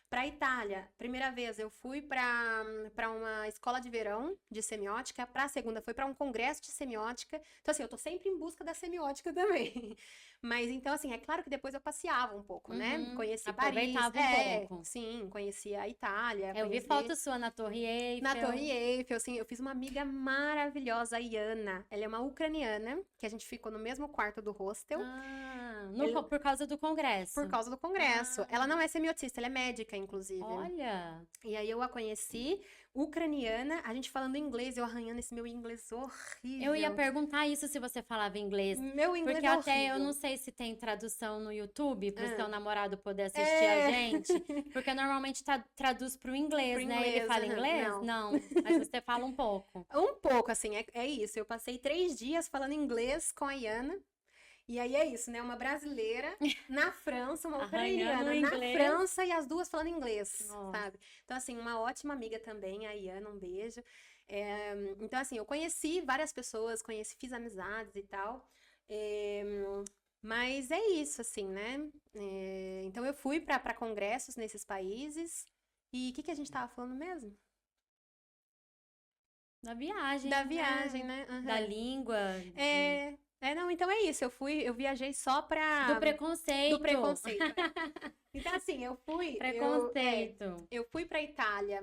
Para Itália, primeira vez eu fui para uma escola de verão de semiótica, para a segunda foi para um congresso de semiótica. Então assim, eu tô sempre em busca da semiótica também. Mas então assim, é claro que depois eu passeava um pouco, né? Uhum. Conheci Paris, Aproveitava um pouco. sim, conheci a Itália, Eu vi conheci foto sua na Torre na Eiffel. Torre Eiffel, assim, eu fiz uma amiga maravilhosa, a Iana. Ela é uma ucraniana, que a gente ficou no mesmo quarto do hostel. Ah, Ele- por causa do Por congresso. causa do congresso. Ah, Ela não é semiotista, ela é médica, inclusive. olha. E aí eu a conheci, ucraniana, a gente falando inglês, eu arranhando esse meu inglês Eu ia horrível. perguntar isso se você falava inglês. Meu inglês Porque é até eu horrível. não sei se tem tradução no YouTube para o seu Ah, namorado poder assistir a é, gente. Porque normalmente traduz para o pro inglês, né? Ele inglês, fala aham, inglês? não. Não. Mas você fala um pouco. Um pouco, assim, é isso. Eu passei 3 dias falando inglês com a Iana. E aí é isso, né? Uma brasileira na França, uma Arranhando o ucraniana na inglês. França e as duas falando inglês, Nossa. sabe? Então, assim, uma ótima amiga também, a Iana, um beijo. Então, assim, eu conheci várias pessoas, fiz amizades e tal. É, mas é isso, assim, né? Então, eu fui para congressos nesses países. E o que a gente tava falando mesmo? Da viagem, Da né? viagem, né? Da Aham. língua, Não, então é isso. Eu viajei só do do preconceito. preconceito. Então, assim, Preconceito. eu fui pra Itália,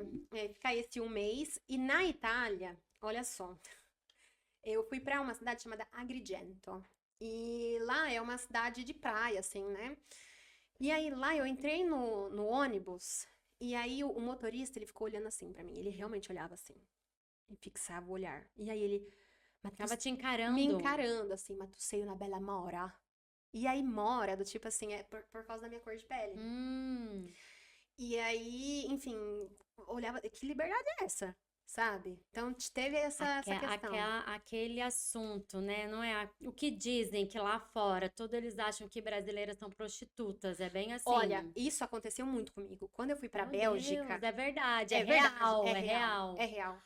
ficar esse um mês, e na Itália, olha só, Eu fui pra uma cidade chamada Agrigento. E lá é uma cidade de praia, assim, né? E aí lá eu entrei no ônibus, e aí o motorista, ele ficou olhando assim pra mim. Ele realmente olhava assim, e fixava o olhar. E aí ele, mas Tava te me encarando. encarando assim, mas tu sei na bela mora. E aí mora, do tipo assim, é por causa da minha cor de pele. Hum. E aí, enfim, olhava, que liberdade é essa? Sabe? Então teve essa questão. Aquele assunto, né? Não é o que dizem que lá fora todos eles acham que brasileiras são prostitutas, é bem Olha, assim. isso aconteceu muito comigo. Quando eu fui pra Meu Deus, Bélgica, é verdade, é verdade, é é real, é real. real.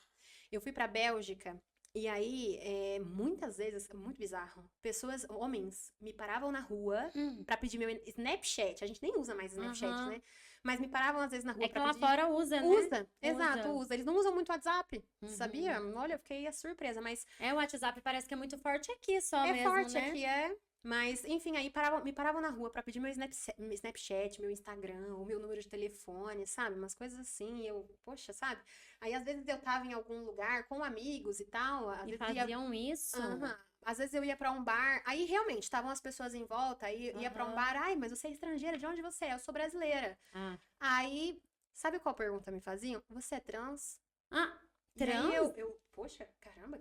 Eu fui pra Bélgica e aí, muitas vezes, muito bizarro, pessoas, homens, me paravam na rua Hum, pra pedir meu Snapchat. A gente nem usa mais Snapchat, aham. né? Mas me paravam às vezes na É rua que pra lá pedir. fora usa, né? Usa, exato, Usa. usa. Eles não usam muito WhatsApp, sabia? Uhum. Olha, eu fiquei surpresa, mas É, o WhatsApp parece que é muito forte aqui só é mesmo, forte né? aqui, é. Mas, enfim, aí me paravam na rua pra pedir meu Snapchat, meu Instagram, o meu número de telefone, sabe? Umas coisas assim, e eu, poxa, sabe? Aí, às vezes, eu tava em algum lugar com amigos e tal, às E vezes ia. faziam isso. Aham. Às vezes eu ia pra um bar, aí realmente estavam as pessoas em volta, aí ia pra um Aham. bar, ai, mas você é estrangeira, de onde você é? Eu sou brasileira. Ah. Aí, sabe qual pergunta me faziam? Você é trans? Ah, E aí trans? poxa, caramba,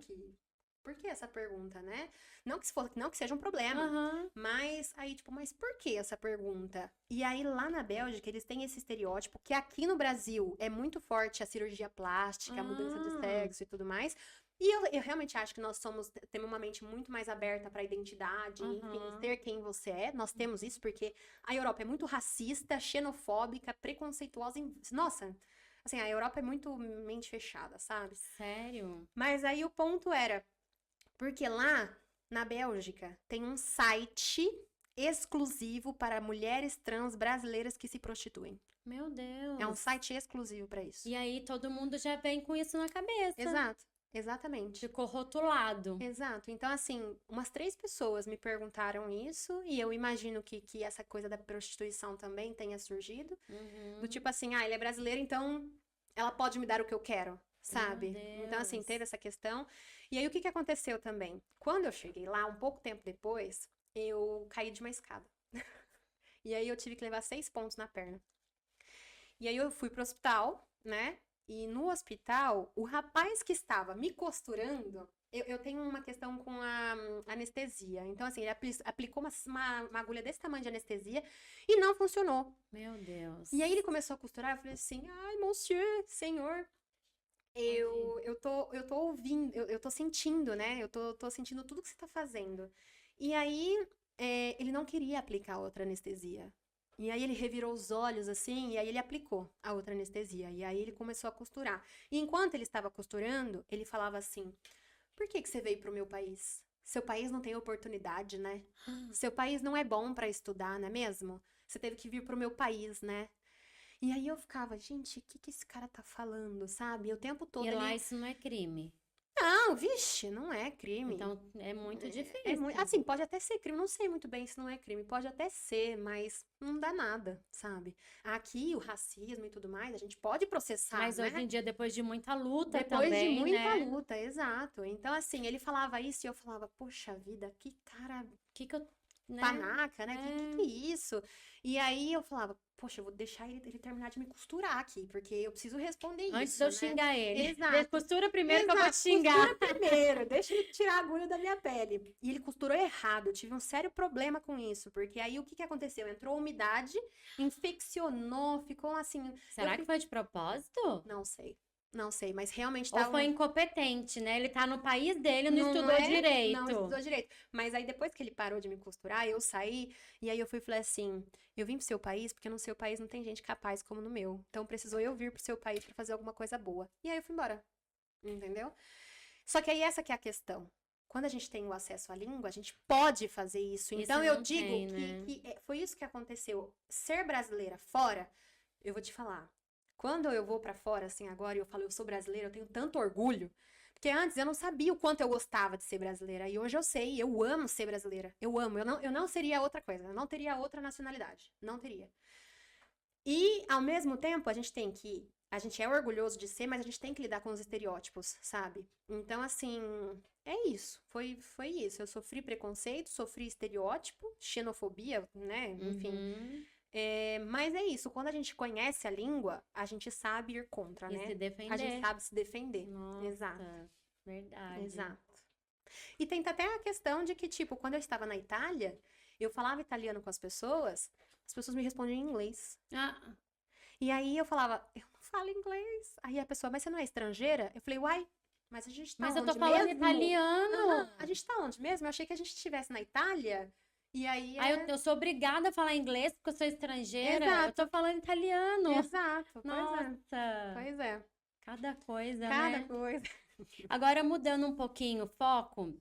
por que essa pergunta, né? Não que seja um problema, Aham. mas aí, tipo, mas por que essa pergunta? E aí, lá na Bélgica, eles têm esse estereótipo que aqui no Brasil é muito forte a cirurgia plástica, a mudança de Ah. sexo e tudo mais. E eu realmente acho que temos uma mente muito mais aberta para a identidade, enfim, Aham. ser quem você é. Nós temos isso porque a Europa é muito racista, xenofóbica, preconceituosa. Nossa, assim, a Europa é muito mente fechada, sabe? Sério? Mas aí o ponto era, porque lá na Bélgica tem um site exclusivo para mulheres trans brasileiras que se prostituem. Meu É um Deus. site exclusivo para isso. E aí todo mundo já vem com isso na cabeça. Exato, exatamente. Ficou rotulado. Exato. Então, assim, umas 3 pessoas me perguntaram isso, e eu imagino que essa coisa da prostituição também tenha surgido. Do Uhum. tipo assim, ele é brasileiro, então ela pode me dar o que eu quero, Meu sabe? Então, assim, Deus. teve essa questão. E aí, o que que aconteceu também? Quando eu cheguei lá, um pouco tempo depois, eu caí de uma escada. E aí, eu tive que levar 6 pontos na perna. E aí, eu fui pro hospital, né? E no hospital, o rapaz que estava me costurando, eu tenho uma questão com a anestesia. Então, assim, ele aplicou uma agulha desse tamanho de anestesia e não funcionou. Meu Deus. E aí ele começou a costurar, eu falei assim, ai, monsieur, senhor, eu tô ouvindo, eu tô sentindo, né? Tô sentindo tudo que você tá fazendo. E aí, ele não queria aplicar outra anestesia. E aí ele revirou os olhos assim, e aí ele aplicou a outra anestesia. E aí ele começou a costurar. E enquanto ele estava costurando, ele falava assim, por que que você veio pro meu país? Seu país não tem oportunidade, né? Seu país não é bom pra estudar, não é mesmo? Você teve que vir pro meu país, né? E aí eu ficava, gente, o que que esse cara tá falando, sabe? E o tempo todo E lá ele, isso não é crime. não, vixe, não é crime. Então é muito É muito, difícil. assim, pode até ser crime, não sei muito bem se não é crime, pode até ser, mas não dá nada, sabe? Aqui o racismo e tudo mais, a gente pode processar, Mas hoje né? em dia, depois de muita luta Depois de também, muita né? luta, exato. Então, assim, ele falava isso e eu falava, poxa vida, que cara Que eu, né? panaca, né? Que É. é isso? E aí eu falava, poxa, eu vou deixar ele terminar de me costurar aqui, porque eu preciso responder Antes de isso, eu né? xingar ele. Exato. Costura primeiro que eu vou te Exato, xingar. costura primeiro, deixa ele tirar a agulha da minha pele. E ele costurou errado, eu tive um sério problema com isso, porque aí o que que aconteceu? Entrou umidade, infeccionou, ficou assim, Será que foi de propósito? não sei, mas realmente Ou tava foi incompetente, né? Ele tá no país dele, não estudou não direito. estudou direito. Mas aí depois que ele parou de me costurar, eu saí, e aí eu fui e falei assim, eu vim pro seu país porque no seu país não tem gente capaz como no meu. Então precisou eu vir pro seu país pra fazer alguma coisa boa. E aí eu fui embora. Entendeu? Só que aí essa que é a questão. Quando a gente tem o acesso à língua, a gente pode fazer isso. Então Isso eu não digo tem, né? foi isso que aconteceu. Ser brasileira fora, eu vou te falar. Quando eu vou pra fora, assim, agora, e eu falo, eu sou brasileira, eu tenho tanto orgulho. Porque antes eu não sabia o quanto eu gostava de ser brasileira. E hoje eu sei, eu amo ser brasileira. Eu amo. Eu não seria outra coisa. Eu não teria outra nacionalidade. Não teria. E, ao mesmo tempo, a gente tem que a gente é orgulhoso de ser, mas a gente tem que lidar com os estereótipos, sabe? Então, assim, é isso. Foi isso. Eu sofri preconceito, sofri estereótipo, xenofobia, né? Enfim. Uhum. Mas é isso. Quando a gente conhece a língua, a gente sabe ir contra, E né? se defender. A gente sabe se defender. Nossa, Exato. verdade. Exato. E tem até a questão de que, tipo, quando eu estava na Itália, eu falava italiano com as pessoas me respondiam em inglês. Ah, E aí eu falava, eu não falo inglês. Aí a pessoa, mas você não é estrangeira? Eu falei, uai, mas a gente tá mas eu tô onde falando mesmo? italiano. Aham, a gente tá onde mesmo? Eu achei que a gente estivesse na Itália. E aí Aí eu sou obrigada a falar inglês porque eu sou estrangeira. Exato. Eu tô falando italiano. Exato, Nossa, pois é. cada coisa, Cada né? coisa. Agora, mudando um pouquinho o foco,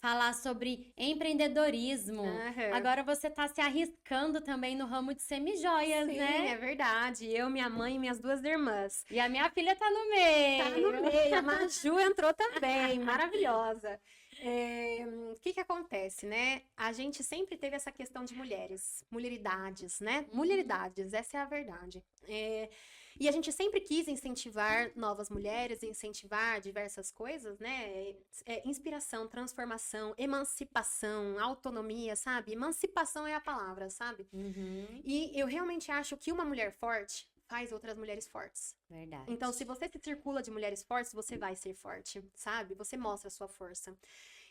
falar sobre empreendedorismo. Aham. Agora você tá se arriscando também no ramo de semijoias, Sim, né? é verdade. Eu, minha mãe e minhas 2 irmãs. E a minha filha tá no meio. Tá no meio, a Maju entrou também, maravilhosa. O que que acontece, né? A gente sempre teve essa questão de mulheres, mulheridades, né? Mulheridades, essa é a verdade. E a gente sempre quis incentivar novas mulheres, incentivar diversas coisas, né? Inspiração, transformação, emancipação, autonomia, sabe? Emancipação é a palavra, sabe? Uhum, E eu realmente acho que uma mulher forte faz outras mulheres fortes. verdade. Então, se você se circula de mulheres fortes, você vai ser forte, sabe? Você mostra a sua força.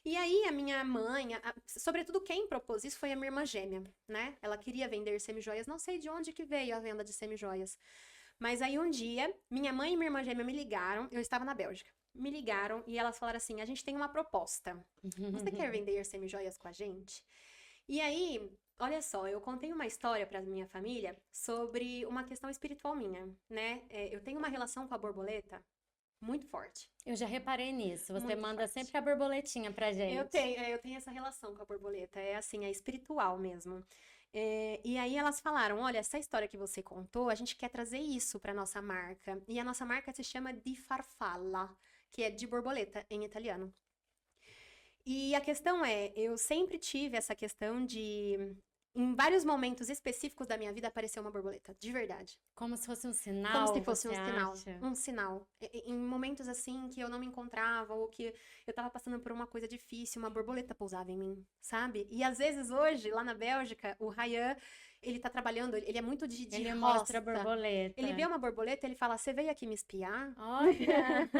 E aí, a minha mãe, sobretudo quem propôs isso foi a minha irmã gêmea, né? Ela queria vender semijoias, não sei de onde que veio a venda de semijoias. Mas aí, um dia, minha mãe e minha irmã gêmea me ligaram, eu estava na Bélgica, me ligaram e elas falaram assim, a gente tem uma proposta. Você quer vender semijoias com a gente? E aí, olha só, eu contei uma história para minha família sobre uma questão espiritual minha, né? Eu tenho uma relação com a borboleta muito forte. Eu já reparei nisso. Você Muito manda forte. sempre a borboletinha pra gente. Eu tenho essa relação com a borboleta, é assim, é espiritual mesmo. E aí elas falaram, olha, essa história que você contou, a gente quer trazer isso para nossa marca. E a nossa marca se chama Di Farfalla, que é de borboleta em italiano. E a questão eu sempre tive essa questão de, em vários momentos específicos da minha vida, aparecer uma borboleta, de verdade. Como se fosse um sinal, Como se fosse você um sinal, acha? um sinal. Em momentos assim que eu não me encontrava ou que eu tava passando por uma coisa difícil, uma borboleta pousava em mim, sabe? E às vezes hoje, lá na Bélgica, o Ryan, ele tá trabalhando, ele é muito de Ele roça. mostra a borboleta. Ele vê uma borboleta, ele fala, você veio aqui me espiar? Olha,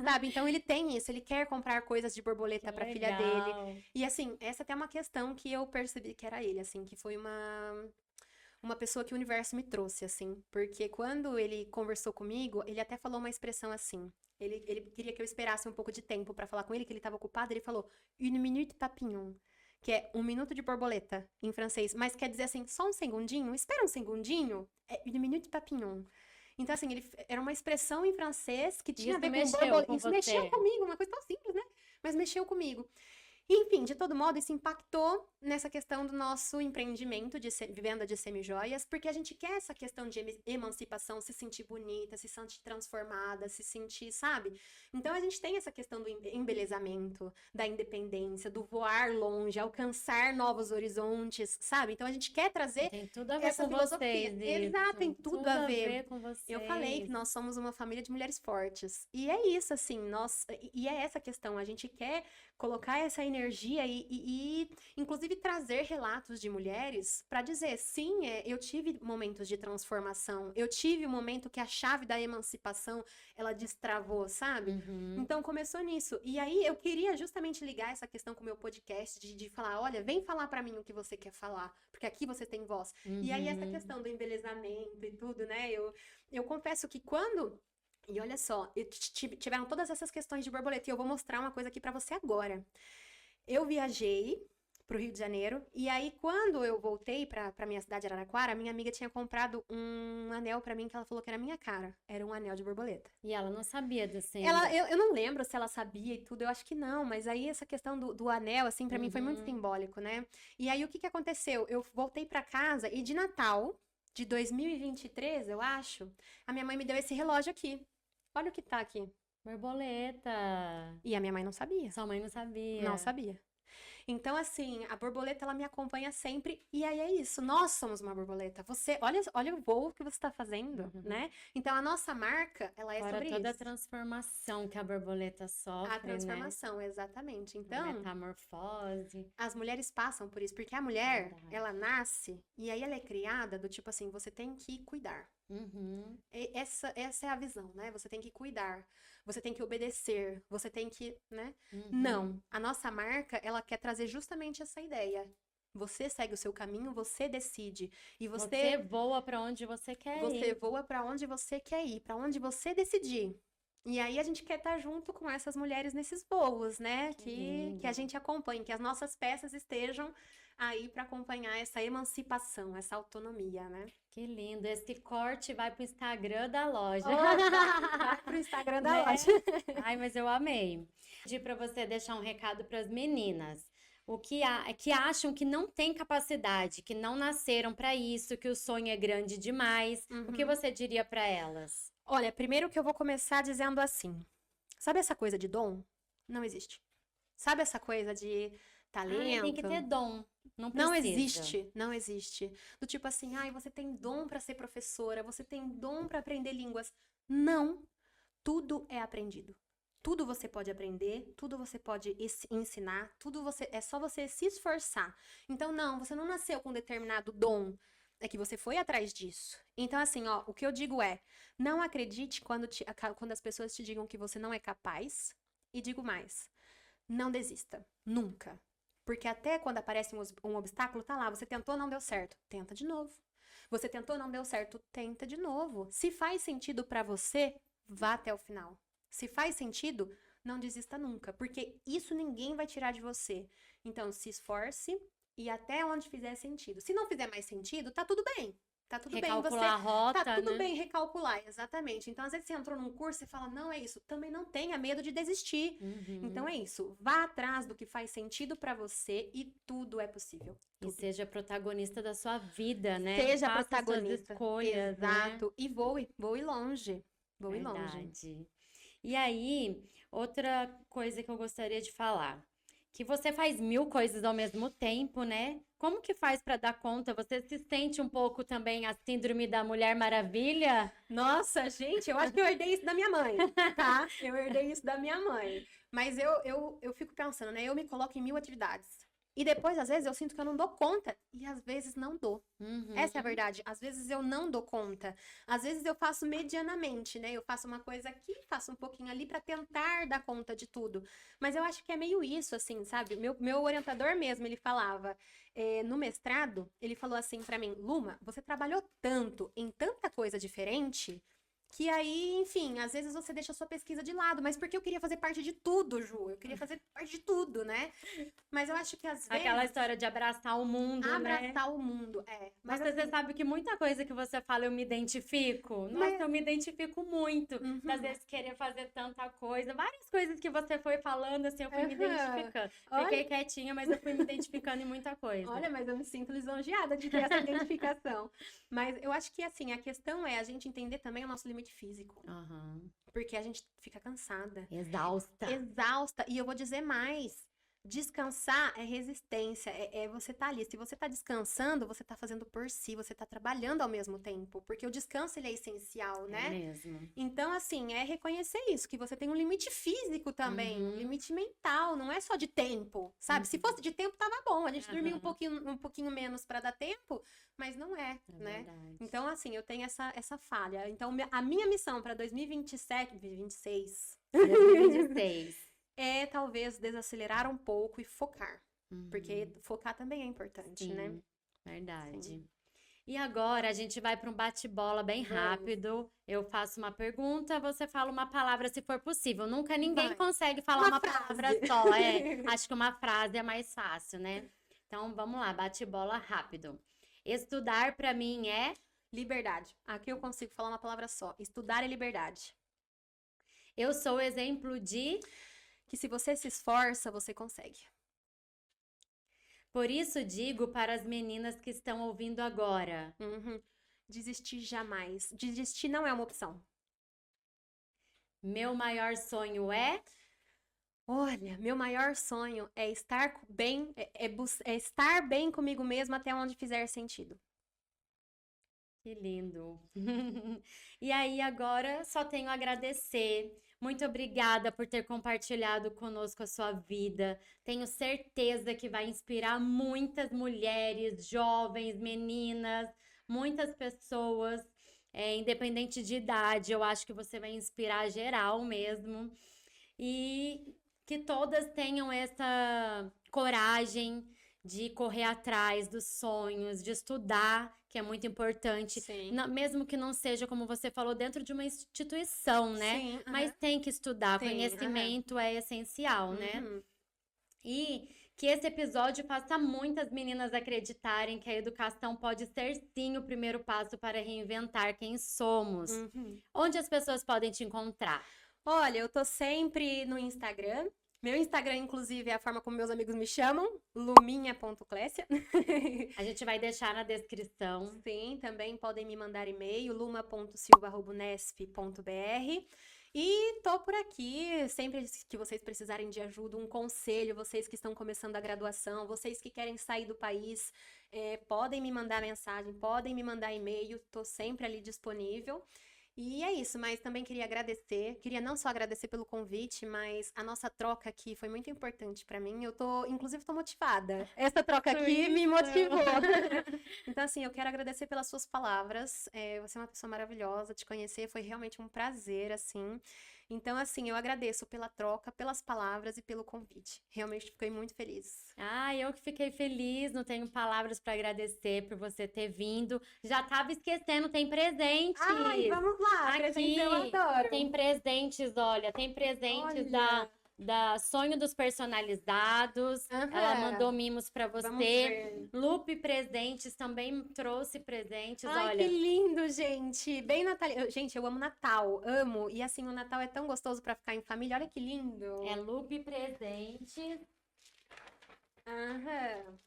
Sabe? Então ele tem isso, ele quer comprar coisas de borboleta pra filha dele. legal. E assim, essa até é uma questão que eu percebi que era ele, assim, que foi uma pessoa que o universo me trouxe, assim. Porque quando ele conversou comigo, ele até falou uma expressão assim. Ele queria que eu esperasse um pouco de tempo pra falar com ele, que ele tava ocupado. Ele falou, une minute papillon, que é 1 minuto de borboleta, em francês. Mas quer dizer assim, só um segundinho, espera um segundinho, é une minute papillon. Então, assim, era uma expressão em francês que tinha a Isso ver com mexeu borboleta. com Isso mexeu você. comigo, uma coisa tão simples, né? Mas mexeu comigo. Enfim, de todo modo, isso impactou nessa questão do nosso empreendimento de venda de semijoias, porque a gente quer essa questão de emancipação, se sentir bonita, se sentir transformada, se sentir, sabe? Então a gente tem essa questão do embelezamento, da independência, do voar longe, alcançar novos horizontes, sabe? Então a gente quer trazer Tem tudo a ver essa com filosofia. vocês, Exato, isso. tem tudo a ver. com vocês. Eu falei que nós somos uma família de mulheres fortes. E é isso, assim, e é essa questão. A gente quer colocar essa energia e inclusive, trazer relatos de mulheres para dizer, sim, eu tive momentos de transformação. Eu tive um momento que a chave da emancipação, ela destravou, sabe? Uhum. Então, começou nisso. E aí, eu queria justamente ligar essa questão com o meu podcast, de falar, olha, vem falar para mim o que você quer falar, porque aqui você tem voz. E aí, essa questão do embelezamento e tudo, né? Eu confesso que quando... E olha só, tiveram todas essas questões de borboleta, e eu vou mostrar uma coisa aqui pra você agora. Eu viajei pro Rio de Janeiro, e aí quando eu voltei pra minha cidade de Araraquara, minha amiga tinha comprado um anel pra mim que ela falou que era minha cara. Era um anel de borboleta. E ela não sabia desse. Eu não lembro se ela sabia e tudo, eu acho que não, mas aí essa questão do anel, assim, pra mim foi muito simbólico, né? E aí o que aconteceu? Eu voltei pra casa e de Natal de 2023, eu acho, a minha mãe me deu esse relógio aqui. Olha o que tá aqui. Borboleta. E a minha mãe não sabia. Sua mãe não sabia. Não sabia. Então, assim, a borboleta, ela me acompanha sempre, e aí é isso, nós somos uma borboleta. Você, olha o voo que você está fazendo, né? Então, a nossa marca, ela é Fora sobre toda a isso. transformação que a borboleta A sofre, né? transformação, exatamente. A Então, metamorfose. as mulheres passam por isso, porque a mulher, Verdade. ela nasce, e aí ela é criada do tipo assim, você tem que cuidar. Uhum, Essa é a visão, né? Você tem que cuidar, você tem que obedecer, você tem que, né? uhum. Não, a nossa marca, ela quer trazer justamente essa ideia. Você segue o seu caminho, você decide. E Você voa para onde você quer você ir. voa para onde você quer ir, para onde você decidir. E aí a gente quer estar junto com essas mulheres nesses voos, né? Que a Lindo. gente acompanhe, que as nossas peças estejam aí para acompanhar essa emancipação, essa autonomia, né? Que lindo. Esse corte vai pro Instagram da loja. Vai pro Instagram da Né? loja. Ai, mas eu amei. Pedir para você deixar um recado para as meninas. Que acham que não têm capacidade, que não nasceram para isso, que o sonho é grande demais. O que Uhum. você diria para elas? Olha, primeiro que eu vou começar dizendo assim: sabe essa coisa de dom? Não existe. Sabe essa coisa de Ai, tem que ter talento? dom. Não Não precisa. existe, não existe. Do tipo assim, ai, você tem dom para ser professora, você tem dom para aprender línguas. Não, tudo é aprendido. Tudo você pode aprender, tudo você pode ensinar, tudo você é só você se esforçar. Então não, você não nasceu com um determinado dom, é que você foi atrás disso. Então assim, ó, o que eu digo é, não acredite quando as pessoas te digam que você não é capaz, e digo mais, não desista, nunca. Porque até quando aparece um obstáculo, tá lá, você tentou, não deu certo, tenta de novo. Você tentou, não deu certo, tenta de novo. Se faz sentido pra você, vá até o final. Se faz sentido, não desista nunca, porque isso ninguém vai tirar de você. Então, se esforce e até onde fizer sentido. Se não fizer mais sentido, tá tudo bem. Tá tudo bem você. Recalcular a rota, Tá tudo né? bem recalcular, exatamente. Então, às vezes você entrou num curso e fala, não é isso. Também não tenha medo de desistir. Uhum. Então é isso. Vá atrás do que faz sentido pra você e tudo é possível. E Tudo. seja protagonista da sua vida, né? Seja Faça suas protagonista. escolhas, né? Exato. E voe longe. Voe longe. Verdade. E aí, outra coisa que eu gostaria de falar, que você faz 1000 coisas ao mesmo tempo, né? Como que faz para dar conta? Você se sente um pouco também a síndrome da Mulher Maravilha? Nossa, gente, eu acho que eu herdei isso da minha mãe, tá? Eu herdei isso da minha mãe. Mas eu fico pensando, né? Eu me coloco em 1000 atividades. E depois, às vezes, eu sinto que eu não dou conta. E às vezes não dou. Uhum. Essa é a verdade. Às vezes eu não dou conta. Às vezes eu faço medianamente, né? Eu faço uma coisa aqui, faço um pouquinho ali pra tentar dar conta de tudo. Mas eu acho que é meio isso, assim, sabe? Meu orientador mesmo, ele falava, no mestrado, ele falou assim pra mim, Luma, você trabalhou tanto em tanta coisa diferente. Que aí, enfim, às vezes você deixa a sua pesquisa de lado, mas porque eu queria fazer parte de tudo, Ju. Eu queria fazer parte de tudo, né? Mas eu acho que às vezes. Aquela história de abraçar o mundo, né? Abraçar o mundo, é. Mas Mas você assim, sabe que muita coisa que você fala eu me identifico. Nossa, mas- eu me identifico muito. Uhum. Às vezes querer fazer tanta coisa. Várias coisas que você foi falando, assim, eu fui me Aham. identificando. Olha- Fiquei quietinha, mas eu fui me identificando em muita coisa. Olha, mas eu me sinto lisonjeada de ter essa identificação. Mas eu acho que, assim, a questão é a gente entender também o nosso limite físico. Aham. Porque a gente fica cansada, Exausta. exausta. E eu vou dizer mais. Descansar é resistência, é você tá ali. Se você tá descansando, você tá fazendo por si, você tá trabalhando ao mesmo tempo. Porque o descanso, ele é essencial, É né? mesmo. Então, assim, é reconhecer isso, que você tem um limite físico também, um Uhum. limite mental, não é só de tempo, sabe? Se Uhum. fosse de tempo, tava bom, a gente dormia Aham. um pouquinho menos para dar tempo, mas não é, É né? verdade. Então, assim, eu tenho essa falha. Então, a minha missão para 2027, 2026, 2026. é talvez desacelerar um pouco e focar, porque Uhum. focar também é importante, né? Sim, verdade. Sim. E agora a gente vai para um bate-bola bem Vamos. rápido. Eu faço uma pergunta, você fala uma palavra se for possível. Nunca ninguém Vai. consegue falar Uma uma frase. palavra só. Acho que uma frase é mais fácil, né? Então vamos lá, bate-bola rápido. Estudar para mim é Liberdade. Aqui eu consigo falar uma palavra só. Estudar é liberdade. eu sou exemplo de, Que se você se esforça, você consegue. por isso digo para as meninas que estão ouvindo agora. Uhum. Desistir jamais. Desistir não é uma opção. Meu maior sonho é Olha, meu maior sonho é estar bem, é estar bem comigo mesma até onde fizer sentido. Que lindo. E aí, agora só tenho a agradecer. Muito obrigada por ter compartilhado conosco a sua vida. Tenho certeza que vai inspirar muitas mulheres, jovens, meninas, muitas pessoas, independente de idade. Eu acho que você vai inspirar geral mesmo. E que todas tenham essa coragem de correr atrás dos sonhos, de estudar, que é muito importante. Sim. Mesmo que não seja, como você falou, dentro de uma instituição, né? Sim, Mas tem que estudar, tem, conhecimento é essencial, né? Uhum. E que esse episódio faça muitas meninas acreditarem que a educação pode ser sim o primeiro passo para reinventar quem somos. Uhum. Onde as pessoas podem te encontrar? Olha, eu tô sempre no Instagram. Meu Instagram, inclusive, é a forma como meus amigos me chamam, luminha.clécia. A gente vai deixar na descrição. Sim, também podem me mandar e-mail, luma.silva@unesp.br. E tô por aqui, sempre que vocês precisarem de ajuda, um conselho, vocês que estão começando a graduação, vocês que querem sair do país, podem me mandar mensagem, podem me mandar e-mail, tô sempre ali disponível. E é isso, mas também queria agradecer, queria não só agradecer pelo convite, mas a nossa troca aqui foi muito importante pra mim. Inclusive, tô motivada. Essa troca aqui me motivou. Então, assim, eu quero agradecer pelas suas palavras. Você é uma pessoa maravilhosa, te conhecer foi realmente um prazer, assim. Então, assim, eu agradeço pela troca, pelas palavras e pelo convite. Realmente fiquei muito feliz. Ah, eu que fiquei feliz, não tenho palavras para agradecer por você ter vindo. Já tava esquecendo, tem presentes. Ai, vamos lá, Aqui presentes eu adoro. tem presentes, olha, tem presentes Olha. da Sonho dos Personalizados. Ela Aham. mandou mimos para Vamos você. ver. Lupe Presentes também trouxe presentes, Ai, olha. que lindo, gente. Bem natalino. Gente, eu amo Natal, amo. E assim, o Natal é tão gostoso pra ficar em família. Olha que lindo. É Lupe Presentes. Aham.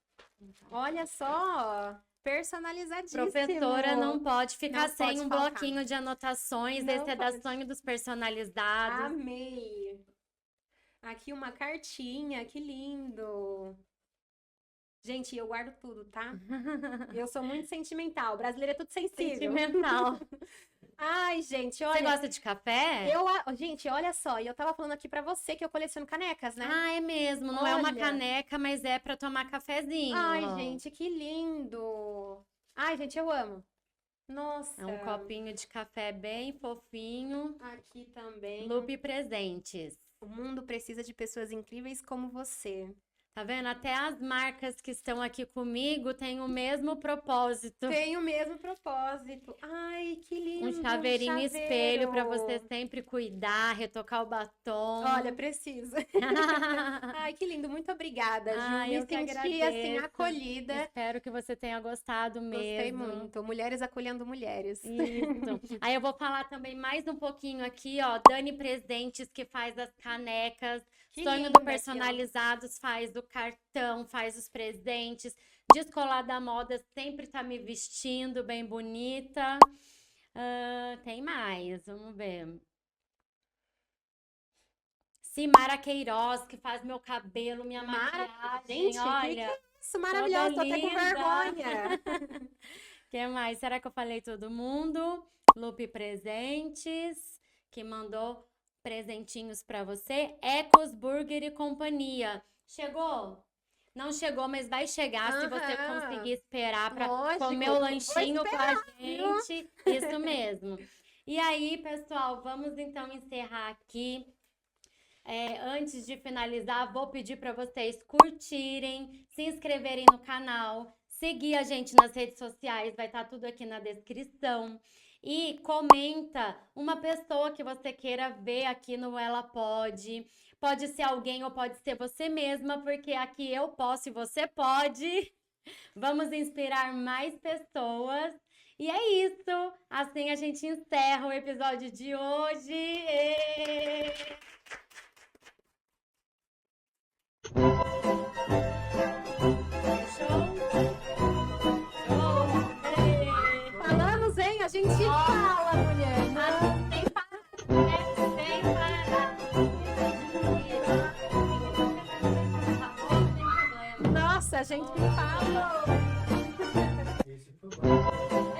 Olha só, personalizadíssimo. Professora não pode ficar Não sem pode um faltar. bloquinho de anotações. Não Esse é da pode. Sonho dos Personalizados. Amei. Aqui uma cartinha, que lindo. Gente, eu guardo tudo, tá? Eu sou muito sentimental. Brasileira é tudo sensível. Sentimental. Ai, gente, Você olha. gosta de café? Gente, olha só, e eu tava falando aqui pra você que eu coleciono canecas, né? Ah, é mesmo. Não é uma Olha. caneca, mas é pra tomar cafezinho. Ai, ó. gente, que lindo. Ai, gente, eu amo. Nossa. É um copinho de café bem fofinho. Aqui também. Lupe Presentes. O mundo precisa de pessoas incríveis como você. Tá vendo? Até as marcas que estão aqui comigo têm o mesmo propósito. Tem o mesmo propósito. Ai, que lindo. Um chaveirinho chaveiro. espelho pra você sempre cuidar, retocar o batom. Olha, precisa. Ai, que lindo. Muito obrigada, Ju. Ai, Me eu que senti, assim, agradeço. acolhida. Espero que você tenha gostado Gostei mesmo. muito. Mulheres acolhendo mulheres. Isso. Aí eu vou falar também mais um pouquinho aqui, ó. Dani Presentes, que faz as canecas. Que Sonho linda do aqui, ó. Personalizados faz o cartão, faz os presentes. Descolar da Moda sempre tá me vestindo bem bonita. Tem mais, vamos ver. Simara Queiroz, que faz meu cabelo, minha maquiagem. Gente, olha. que é isso? Maravilhoso. Tô até com linda. vergonha. Que mais? Será que eu falei todo mundo? Lupe Presentes, que mandou presentinhos pra você. Ecos Burger e Companhia. Chegou? Não chegou, mas vai chegar se você Aham. conseguir esperar pra Lógico, comer o vou lanchinho com esperar, a gente. Isso mesmo. E aí, pessoal, vamos então encerrar aqui. Antes de finalizar, vou pedir para vocês curtirem, se inscreverem no canal, seguir a gente nas redes sociais, vai estar tudo aqui na descrição. E comenta uma pessoa que você queira ver aqui no Ela Pode. Pode ser alguém ou pode ser você mesma, porque aqui eu posso e você pode. Vamos inspirar mais pessoas. E é isso. Assim a gente encerra o episódio de hoje. Falamos, hein? A gente fala, mulher. Sem parar. Sem parar. Esse foi bom.